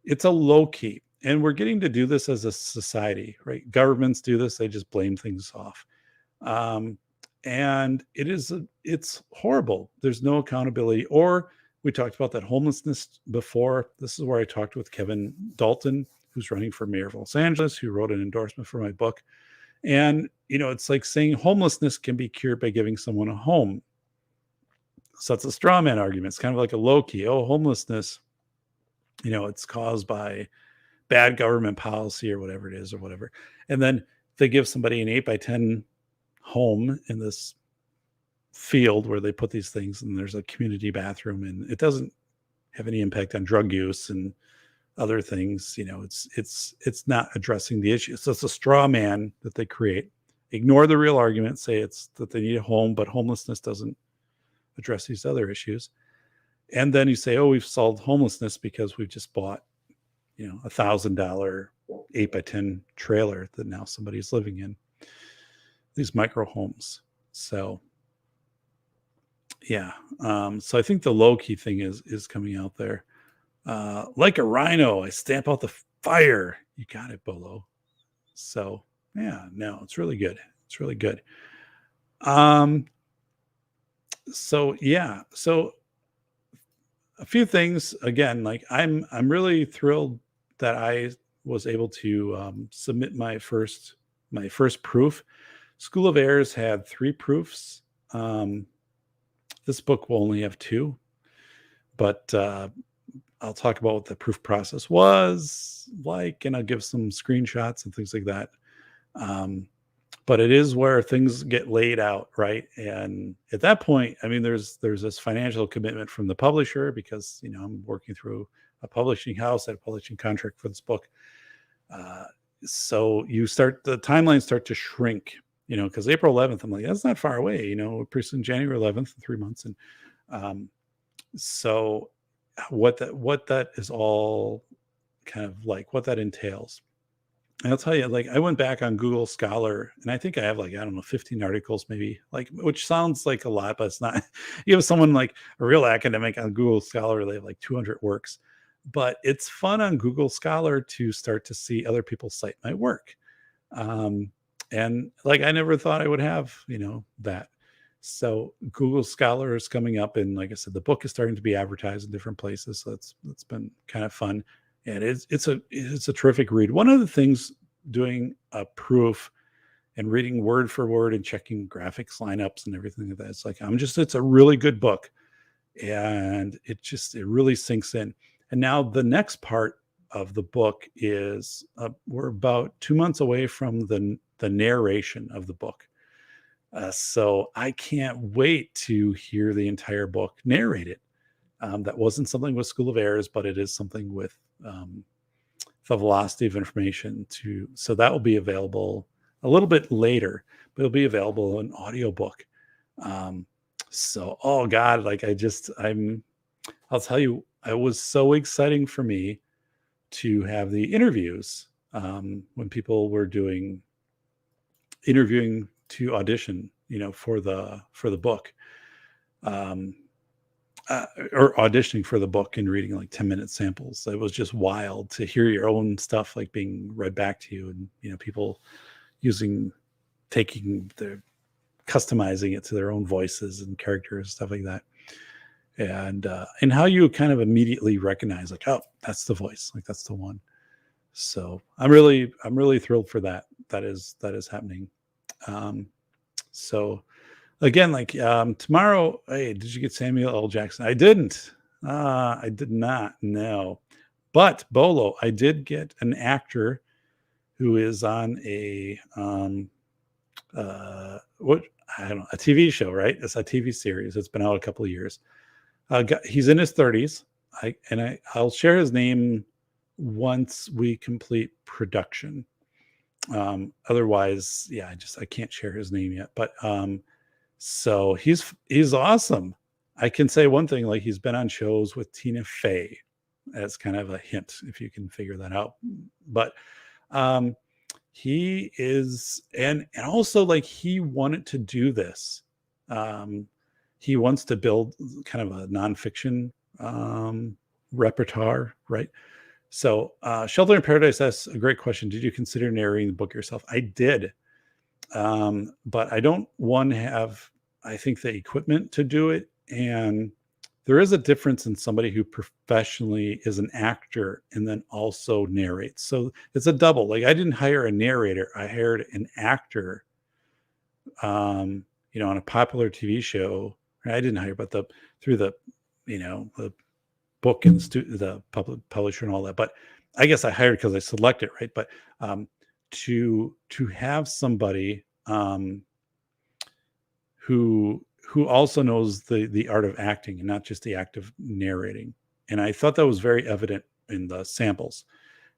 It's a low key, and we're getting to do this as a society, right? Governments do this; they just blame things off, and it's horrible. There's no accountability. Or we talked about that homelessness before. This is where I talked with Kevin Dalton, who's running for mayor of Los Angeles, who wrote an endorsement for my book. And, it's like saying homelessness can be cured by giving someone a home. So it's a straw man argument. It's kind of like a Loki. Oh, homelessness, it's caused by bad government policy or whatever it is or whatever. And then they give somebody an 8x10 home in this field where they put these things, and there's a community bathroom, and it doesn't have any impact on drug use and other things. It's not addressing the issue. So it's a straw man that they create. Ignore the real argument, say it's that they need a home, but homelessness doesn't address these other issues. And then you say, oh, we've solved homelessness because we've just bought, $1,000 8x10 trailer that now somebody's living in, these micro homes. So yeah. So I think the Loki thing is coming out there. Like a rhino, I stamp out the fire. You got it, Bolo. So yeah, no, it's really good. It's really good. So yeah, so a few things again, like I'm really thrilled that I was able to submit my first proof. School of Airs had 3 proofs. This book will only have 2, but I'll talk about what the proof process was like, and I'll give some screenshots and things like that. But it is where things get laid out, right? And at that point, I mean, there's this financial commitment from the publisher because I'm working through a publishing house, at a publishing contract for this book. So the timelines start to shrink, because April 11th, I'm like, that's not far away, pretty soon January 11th, 3 months, and so what that is all kind of like, what that entails. And I'll tell you, like, I went back on Google Scholar, and I think I have, like, I don't know, 15 articles maybe, like, which sounds like a lot, but it's not. You have someone like a real academic on Google Scholar, they have like 200 works, but it's fun on Google Scholar to start to see other people cite my work. And like, I never thought I would have, that. So Google Scholar is coming up, and like I said, the book is starting to be advertised in different places. So it's been kind of fun. And it's a terrific read. One of the things doing a proof and reading word for word and checking graphics lineups and everything like that, it's like, it's a really good book, and it really sinks in. And now the next part of the book is we're about 2 months away from the narration of the book. So I can't wait to hear the entire book narrated. That wasn't something with School of Airs, but it is something with the Velocity of Information too. So that will be available a little bit later, but it'll be available in audiobook. So, oh God, like I'll tell you, it was so exciting for me to have the interviews when people were interviewing to audition, for the book. Or auditioning for the book and reading like 10-minute samples. It was just wild to hear your own stuff like being read back to you, and people customizing it to their own voices and characters, stuff like that. And how you kind of immediately recognize, like, oh, that's the voice, like that's the one. So I'm really thrilled for that. That is happening. So again, like tomorrow, hey, did you get Samuel L. Jackson? I didn't. I did not. No. But Bolo, I did get an actor who is on a a TV show, right? It's a TV series. It's been out a couple of years. He's in his 30s. I'll share his name once we complete production. Otherwise, yeah, I can't share his name yet. But so he's awesome. I can say one thing, like he's been on shows with Tina Fey. As kind of a hint, if you can figure that out. But he is, and also like he wanted to do this. He wants to build kind of a nonfiction repertoire, right? So Shelter in Paradise asks a great question. Did you consider narrating the book yourself? I did. But I don't have, I think, the equipment to do it. And there is a difference in somebody who professionally is an actor and then also narrates. So it's a double. Like I didn't hire a narrator. I hired an actor, on a popular TV show. I didn't hire, but through the book and the publisher and all that. But I guess I hired because I selected, right? But to have somebody who also knows the art of acting and not just the act of narrating. And I thought that was very evident in the samples.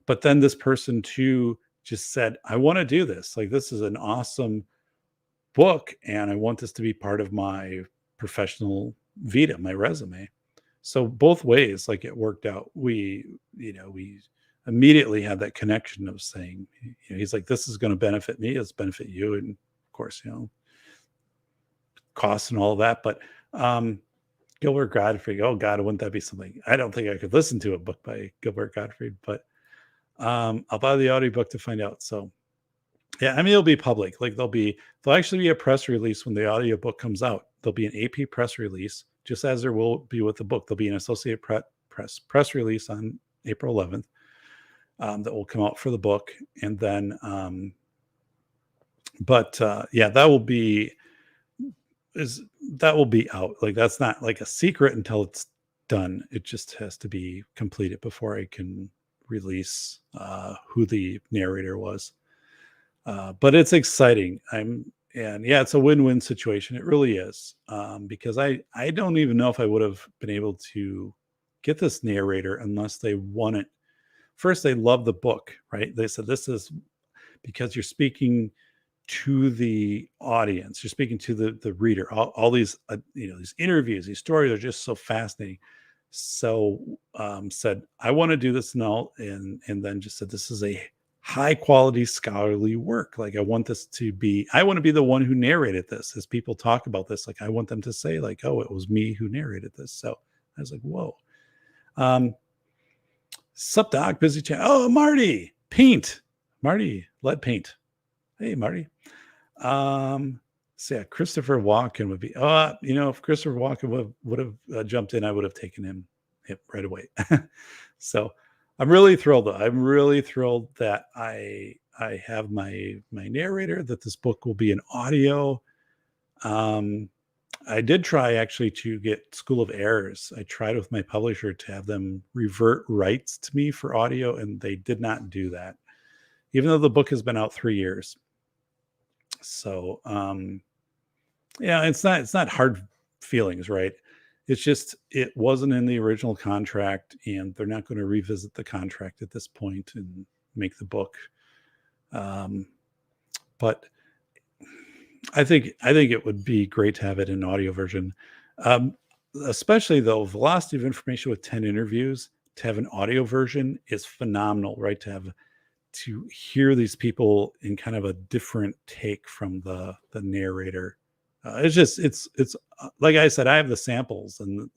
But then this person too just said, I want to do this. Like, this is an awesome book, and I want this to be part of my professional vita, my resume. So both ways, like, it worked out. We immediately had that connection of saying, he's like, this is going to benefit me, it's benefit you, and of course, costs and all of that. But Gilbert Gottfried, oh God, wouldn't that be something? I don't think I could listen to a book by Gilbert Gottfried, but I'll buy the audiobook to find out. So yeah, I mean, it'll be public. Like, there'll actually be a press release when the audiobook comes out. There'll be an AP press release, just as there will be with the book. There'll be an Associated Press release on April 11th that will come out for the book. And then, that will be out. Like, that's not like a secret until it's done. It just has to be completed before I can release who the narrator was. But it's exciting. It's a win-win situation. It really is. Because I don't even know if I would have been able to get this narrator unless they won it. First, they love the book, right? They said, this is because you're speaking to the audience, you're speaking to the reader. All these, these interviews, these stories are just so fascinating. So said, I want to do this now. And then just said, this is a high quality scholarly work. Like, I want to be the one who narrated this. As people talk about this, like, I want them to say, like, oh, it was me who narrated this. So I was like, whoa. Sup, Doc? Busy chat. Oh, Marty, paint. Marty, lead paint. Hey, Marty. So yeah, Christopher Walken would be, if Christopher Walken would have jumped in, I would have taken him right away. So I'm really thrilled, though. I'm really thrilled that I have my narrator, that this book will be an audio. I did try actually to get School of Errors. I tried with my publisher to have them revert rights to me for audio, and they did not do that, even though the book has been out 3 years. So, it's not hard feelings, right? It's just, it wasn't in the original contract, and they're not going to revisit the contract at this point and make the book. But I think it would be great to have it in audio version. Especially though, Velocity of Information with 10 interviews, to have an audio version is phenomenal, right? To hear these people in kind of a different take from the narrator. It's like I said, I have the samples, and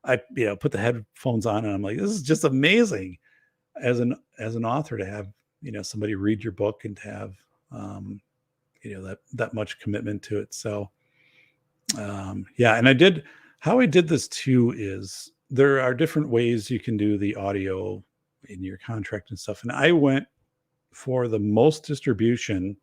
I put the headphones on, and I'm like, this is just amazing as an author to have somebody read your book and to have that much commitment to it. So and how I did this too is, there are different ways you can do the audio in your contract and stuff. And I went for the most distribution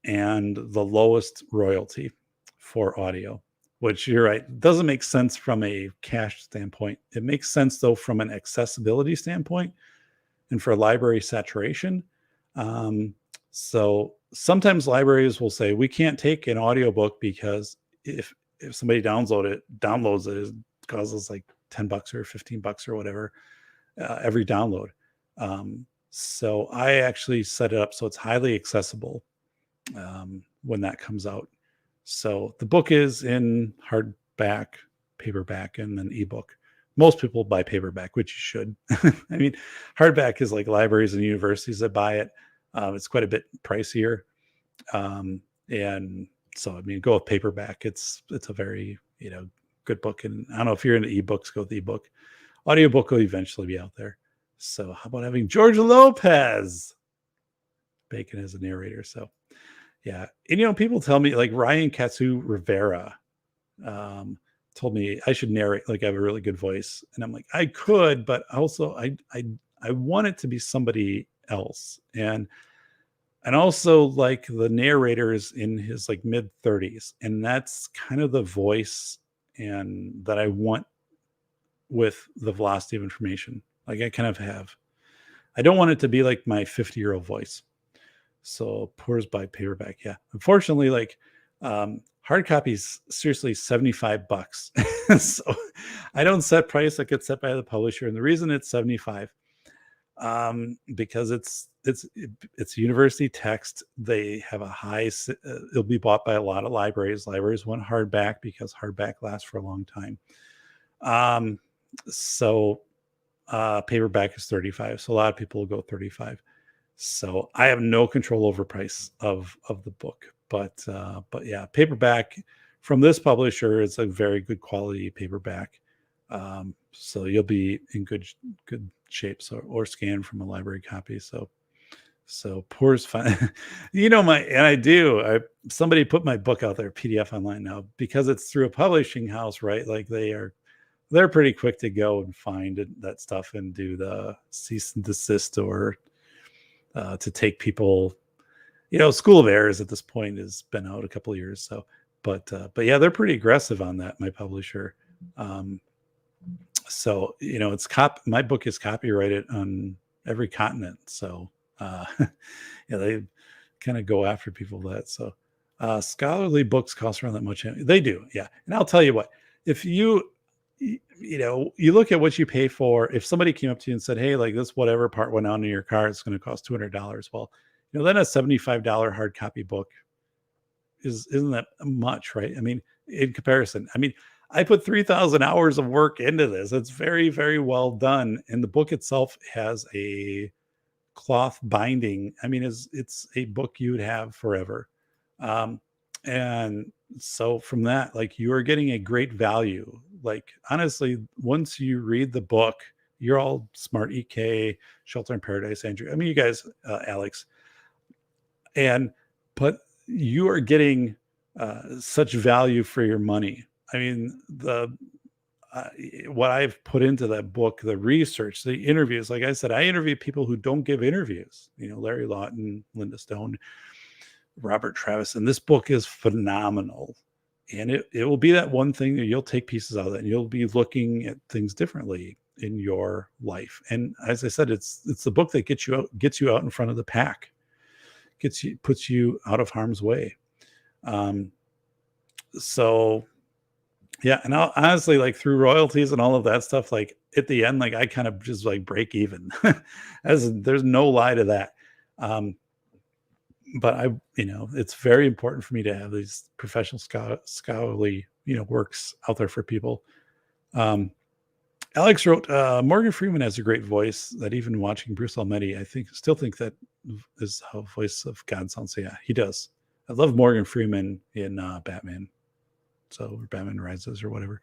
and the lowest royalty for audio, which, you're right, doesn't make sense from a cash standpoint. It makes sense though from an accessibility standpoint and for library saturation. So sometimes libraries will say, we can't take an audiobook because if somebody downloads it causes like $10 or $15 or whatever every download. So I actually set it up so it's highly accessible when that comes out. So the book is in hardback, paperback, and then ebook. Most people buy paperback, which you should. I mean, hardback is like libraries and universities that buy it. It's quite a bit pricier. And so, I mean, go with paperback. It's a very, good book. And I don't know if you're into ebooks, go with the ebook. Audiobook will eventually be out there. So how about having George Lopez Bacon as a narrator? So yeah. And, people tell me, like Ryan Katsu Rivera told me I should narrate, like I have a really good voice. And I'm like, I could, but also I want it to be somebody else. And also, like, the narrator is in his like mid 30s, and that's kind of the voice and that I want with the Velocity of Information. Like, I kind of have, I don't want it to be like my 50-year-old voice. So Pours by Paperback. Yeah. Unfortunately, like Hard copies, seriously, $75. So I don't set price, that gets set by the publisher. And the reason it's 75, because it's university text. They have a high, it'll be bought by a lot of libraries. Libraries want hardback because hardback lasts for a long time. So paperback is 35. So a lot of people will go 35. So I have no control over price of the book, but yeah, paperback from this publisher is a very good quality paperback. So you'll be in good shape. So, or scan from a library copy. So poor is fine. Somebody put my book out there, PDF online now, because it's through a publishing house, right? Like they're pretty quick to go and find that stuff and do the cease and desist, or to take people, School of Errors at this point has been out a couple of years. So, but yeah, they're pretty aggressive on that. My publisher. So, my book is copyrighted on every continent. So, yeah, they kind of go after people that. So, scholarly books cost around that much. They do. Yeah. And I'll tell you what, if you look at what you pay for, if somebody came up to you and said, hey, like this, whatever part went on in your car, it's going to cost $200. Well, then a $75 hard copy book isn't that much, right? I mean, in comparison, I put 3,000 hours of work into this. It's very, very well done. And the book itself has a cloth binding. It's a book you would have forever. And so from that, like, you are getting a great value. Like, honestly, once you read the book, you're all smart. EK, Shelter in Paradise, Andrew. You guys, Alex. But you are getting such value for your money. What I've put into that book, the research, the interviews, like I said, I interview people who don't give interviews, Larry Lawton, Linda Stone, Robert Travis. And this book is phenomenal. And it will be that one thing that you'll take pieces out of that, and you'll be looking at things differently in your life. And as I said, it's the book that gets you out in front of the pack, puts you out of harm's way. So yeah. And I'll honestly, like, through royalties and all of that stuff, like at the end, like I kind of just like break even. There's no lie to that. But it's very important for me to have these professional scholarly, works out there for people. Alex wrote, Morgan Freeman has a great voice that even watching Bruce Almighty, I still think that is how voice of God sounds. So yeah, he does. I love Morgan Freeman in Batman. So, or Batman Rises or whatever.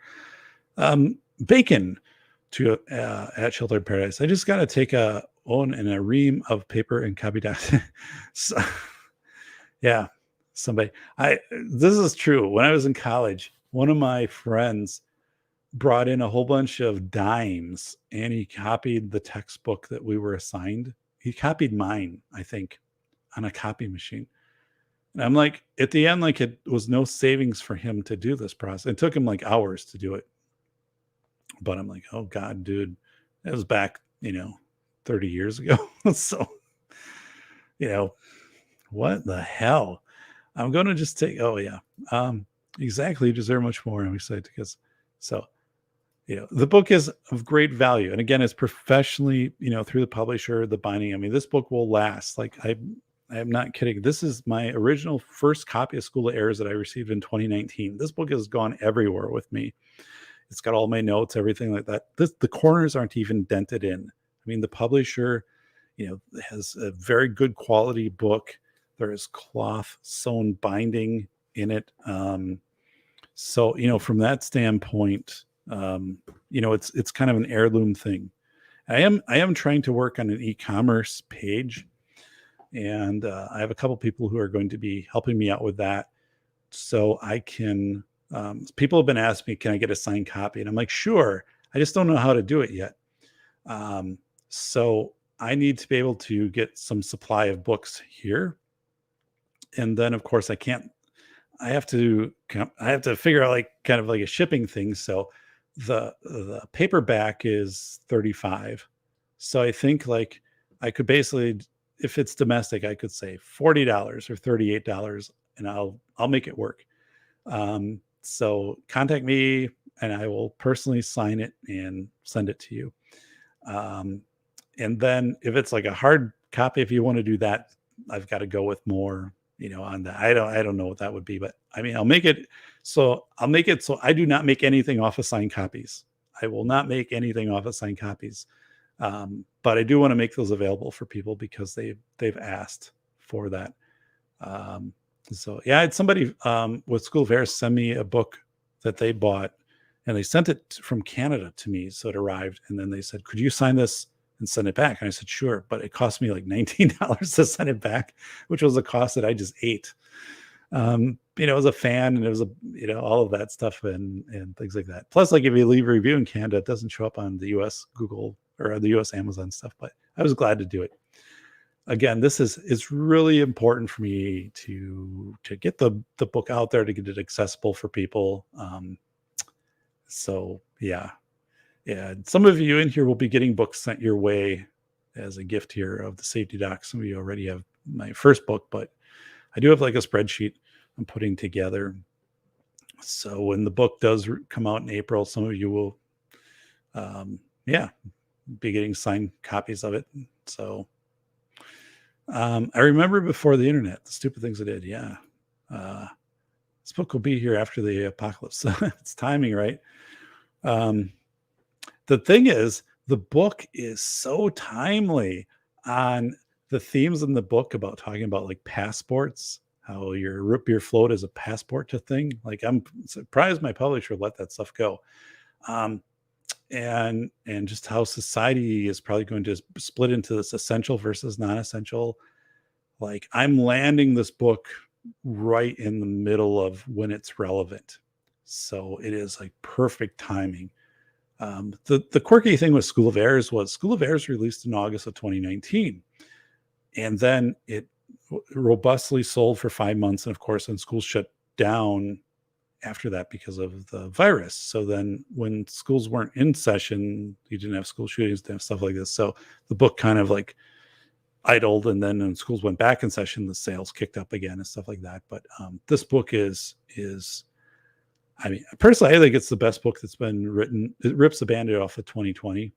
Bacon to at Shelter in Paradise. I just got to take a ream of paper and copy down. So, yeah, this is true. When I was in college, one of my friends brought in a whole bunch of dimes, and he copied the textbook that we were assigned. He copied mine, I think, on a copy machine. And I'm like, at the end, like, it was no savings for him to do this process. It took him like hours to do it. But I'm like, oh God, dude, that was back, 30 years ago. So, what the hell? I'm going to just take, oh yeah. Exactly. You deserve much more. I'm excited because, so, the book is of great value. And again, it's professionally, through the publisher, the binding. This book will last. Like, I'm not kidding. This is my original first copy of School of Errors that I received in 2019. This book has gone everywhere with me. It's got all my notes, everything like that. The corners aren't even dented in. The publisher, has a very good quality book. There is cloth sewn binding in it. So, from that standpoint, it's kind of an heirloom thing. I am trying to work on an e-commerce page. And I have a couple people who are going to be helping me out with that. So I can, people have been asking me, can I get a signed copy? And I'm like, sure. I just don't know how to do it yet. So I need to be able to get some supply of books here. And then, of course, I have to figure out, like, kind of like a shipping thing. So the paperback is $35. So I think, like, I could basically, if it's domestic, I could say $40 or $38 and I'll make it work. So contact me and I will personally sign it and send it to you. And then if it's like a hard copy, if you want to do that, I've got to go with more, on that. I don't know what that would be, but I mean, I'll make it so I do not make anything off of signed copies. I will not make anything off of signed copies. But I do want to make those available for people because they've asked for that. So yeah, I had somebody with School of Airs send me a book that they bought, and they sent it from Canada to me. So it arrived, and then they said, "Could you sign this and send it back?" And I said, "Sure," but it cost me like $19 to send it back, which was a cost that I just ate. It was a fan, and it was all of that stuff and things like that. Plus, like if you leave a review in Canada, it doesn't show up on the US Google or the US Amazon stuff, but I was glad to do it. Again, it's really important for me to get the book out there, to get it accessible for people. So yeah. Some of you in here will be getting books sent your way as a gift here of the Safety Doc. Some of you already have my first book, but I do have like a spreadsheet I'm putting together. So when the book does come out in April, some of you will, be getting signed copies of it. So I remember before the internet, the stupid things I did. Yeah. This book will be here after the apocalypse. It's timing, right? The thing is, the book is so timely on the themes in the book about talking about like passports, how your root beer float is a passport to thing. Like I'm surprised my publisher let that stuff go. And just how society is probably going to split into this essential versus non-essential. Like I'm landing this book right in the middle of when it's relevant. So it is like perfect timing. The quirky thing with School of Airs was School of Airs released in August of 2019. And then it robustly sold for 5 months. And of course, then schools shut down after that because of the virus. So then when schools weren't in session, you didn't have school shootings, didn't have stuff like this. So the book kind of like idled, and then when schools went back in session, the sales kicked up again and stuff like that. But this book is I mean, personally, I think it's the best book that's been written. It rips the Band-Aid off of 2020.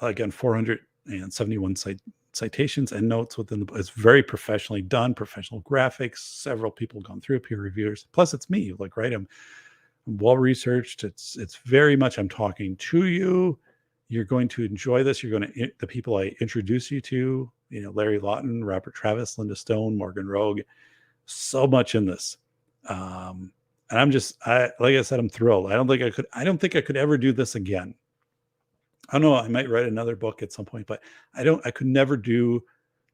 Again, 471 citations and notes within the book. It's very professionally done, professional graphics. Several people gone through it, peer reviewers. Plus, it's me. Like, right? I'm well researched. It's very much I'm talking to you. You're going to enjoy this. You're going to the people I introduce you to. Larry Lawton, Robert Travis, Linda Stone, Morgan Rogue. So much in this. And like I said, I'm thrilled. I don't think I could ever do this again. I don't know. I might write another book at some point, but I could never do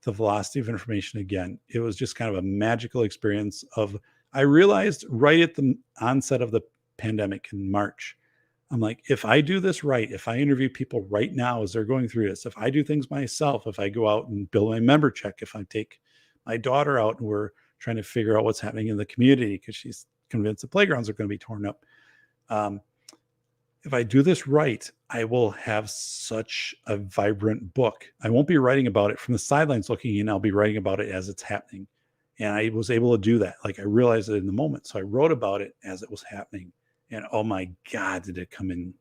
the velocity of information again. It was just kind of a magical experience I realized right at the onset of the pandemic in March, I'm like, if I do this right, if I interview people right now as they're going through this, if I do things myself, if I go out and build my member check, if I take my daughter out and we're trying to figure out what's happening in the community because she's convinced the playgrounds are going to be torn up. If I do this right, I will have such a vibrant book. I won't be writing about it from the sidelines looking in. I'll be writing about it as it's happening. And I was able to do that. Like I realized it in the moment. So I wrote about it as it was happening. And oh my God, did it come in?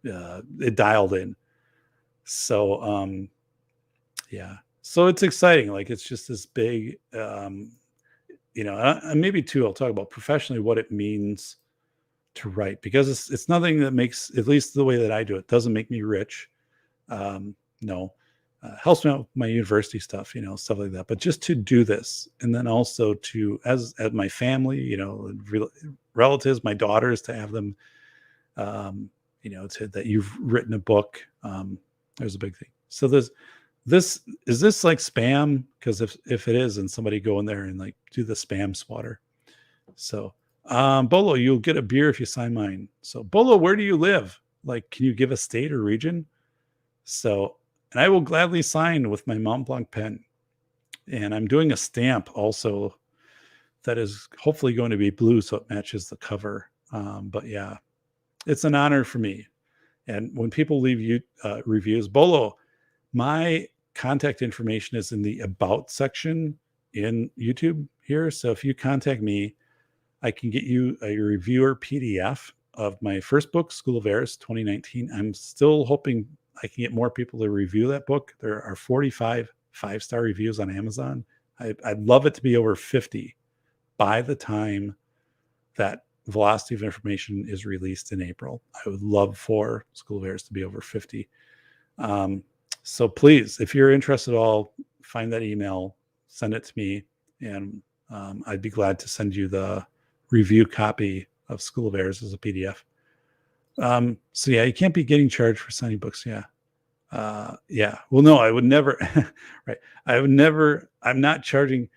It dialed in. So, yeah. So it's exciting. Like it's just this big, and maybe too, I'll talk about professionally what it means to write, because it's nothing that makes, at least the way that I do it, doesn't make me rich. Helps me out with my university stuff, stuff like that. But just to do this, and then also to, as my family, relatives, my daughters, to have them, that you've written a book. There's a big thing. So is this like spam? Because if it is, and somebody go in there and like do the spam swatter. So Bolo, you'll get a beer if you sign mine. So Bolo, where do you live? Like, can you give a state or region? So, and I will gladly sign with my Mont Blanc pen. And I'm doing a stamp also that is hopefully going to be blue so it matches the cover. But yeah, it's an honor for me. And when people leave you reviews, Bolo, my contact information is in the about section in YouTube. here. So if you contact me, I can get you a reviewer PDF of my first book, School of Errors 2019. I'm still hoping I can get more people to review that book. There are 45 5-star reviews on Amazon. I'd love it to be over 50 by the time that Velocity of Information is released in April. I would love for School of Errors to be over 50. So please, if you're interested at all, find that email, send it to me, and I'd be glad to send you the review copy of School of Errors as a PDF. So yeah, you can't be getting charged for signing books. Yeah. Yeah. Well, no, I would never. Right. I would never. I'm not charging.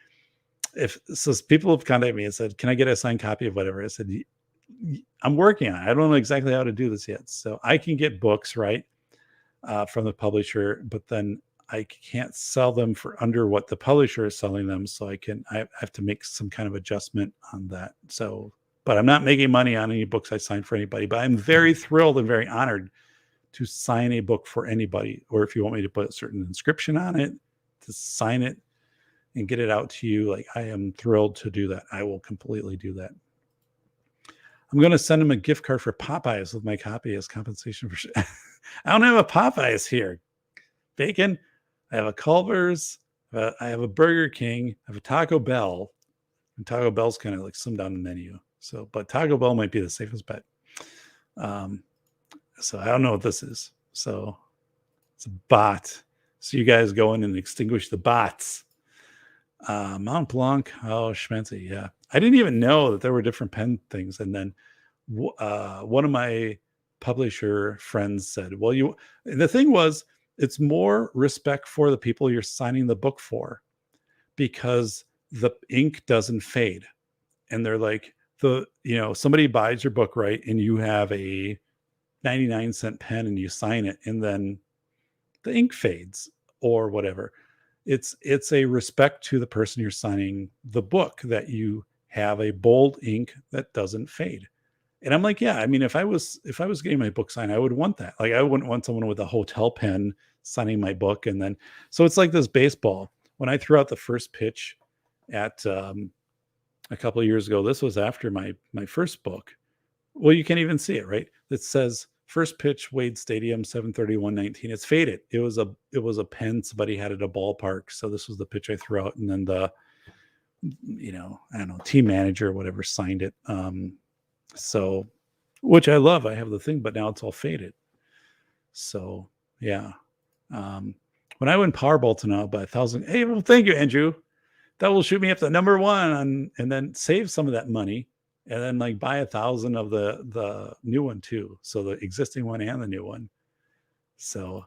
If so, people have contacted me and said, "Can I get a signed copy of whatever?" I said, "I'm working on it. I don't know exactly how to do this yet. So I can get books right from the publisher, but then I can't sell them for under what the publisher is selling them. So I have to make some kind of adjustment on that. So, but I'm not making money on any books I sign for anybody. But I'm very thrilled and very honored to sign a book for anybody, or if you want me to put a certain inscription on it, to sign it and get it out to you. Like, I am thrilled to do that. I will completely do that. I'm going to send him a gift card for Popeyes with my copy as compensation for. I don't have a Popeyes here. Bacon. I have a Culver's. I have a Burger King. I have a Taco Bell. And Taco Bell's kind of like slimmed down the menu. So, but Taco Bell might be the safest bet. So I don't know what this is. So it's a bot. So you guys go in and extinguish the bots. Mount Blanc. Oh, schmancy. Yeah. I didn't even know that there were different pen things. And then one of my publisher friends said, well, the thing was, it's more respect for the people you're signing the book for, because the ink doesn't fade. And they're like, somebody buys your book, right? And you have a 99-cent pen and you sign it, and then the ink fades or whatever. It's a respect to the person you're signing the book that you have a bold ink that doesn't fade. And I'm like, yeah, I mean, if I was getting my book signed, I would want that. Like, I wouldn't want someone with a hotel pen signing my book. And then, so it's like this baseball. When I threw out the first pitch at a couple of years ago, this was after my first book. Well, you can't even see it, right? It says first pitch, Wade Stadium, 7/31/19. It's faded. It was a pen somebody had at a ballpark. So this was the pitch I threw out, and then the, I don't know, team manager or whatever signed it. So, which I love. I have the thing, but now it's all faded. So yeah. When I win Powerball tonight, I'll buy 1,000. Hey, well, thank you, Andrew. That will shoot me up to number one, and then save some of that money, and then like buy 1,000 of the new one too. So the existing one and the new one. So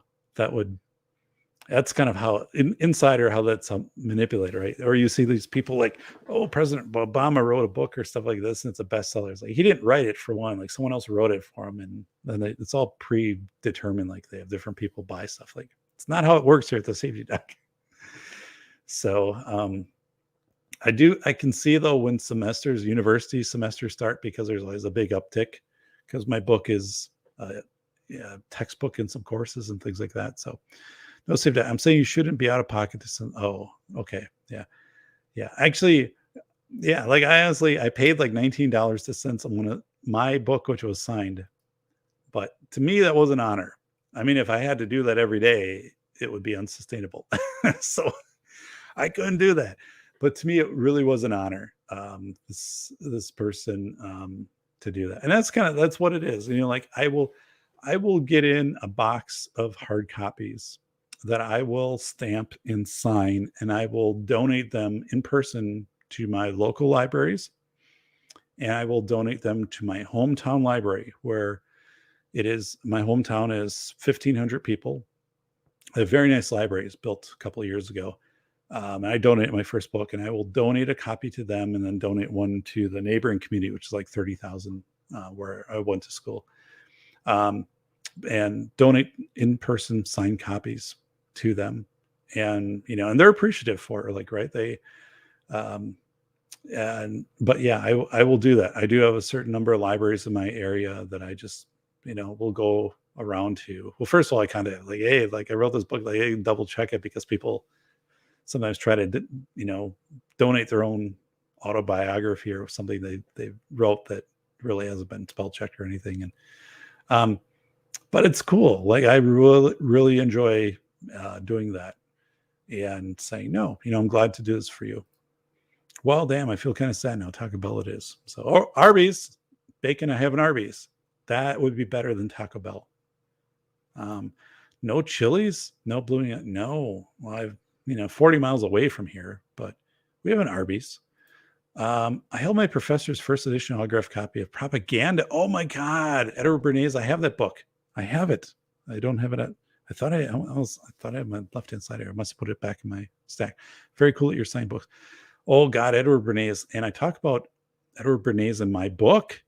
that's kind of how insider, how that's manipulated, right? Or you see these people like, oh, President Obama wrote a book or stuff like this, and it's a bestseller. It's like, he didn't write it, for one. Like, someone else wrote it for him, and then it's all predetermined. Like, they have different people buy stuff. Like, it's not how it works here at the Safety Doc. So I can see, though, when university semesters start, because there's always a big uptick, because my book is textbook in some courses and things like that. So no Safety Doc. I'm saying you shouldn't be out of pocket to send. Oh, okay. Yeah. Yeah. Actually, yeah. Like, I paid like $19 to send someone my book, which was signed. But to me, that was an honor. I mean, if I had to do that every day, it would be unsustainable. So I couldn't do that. But to me, it really was an honor, this person to do that. And that's what it is. Like, I will get in a box of hard copies that I will stamp and sign, and I will donate them in person to my local libraries. And I will donate them to my hometown library, where my hometown is 1,500 people. A very nice library is built a couple of years ago. And I donated my first book, and I will donate a copy to them, and then donate one to the neighboring community, which is like 30,000, where I went to school, and donate in-person signed copies to them. And, and they're appreciative for it, like, right. But yeah, I will do that. I do have a certain number of libraries in my area that I just, will go around to. Well, first of all, I kind of like, hey, like, I wrote this book, like, hey, double check it, because people sometimes try to, donate their own autobiography or something they wrote that really hasn't been spell checked or anything. And but it's cool. Like I really enjoy doing that and saying, no, I'm glad to do this for you. Well, damn, I feel kind of sad now. Taco Bell it is. So, or Arby's, bacon, I have an Arby's. That would be better than Taco Bell. No Chili's, no Blue. No, well, I'm 40 miles away from here, but we have an Arby's. I held my professor's first edition autographed copy of Propaganda. Oh my God, Edward Bernays. I have that book. I have it. I don't have it at. I thought I had my left-hand side here. I must have put it back in my stack. Very cool at your signed books. Oh God, Edward Bernays. And I talk about Edward Bernays in my book.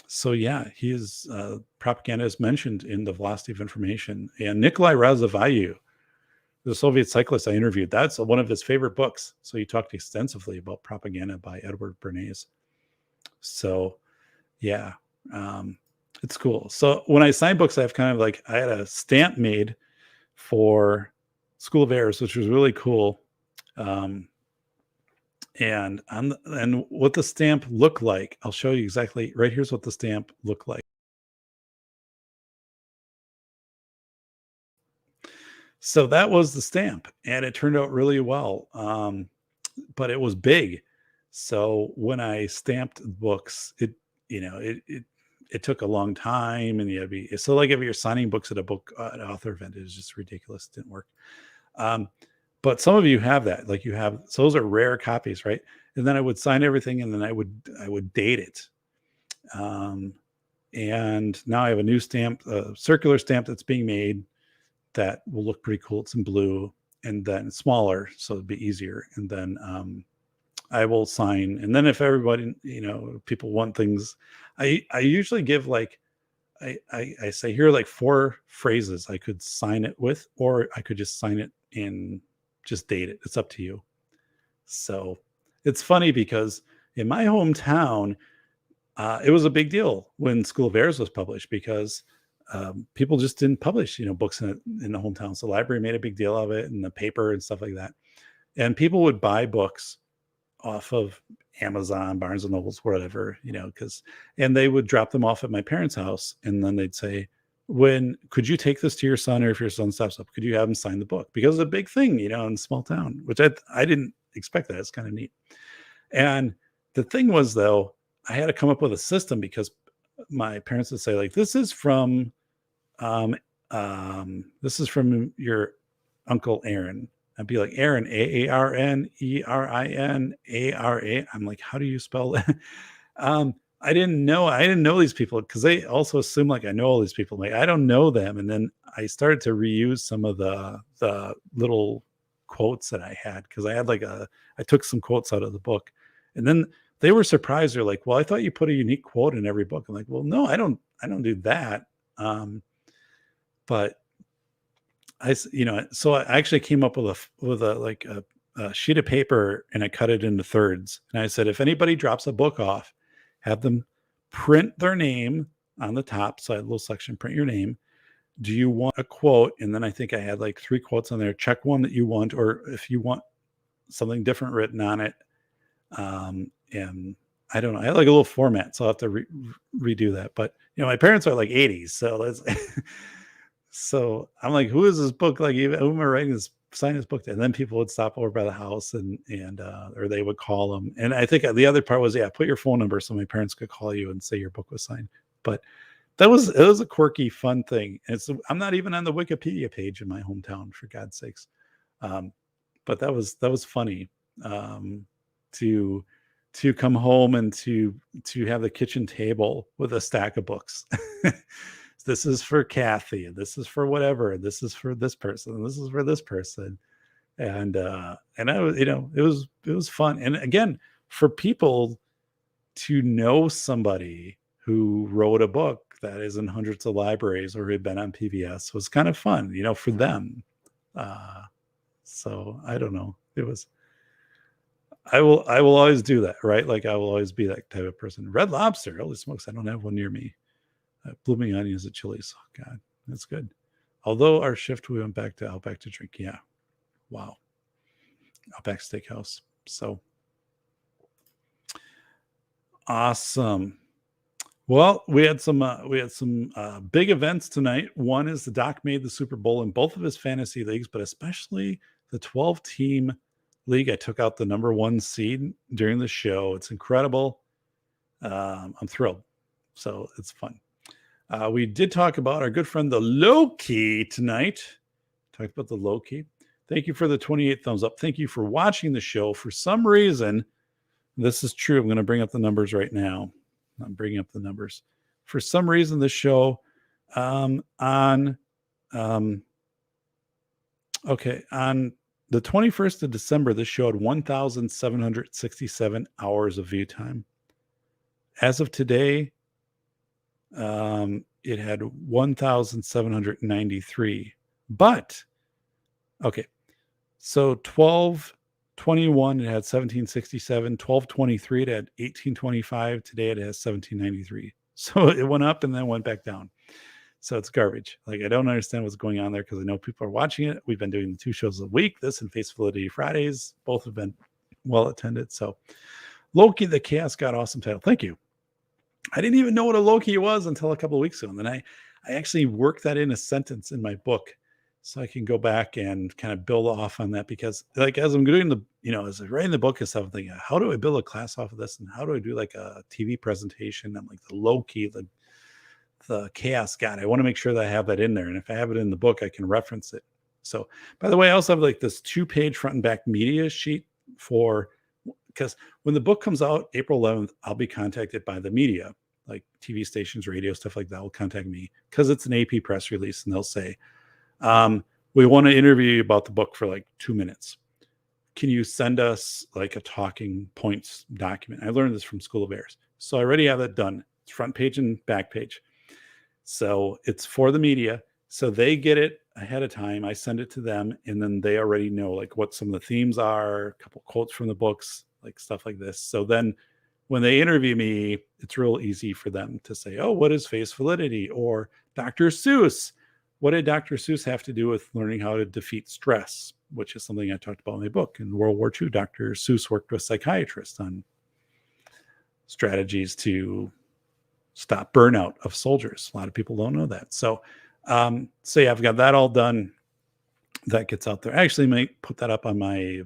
So yeah, he is Propaganda is mentioned in the Velocity of Information. And Nikolai Razavayu, the Soviet cyclist I interviewed, that's one of his favorite books. So he talked extensively about Propaganda by Edward Bernays. So yeah, it's cool. So when I sign books, I have kind of like, I had a stamp made for School of Airs, which was really cool. And what the stamp looked like, I'll show you exactly. Right here's what the stamp looked like. So that was the stamp, and it turned out really well. But it was big. So when I stamped books, it took a long time, and you had to be so like if you're signing books at an author event, it was just ridiculous. It didn't work. But some of you have that, like you have, so those are rare copies, right? And then I would sign everything, and then I would date it. And now I have a new stamp, a circular stamp that's being made that will look pretty cool. It's in blue, and then it's smaller, so it'd be easier. And then I will sign. And then if everybody, people want things, I usually give like, I say here are like 4 phrases I could sign it with, or I could just sign it in, just date it. It's up to you. So it's funny because in my hometown, it was a big deal when School of Airs was published because people just didn't publish, books in the hometown. So the library made a big deal of it, and the paper and stuff like that. And people would buy books off of Amazon, Barnes and Nobles, whatever, and they would drop them off at my parents' house. And then they'd say, could you take this to your son, or if your son stops up, could you have him sign the book? Because it's a big thing, in a small town, which I didn't expect that. It's kind of neat. And the thing was, though, I had to come up with a system because my parents would say, like, this is from your Uncle Aaron. I'd be like, Aaron, Aarerin, Era. I'm like, how do you spell that? I didn't know these people because they also assume like I know all these people. Like I don't know them. And then I started to reuse some of the little quotes that I had because I had I took some quotes out of the book, and then they were surprised. They're like, well, I thought you put a unique quote in every book. I'm like, well, no, I don't do that. But so I actually came up with a sheet of paper, and I cut it into thirds. And I said, if anybody drops a book off, have them print their name on the top. So I had a little section, print your name. Do you want a quote? And then I think I had like 3 quotes on there. Check one that you want, or if you want something different written on it. And I don't know. I had like a little format, so I'll have to redo that. But my parents are like 80s, so let's. So I'm like, who is this book? Like, who am I writing this, sign this book to? And then people would stop over by the house and or they would call them. And I think the other part was, put your phone number so my parents could call you and say your book was signed. But it was a quirky, fun thing. And I'm not even on the Wikipedia page in my hometown, for God's sakes. But that was funny to come home and to have the kitchen table with a stack of books. This is for Kathy, and this is for whatever, and this is for this person, and this is for this person. And I was, it was fun. And again, for people to know somebody who wrote a book that is in hundreds of libraries or had been on PBS was kind of fun, for them. So I don't know. It was, I will always do that, right? Like I will always be that type of person. Red Lobster, holy smokes, I don't have one near me. Blooming onions at Chili's. Oh, God, that's good. Although our shift, we went back to Outback to drink. Yeah. Wow. Outback Steakhouse. So Awesome. Well, we had some big events tonight. One is the Doc made the Super Bowl in both of his fantasy leagues, but especially the 12-team league. I took out the number 1 seed during the show. It's incredible. I'm thrilled. So it's fun. We did talk about our good friend the Loki tonight. Talked about the Loki. Thank you for the 28 thumbs up. Thank you for watching the show. For some reason, this is true. I'm going to bring up the numbers right now. I'm bringing up the numbers. For some reason, this show on the 21st of December, this show had 1,767 hours of view time. As of today, it had 1,793. But, okay, so 12/21, it had 1767. 12/23, it had 1825. Today, it has 1793. So it went up and then went back down. So it's garbage. Like, I don't understand what's going on there because I know people are watching it. We've been doing the 2 shows a week, this and Face Validity Fridays. Both have been well attended. So Loki, the Chaos God, awesome title. Thank you. I didn't even know what a Loki was until a couple of weeks ago. And then I actually worked that in a sentence in my book so I can go back and kind of build off on that, because like as I'm doing as I'm writing the book and stuff, I'm thinking, how do I build a class off of this? And how do I do like a TV presentation? I'm like the Loki, the Chaos God. I want to make sure that I have that in there. And if I have it in the book, I can reference it. So by the way, I also have like this 2-page front and back media sheet because when the book comes out April 11th, I'll be contacted by the media, like TV stations, radio, stuff like that will contact me because it's an AP press release, and they'll say, we want to interview you about the book for like 2 minutes. Can you send us like a talking points document? I learned this from School of Airs. So I already have that done. It's front page and back page. So it's for the media. So they get it ahead of time. I send it to them, and then they already know like what some of the themes are, a couple quotes from the books, like stuff like this. So then when they interview me, it's real easy for them to say, oh, what is face validity? Or Dr. Seuss. What did Dr. Seuss have to do with learning how to defeat stress, which is something I talked about in my book. In World War II, Dr. Seuss worked with psychiatrists on strategies to stop burnout of soldiers. A lot of people don't know that. So yeah, I've got that all done. That gets out there. I actually might put that up on my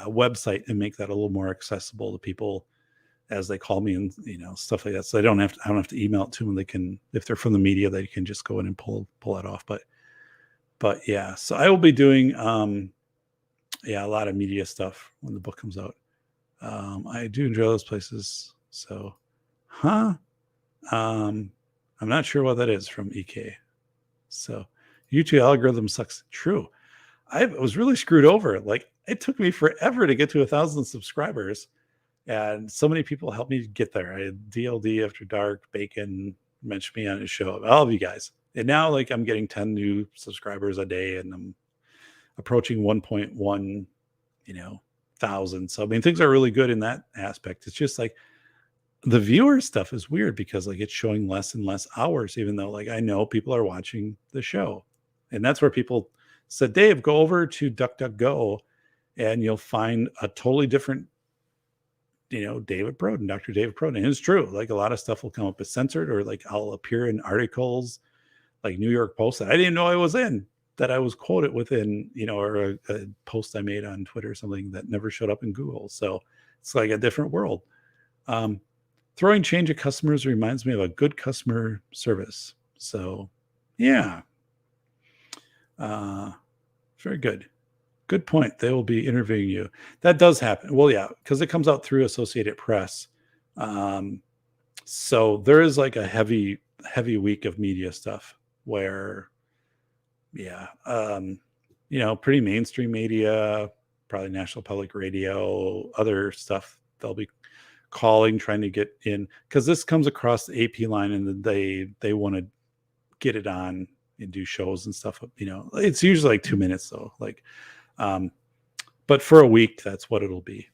website and make that a little more accessible to people as they call me and stuff like that. So I don't have to email it to them. They can, if they're from the media, they can just go in and pull that off. But yeah, so I will be doing a lot of media stuff when the book comes out. I do enjoy those places. So, I'm not sure what that is from EK. So YouTube algorithm sucks. True. I was really screwed over. Like, it took me forever to get to 1,000 subscribers. And so many people helped me get there. I had DLD After Dark, Bacon mentioned me on his show, all of you guys. And now, like, I'm getting 10 new subscribers a day, and I'm approaching 1.1, thousand. So, I mean, things are really good in that aspect. It's just like the viewer stuff is weird because, like, it's showing less and less hours, even though, like, I know people are watching the show. And that's where people said, Dave, go over to DuckDuckGo and you'll find a totally different David Proden, Dr. David Proden. And it's true. Like, a lot of stuff will come up as censored, or like I'll appear in articles like New York Post that I didn't know I was in, that I was quoted within, or a post I made on Twitter or something that never showed up in Google. So it's like a different world. Throwing change at customers reminds me of a good customer service. So yeah. Very good. Good point. They will be interviewing you. That does happen. Well, yeah, because it comes out through Associated Press. So there is like a heavy week of media stuff where, pretty mainstream media, probably National Public Radio, other stuff, they'll be calling, trying to get in, because this comes across the AP line, and then they want to get it on and do shows and stuff. It's usually like 2 minutes though. Like, but for a week, that's what it'll be.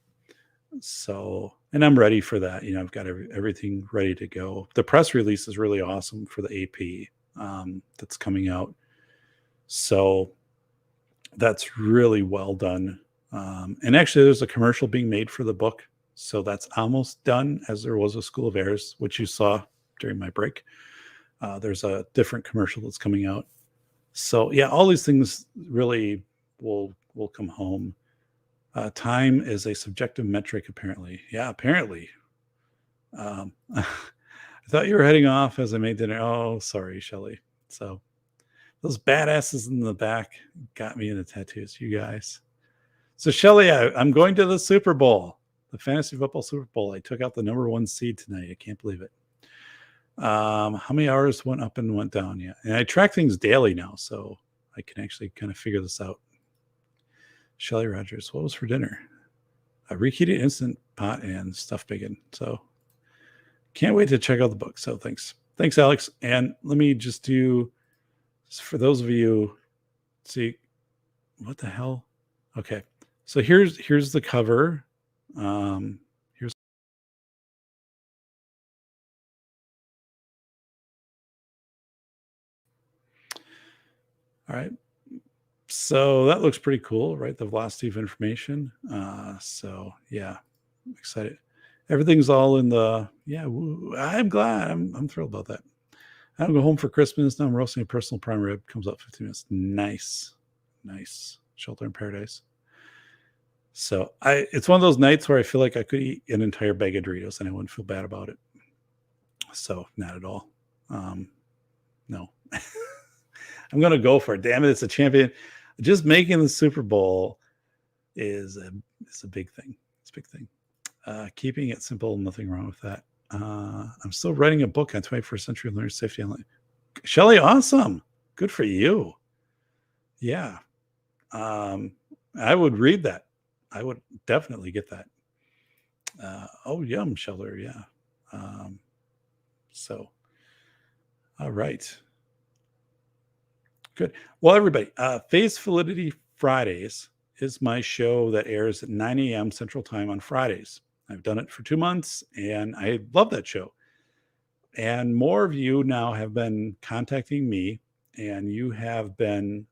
So, and I'm ready for that. I've got everything ready to go. The press release is really awesome for the AP that's coming out. So that's really well done. And actually, there's a commercial being made for the book So that's almost done, as there was a School of Airs, which you saw during my break. There's a different commercial that's coming out. So yeah, all these things really will come home. Time is a subjective metric, apparently. Yeah, apparently. I thought you were heading off as I made dinner. Oh, sorry, Shelly. So those badasses in the back got me in the tattoos, you guys. So Shelly, I'm going to the Super Bowl, the fantasy football Super Bowl. I took out the number 1 seed tonight. I can't believe it. How many hours went up and went down? Yeah. And I track things daily now, so I can actually kind of figure this out. Shelly Rogers, what was for dinner? A reheated instant pot and stuffed bacon. So can't wait to check out the book. So thanks, Alex. And let me just do, for those of you, see, what the hell? Okay, so here's the cover. Here's all right. So that looks pretty cool, right? The velocity of information. So yeah, I'm excited. Everything's all in the, yeah, I'm glad. I'm thrilled about that. I don't go home for Christmas. Now I'm roasting a personal prime rib. Comes up 15 minutes. Nice. Shelter in paradise. So it's one of those nights where I feel like I could eat an entire bag of Doritos and I wouldn't feel bad about it. So not at all. No. I'm going to go for it. Damn it. It's a champion. Just making the Super Bowl is a big thing. It's a big thing. Keeping it simple, nothing wrong with that. I'm still writing a book on 21st century learner safety online. Shelly, awesome. Good for you. Yeah. I would read that. I would definitely get that. Oh, yum, Sheller. Yeah. So, all right. Good. Well, everybody, Phase Validity Fridays is my show that airs at 9 a.m. Central Time on Fridays. I've done it for 2 months, and I love that show. And more of you now have been contacting me, and you have been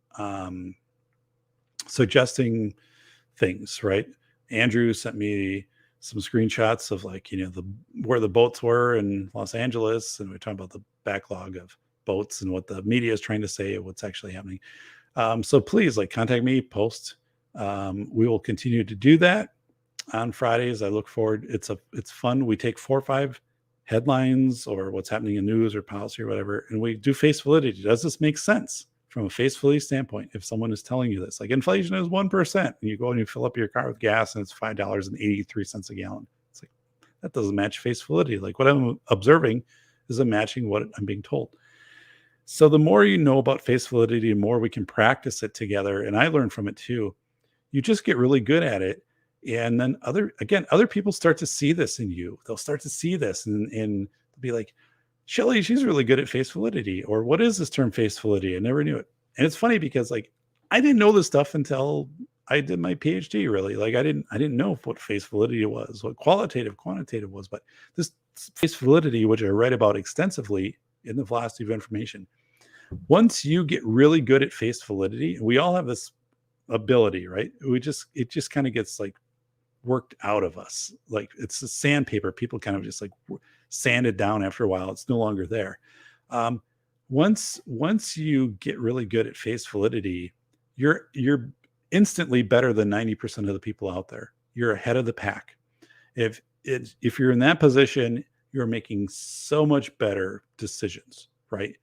suggesting things, right? Andrew sent me some screenshots of, like, where the boats were in Los Angeles, and we're talking about the backlog of boats and what the media is trying to say, what's actually happening. So please, contact me, post. We will continue to do that on Fridays. I look forward. It's fun. We take 4 or 5 headlines or what's happening in news or policy or whatever, and we do face validity. Does this make sense from a face validity standpoint? If someone is telling you this, like inflation is 1%, and you go and you fill up your car with gas and it's $5.83 a gallon, it's like, that doesn't match face validity. Like, what I'm observing isn't matching what I'm being told. So the more you know about face validity, the more we can practice it together. And I learn from it too. You just get really good at it. And then other people start to see this in you. They'll start to see this and be like, Shelly, she's really good at face validity. Or what is this term face validity? I never knew it. And it's funny because, like, I didn't know this stuff until I did my PhD, really. Like, I didn't know what face validity was, what quantitative was. But this face validity, which I write about extensively in the velocity of information, once you get really good at face validity, we all have this ability, right? It just kind of gets like worked out of us. Like, it's a sandpaper. People kind of just like sand it down after a while. It's no longer there. Once you get really good at face validity, you're instantly better than 90% of the people out there. You're ahead of the pack. If you're in that position, you're making so much better decisions, right?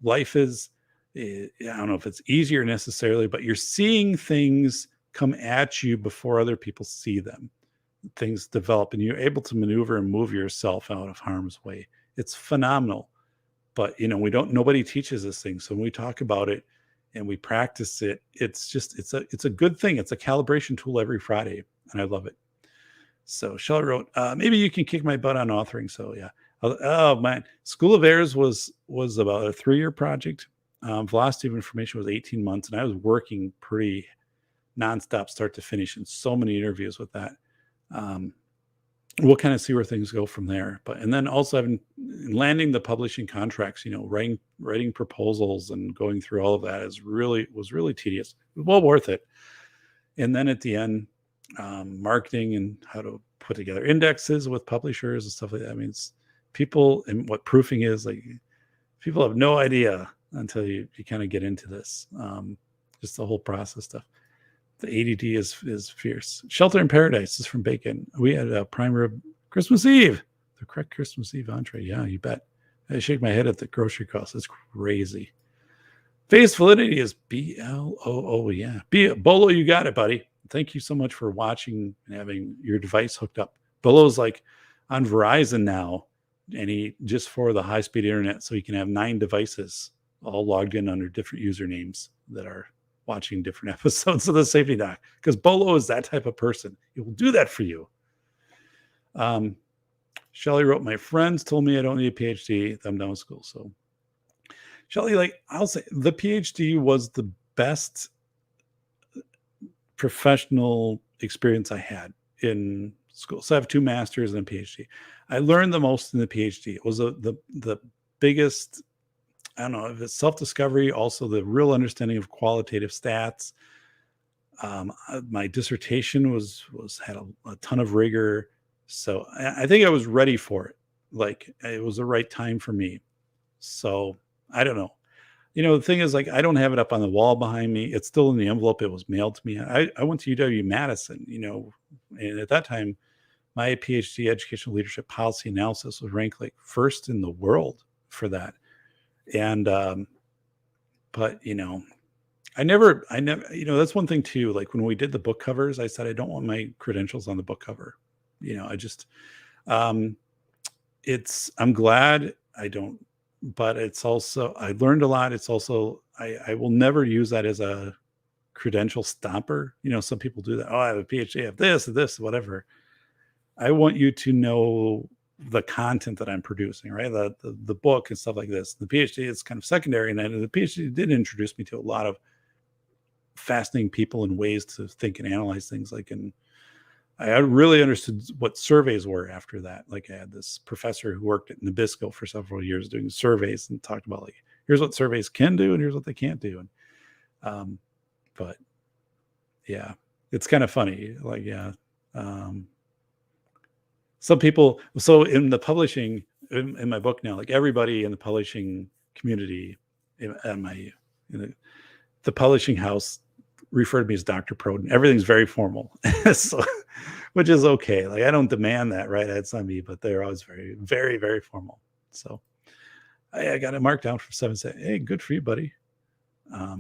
Life is, I don't know if it's easier necessarily, but you're seeing things come at you before other people see them. Things develop, and you're able to maneuver and move yourself out of harm's way. It's phenomenal. But nobody teaches this thing. So when we talk about it and we practice it, it's a good thing. It's a calibration tool every Friday, and I love it. So Shelley wrote, maybe you can kick my butt on authoring. So yeah. Oh man, School of Airs was about a 3-year project. Velocity of Information was 18 months, and I was working pretty nonstop, start to finish, and so many interviews with that. We'll kind of see where things go from there. And then also having landing the publishing contracts, writing proposals and going through all of that was really tedious. Well worth it. And then at the end, marketing and how to put together indexes with publishers and stuff like that. I mean, it's people and what proofing is like. People have no idea until you kind of get into this. Just the whole process stuff. The ADD is fierce. Shelter in Paradise is from Bacon. We had a prime rib Christmas Eve. The correct Christmas Eve entree. Yeah, you bet. I shake my head at the grocery cost. It's crazy. Face validity is BLOO. Yeah. Bolo, you got it, buddy. Thank you so much for watching and having your device hooked up. Bolo's like on Verizon now, and he just for the high-speed internet, so he can have 9 devices all logged in under different usernames that are watching different episodes of the Safety Doc. Because Bolo is that type of person. He will do that for you. Shelly wrote, my friends told me I don't need a PhD. I'm done with school. So Shelly, like I'll say the PhD was the best professional experience I had in school. So I have 2 masters and a PhD. I learned the most in the PhD. It was the biggest, I don't know if it's self-discovery, also the real understanding of qualitative stats. My dissertation had a ton of rigor. So I think I was ready for it. Like it was the right time for me. So I don't know. The thing is, like, I don't have it up on the wall behind me. It's still in the envelope. It was mailed to me. I went to UW-Madison, and at that time, my PhD educational leadership policy analysis was ranked like first in the world for that. And, but, I never, that's one thing too. Like when we did the book covers, I said, I don't want my credentials on the book cover. I just, I'm glad I don't, but it's also, I learned a lot. It's also, I will never use that as a credential stomper. Some people do that. Oh, I have a PhD, I have this, whatever. I want you to know the content that I'm producing, right? The book and stuff like this. The PhD is kind of secondary. And then the PhD did introduce me to a lot of fascinating people and ways to think and analyze things. I really understood what surveys were after that. Like I had this professor who worked at Nabisco for several years doing surveys and talked about like, here's what surveys can do and here's what they can't do. And, but yeah, it's kind of funny. Like, yeah. Some people, so in the publishing, in my book now, like everybody in the publishing community, the publishing house referred to me as Dr. Proden. Everything's very formal, so, which is okay. Like I don't demand that, right? That's not me, but they're always very, very, very formal. So I got it marked down for 7. Say, hey, good for you, buddy. I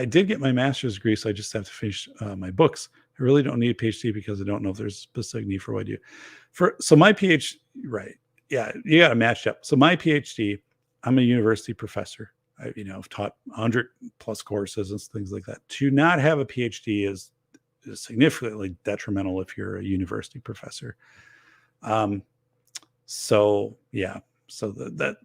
did get my master's degree, so I just have to finish my books. I really don't need a PhD because I don't know if there's a specific need for what I do. So my PhD, right? Yeah, you got to match up. So my PhD, I'm a university professor. I've taught 100 plus courses and things like that. To not have a PhD is significantly detrimental if you're a university professor. So yeah, so that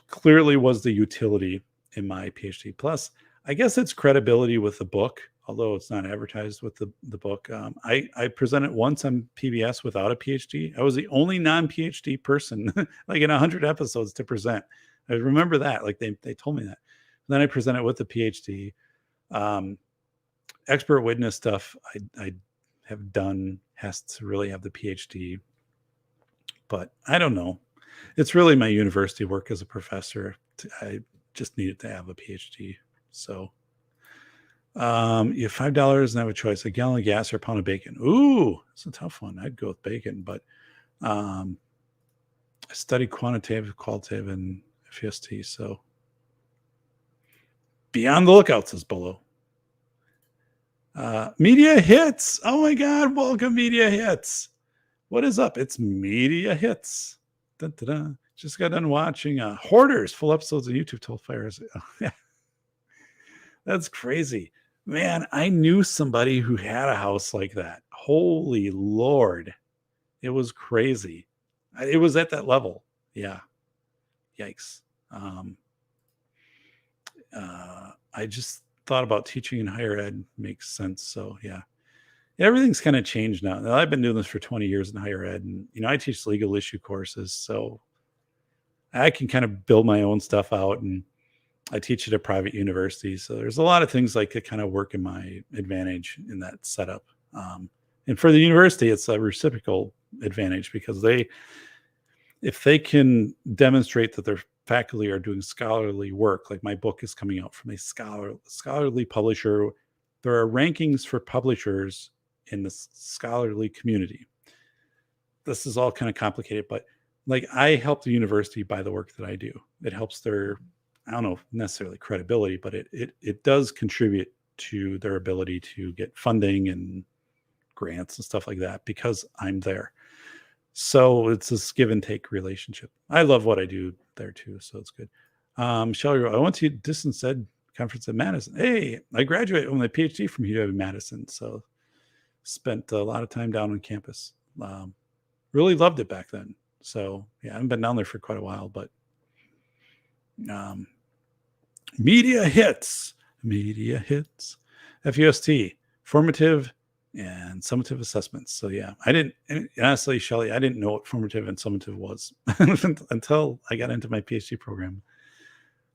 clearly was the utility in my PhD. Plus, I guess it's credibility with the book, although it's not advertised with the book. I presented once on PBS without a PhD. I was the only non-PhD person, like in 100 episodes, to present. I remember that, like they told me that. And then I presented with the PhD. Expert witness stuff I have done has to really have the PhD, but I don't know. It's really my university work as a professor. I just needed to have a PhD. So you have $5 and have a choice: a gallon of gas or a pound of bacon. Ooh, it's a tough one. I'd go with bacon, but I studied quantitative, qualitative, and FST. So be on the lookout, says Bolo. Media Hits. Oh my God, welcome Media Hits. What is up? It's Media Hits. Dun, dun, dun. Just got done watching Hoarders, full episodes of YouTube Told Fires. That's crazy. Man, I knew somebody who had a house like that. Holy Lord. It was crazy. It was at that level. Yeah. Yikes. I just thought about teaching in higher ed makes sense. So yeah. Everything's kind of changed now. I've been doing this for 20 years in higher ed, and I teach legal issue courses, so I can kind of build my own stuff out. And I teach at a private university, so there's a lot of things like that kind of work in my advantage in that setup. And for the university, it's a reciprocal advantage because if they can demonstrate that their faculty are doing scholarly work, like my book is coming out from a scholarly publisher, there are rankings for publishers in the scholarly community. This is all kind of complicated, but like I help the university by the work that I do. It helps their, I don't know necessarily credibility, but it does contribute to their ability to get funding and grants and stuff like that because I'm there. So it's this give and take relationship. I love what I do there too, so it's good. Shelly, I went to distance ed conference at Madison. Hey, I graduated with my PhD from UW Madison, so spent a lot of time down on campus. Really loved it back then. So yeah, I haven't been down there for quite a while, but media hits, FUST, formative and summative assessments. So yeah, I didn't, honestly, Shelly, I didn't know what formative and summative was until I got into my PhD program.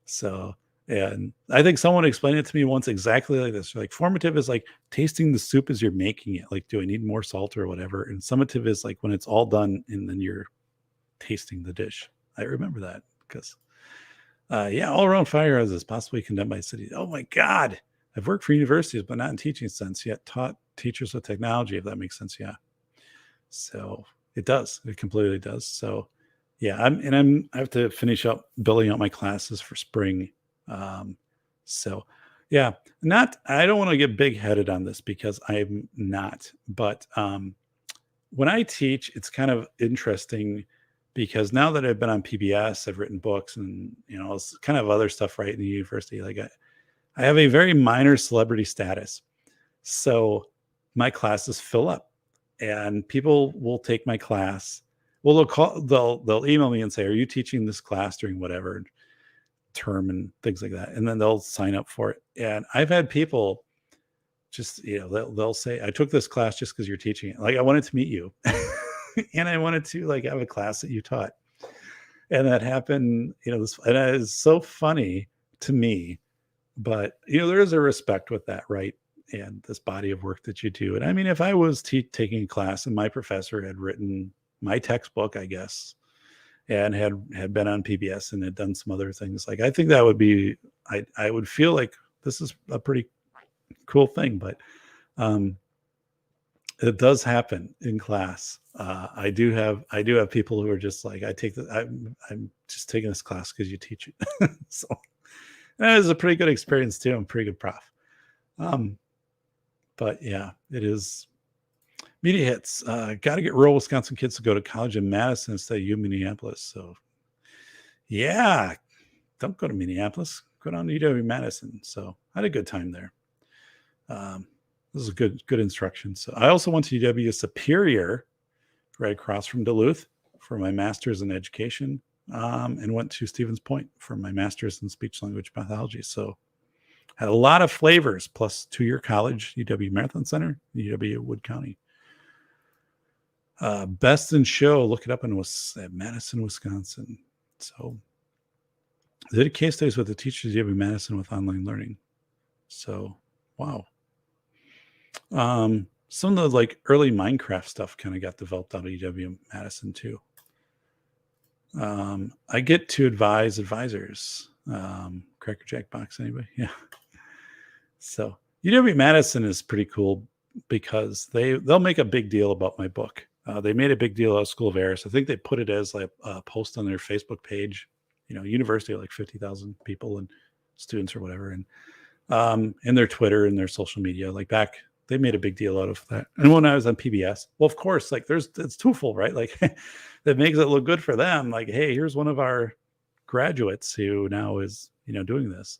So, and I think someone explained it to me once exactly like this. Like formative is like tasting the soup as you're making it. Like, do I need more salt or whatever? And summative is like when it's all done and then you're tasting the dish. I remember that because yeah, all around fire is possibly condemned by cities. Oh my God. I've worked for universities, but not in teaching sense yet. Taught teachers with technology, if that makes sense. Yeah. So it does. It completely does. So yeah, I have to finish up building out my classes for spring. So yeah, I don't want to get big headed on this because I'm not, but when I teach, it's kind of interesting because now that I've been on PBS, I've written books and, it's kind of other stuff right in the university. Like I have a very minor celebrity status. So my classes fill up and people will take my class. Well, they'll email me and say, are you teaching this class during whatever term and things like that? And then they'll sign up for it. And I've had people just, they'll say, I took this class just because you're teaching it. Like I wanted to meet you and I wanted to like have a class that you taught. And that happened, and it is so funny to me. But, there is a respect with that, right? And this body of work that you do. And I mean, if I was taking a class and my professor had written my textbook, I guess, and had been on PBS and had done some other things, like I think that would be, I would feel like this is a pretty cool thing. But it does happen in class. I do have people who are just like, I'm just taking this class because you teach it. So that is a pretty good experience too. I'm a pretty good prof. But yeah, it is. Media hits. Got to get rural Wisconsin kids to go to college in Madison instead of U Minneapolis. So yeah, don't go to Minneapolis. Go down to UW Madison. So I had a good time there. This is a good instruction. So I also went to UW Superior, right across from Duluth, for my master's in education. And went to Stevens Point for my master's in speech language pathology. So had a lot of flavors, plus 2-year college, UW Marathon Center, UW Wood County. Best in Show, look it up at Madison, Wisconsin. So they did case studies with the teachers at UW Madison with online learning. So, wow. Some of the like early Minecraft stuff kind of got developed out of UW Madison too. I get to advise advisors. Cracker Jack box, anybody? Yeah. So UW Madison is pretty cool because they'll make a big deal about my book. They made a big deal out of School of Eris. I think they put it as like a post on their Facebook page. University like 50,000 people and students or whatever, and in their Twitter and their social media. Like back, they made a big deal out of that. And when I was on PBS, well, of course, like it's twofold, right? Like that makes it look good for them. Like, hey, here's one of our graduates who now is, doing this.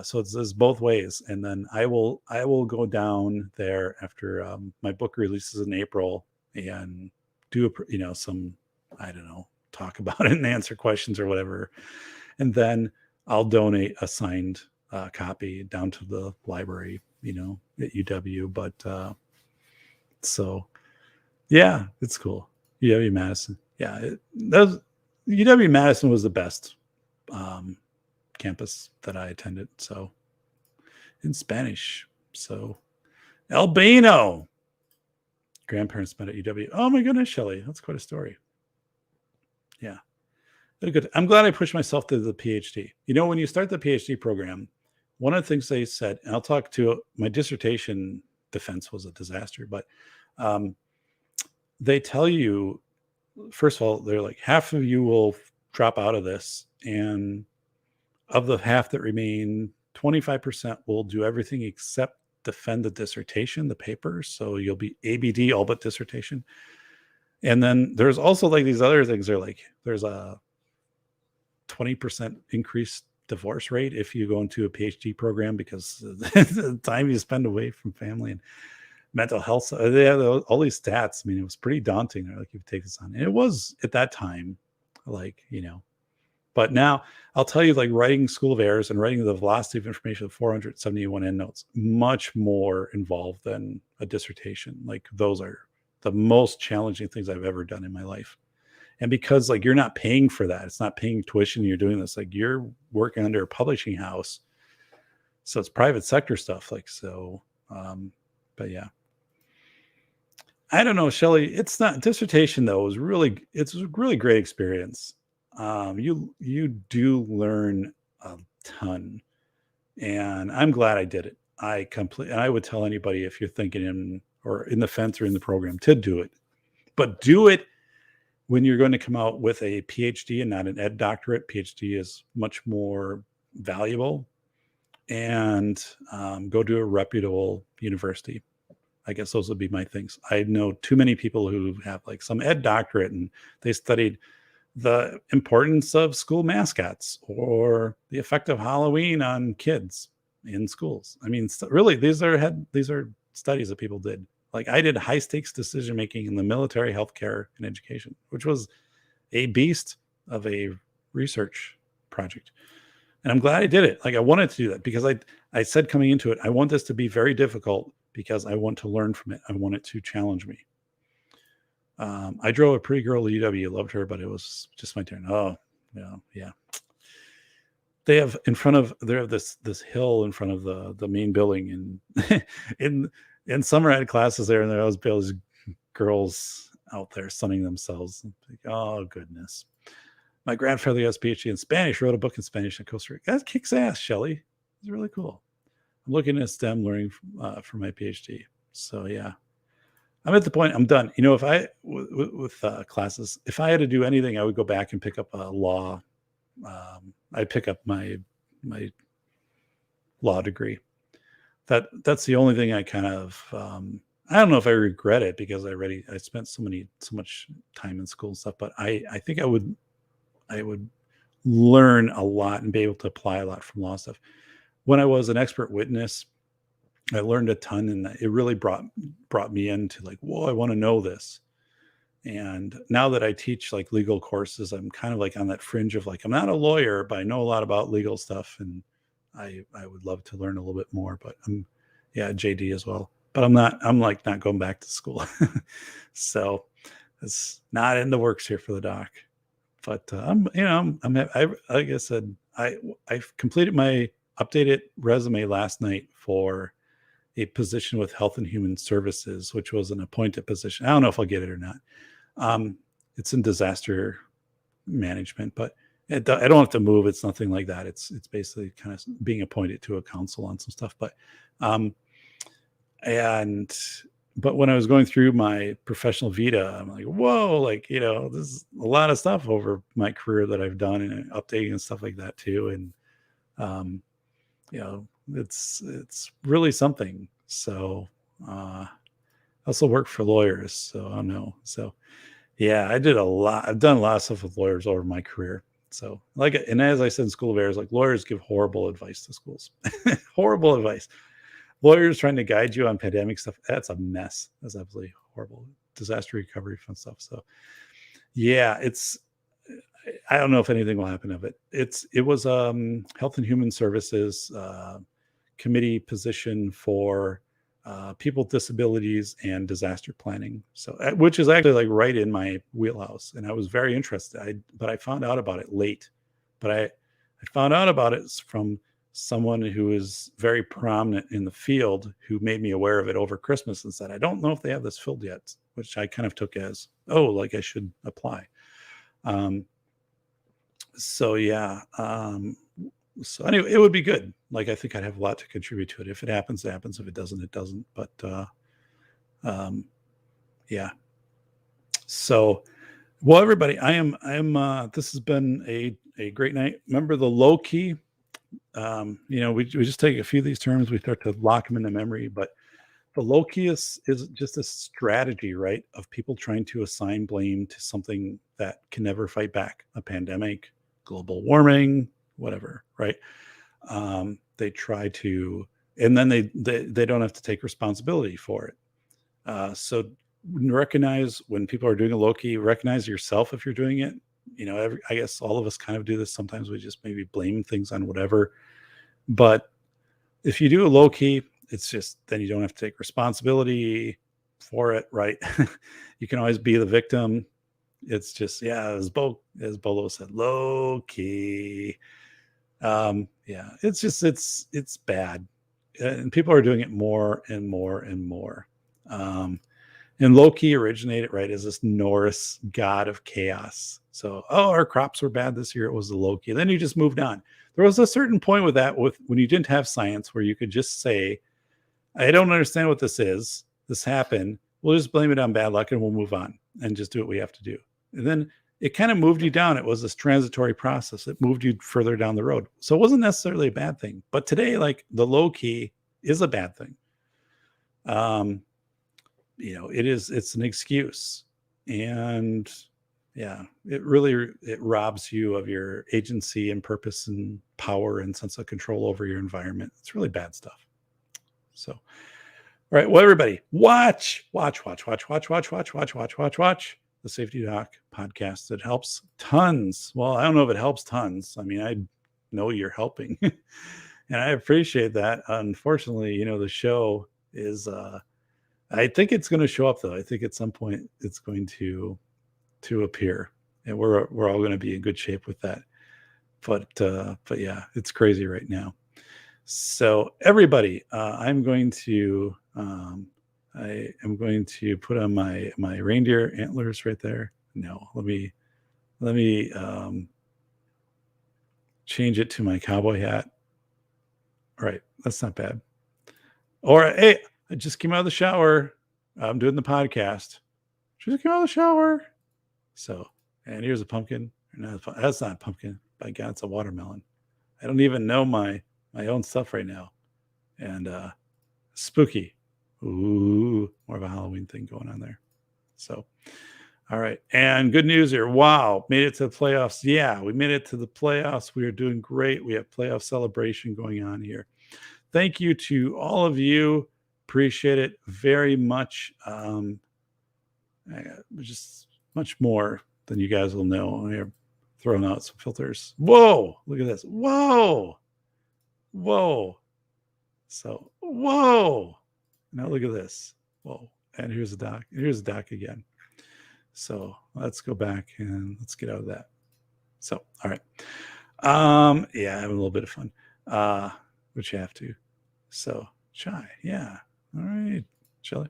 So it's both ways. And then I will go down there after my book releases in April and do some, I don't know, talk about it and answer questions or whatever. And then I'll donate a signed copy down to the library, at UW. But so yeah, it's cool. UW Madison. Yeah, UW Madison was the best campus that I attended. So in Spanish. So Albino. Grandparents met at UW. Oh my goodness, Shelley. That's quite a story. Yeah. Good. I'm glad I pushed myself to the PhD. When you start the PhD program, one of the things they said, and I'll talk to my dissertation defense was a disaster, but they tell you, first of all, they're like, half of you will drop out of this. And of the half that remain, 25% will do everything except defend the dissertation, the paper. So you'll be ABD, all but dissertation. And then there's also like these other things. They're like, there's a 20% increased divorce rate if you go into a PhD program because the time you spend away from family and mental health. They have all these stats. I mean, it was pretty daunting. They're like, you take this on. And it was at that time, like, but now I'll tell you, like writing School of Errors and writing the velocity of information of 471 endnotes, much more involved than a dissertation. Like those are the most challenging things I've ever done in my life. And because like you're not paying for that, it's not paying tuition, you're doing this, like you're working under a publishing house. So it's private sector stuff. Like, so, but yeah. I don't know, Shelley, it's not dissertation though. It's a really great experience. You do learn a ton, and I'm glad I did it. I would tell anybody if you're thinking in the fence or in the program to do it, but do it when you're going to come out with a PhD and not an ed doctorate. PhD is much more valuable, and go to a reputable university. I guess those would be my things. I know too many people who have like some ed doctorate and they studied the importance of school mascots or the effect of Halloween on kids in schools. I mean, really, these are studies that people did. Like I did high stakes decision making in the military, healthcare, and education, which was a beast of a research project. And I'm glad I did it. Like I wanted to do that because I said coming into it, I want this to be very difficult because I want to learn from it. I want it to challenge me. I drove a pretty girl to UW, loved her, but it was just my turn. Oh, yeah. They have this hill in front of the main building, and in summer I had classes there, and there was those girls out there sunning themselves. Like, oh goodness. My grandfather has a PhD in Spanish, wrote a book in Spanish in Costa Rica. That kicks ass, Shelley. It's really cool. I'm looking at STEM learning for my PhD. So yeah, I'm at the point I'm done. If I with classes, if I had to do anything, I would go back and pick up a law. I'd pick up my law degree. That's the only thing I kind of. I don't know if I regret it because I spent so much time in school and stuff. But I think I would learn a lot and be able to apply a lot from law stuff. When I was an expert witness, I learned a ton, and it really brought me into like, whoa, I want to know this. And now that I teach like legal courses, I'm kind of like on that fringe of like, I'm not a lawyer, but I know a lot about legal stuff, and I would love to learn a little bit more. But JD as well. But I'm not going back to school, so it's not in the works here for the doc. But like I said, I've completed my updated resume last night for a position with Health and Human Services, which was an appointed position. I don't know if I'll get it or not. It's in disaster management, but I don't have to move. It's nothing like that. It's basically kind of being appointed to a council on some stuff. But when I was going through my professional vita, I'm like, whoa, like, this is a lot of stuff over my career that I've done and updating and stuff like that too. And, it's really something. So, I also work for lawyers, so I don't know. So yeah, I've done a lot of stuff with lawyers over my career. So and as I said in School of Errors, like lawyers give horrible advice to schools, horrible advice. Lawyers trying to guide you on pandemic stuff, that's a mess. That's absolutely horrible. Disaster recovery fund stuff. So yeah, I don't know if anything will happen of it. It was Health and Human Services committee position for people with disabilities and disaster planning. So, which is actually like right in my wheelhouse. And I was very interested, but I found out about it late, but I found out about it from someone who is very prominent in the field who made me aware of it over Christmas and said, I don't know if they have this filled yet, which I kind of took as, oh, like I should apply. So yeah. So anyway, it would be good. Like, I think I'd have a lot to contribute to it. If it happens, it happens. If it doesn't, it doesn't. But yeah. So, well, everybody, this has been a great night. Remember the Loki? We just take a few of these terms, we start to lock them into memory, but the Loki is just a strategy, right? Of people trying to assign blame to something that can never fight back. A pandemic, global warming, whatever, right? They try to, and then they don't have to take responsibility for it. So recognize when people are doing a Loki, recognize yourself if you're doing it. I guess all of us kind of do this. Sometimes we just maybe blame things on whatever. But if you do a Loki, it's just, then you don't have to take responsibility for it, right? You can always be the victim. It's just, as Bolo said, Loki. Yeah, it's just, it's bad. And people are doing it more and more and more. And Loki originated, right, as this Norse god of chaos. So, our crops were bad this year. It was the Loki. Then you just moved on. There was a certain point with that, when you didn't have science, where you could just say, I don't understand what this is. This happened. We'll just blame it on bad luck and we'll move on and just do what we have to do. And then it kind of moved you down. It was this transitory process. It moved you further down the road. So it wasn't necessarily a bad thing. But today, like, the Loki is a bad thing. It's an excuse. And yeah, it robs you of your agency and purpose and power and sense of control over your environment. It's really bad stuff. So, all right. Well, everybody, watch the Safety Doc podcast. It helps tons. Well, I don't know if it helps tons. I mean, I know you're helping and I appreciate that. Unfortunately, the show is, I think it's going to show up though. I think at some point it's going to appear, and we're all going to be in good shape with that. But yeah, it's crazy right now. So everybody, I am going to put on my reindeer antlers right there. No, let me change it to my cowboy hat. All right, that's not bad. Or hey, I just came out of the shower. I'm doing the podcast. Just came out of the shower. So, and here's a pumpkin. No, that's not a pumpkin. By God, it's a watermelon. I don't even know my own stuff right now. And spooky. Ooh, more of a Halloween thing going on there. So, all right. And good news here. Wow, made it to the playoffs. Yeah, we made it to the playoffs. We are doing great. We have playoff celebration going on here. Thank you to all of you. Appreciate it very much. Just much more than you guys will know. I'm throwing out some filters. Whoa, look at this. Whoa. So, whoa. Now look at this. Whoa. And here's the doc. Here's the doc again. So let's go back and let's get out of that. So, all right. Yeah, having a little bit of fun. Which you have to. So, shy. Yeah. All right, Shelly.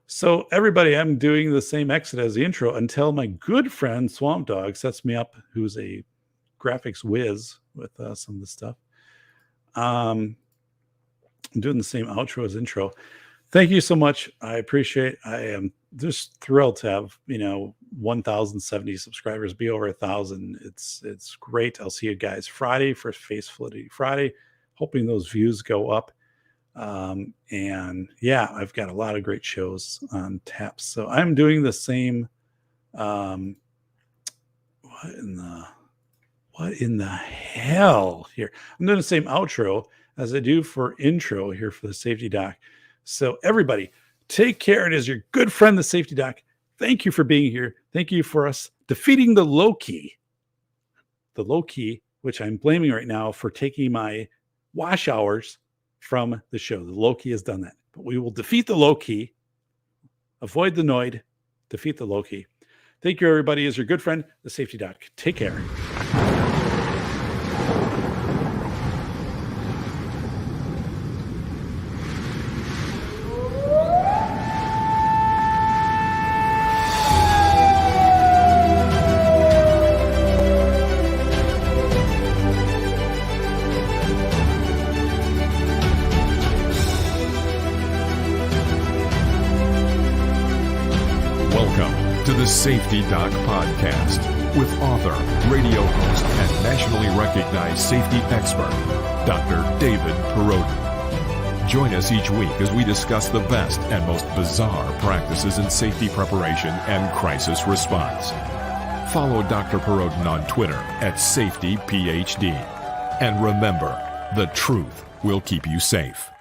So everybody, I'm doing the same exit as the intro until my good friend Swamp Dog sets me up, who's a graphics whiz with some of the stuff. I'm doing the same outro as intro. Thank you so much. I appreciate it. I am just thrilled to have 1,070 subscribers, be over 1,000. It's great. I'll see you guys Friday for Face Flippity Friday. Hoping those views go up. And yeah, I've got a lot of great shows on tap. So I'm doing the same. What in the hell here? I'm doing the same outro as I do for intro here for the Safety Doc. So everybody, take care. It is your good friend, the Safety Doc. Thank you for being here. Thank you for us defeating the Loki, which I'm blaming right now for taking my wash hours from the show. The Loki has done that, but we will defeat the Loki, avoid the Noid, defeat the Loki. Thank you, everybody. Is your good friend, the Safety Doc. Take care. the Safety Doc Podcast with author, radio host, and nationally recognized safety expert, Dr. David Perrodin. Join us each week as we discuss the best and most bizarre practices in safety preparation and crisis response. Follow Dr. Perrodin on Twitter at SafetyPhD. And remember, the truth will keep you safe.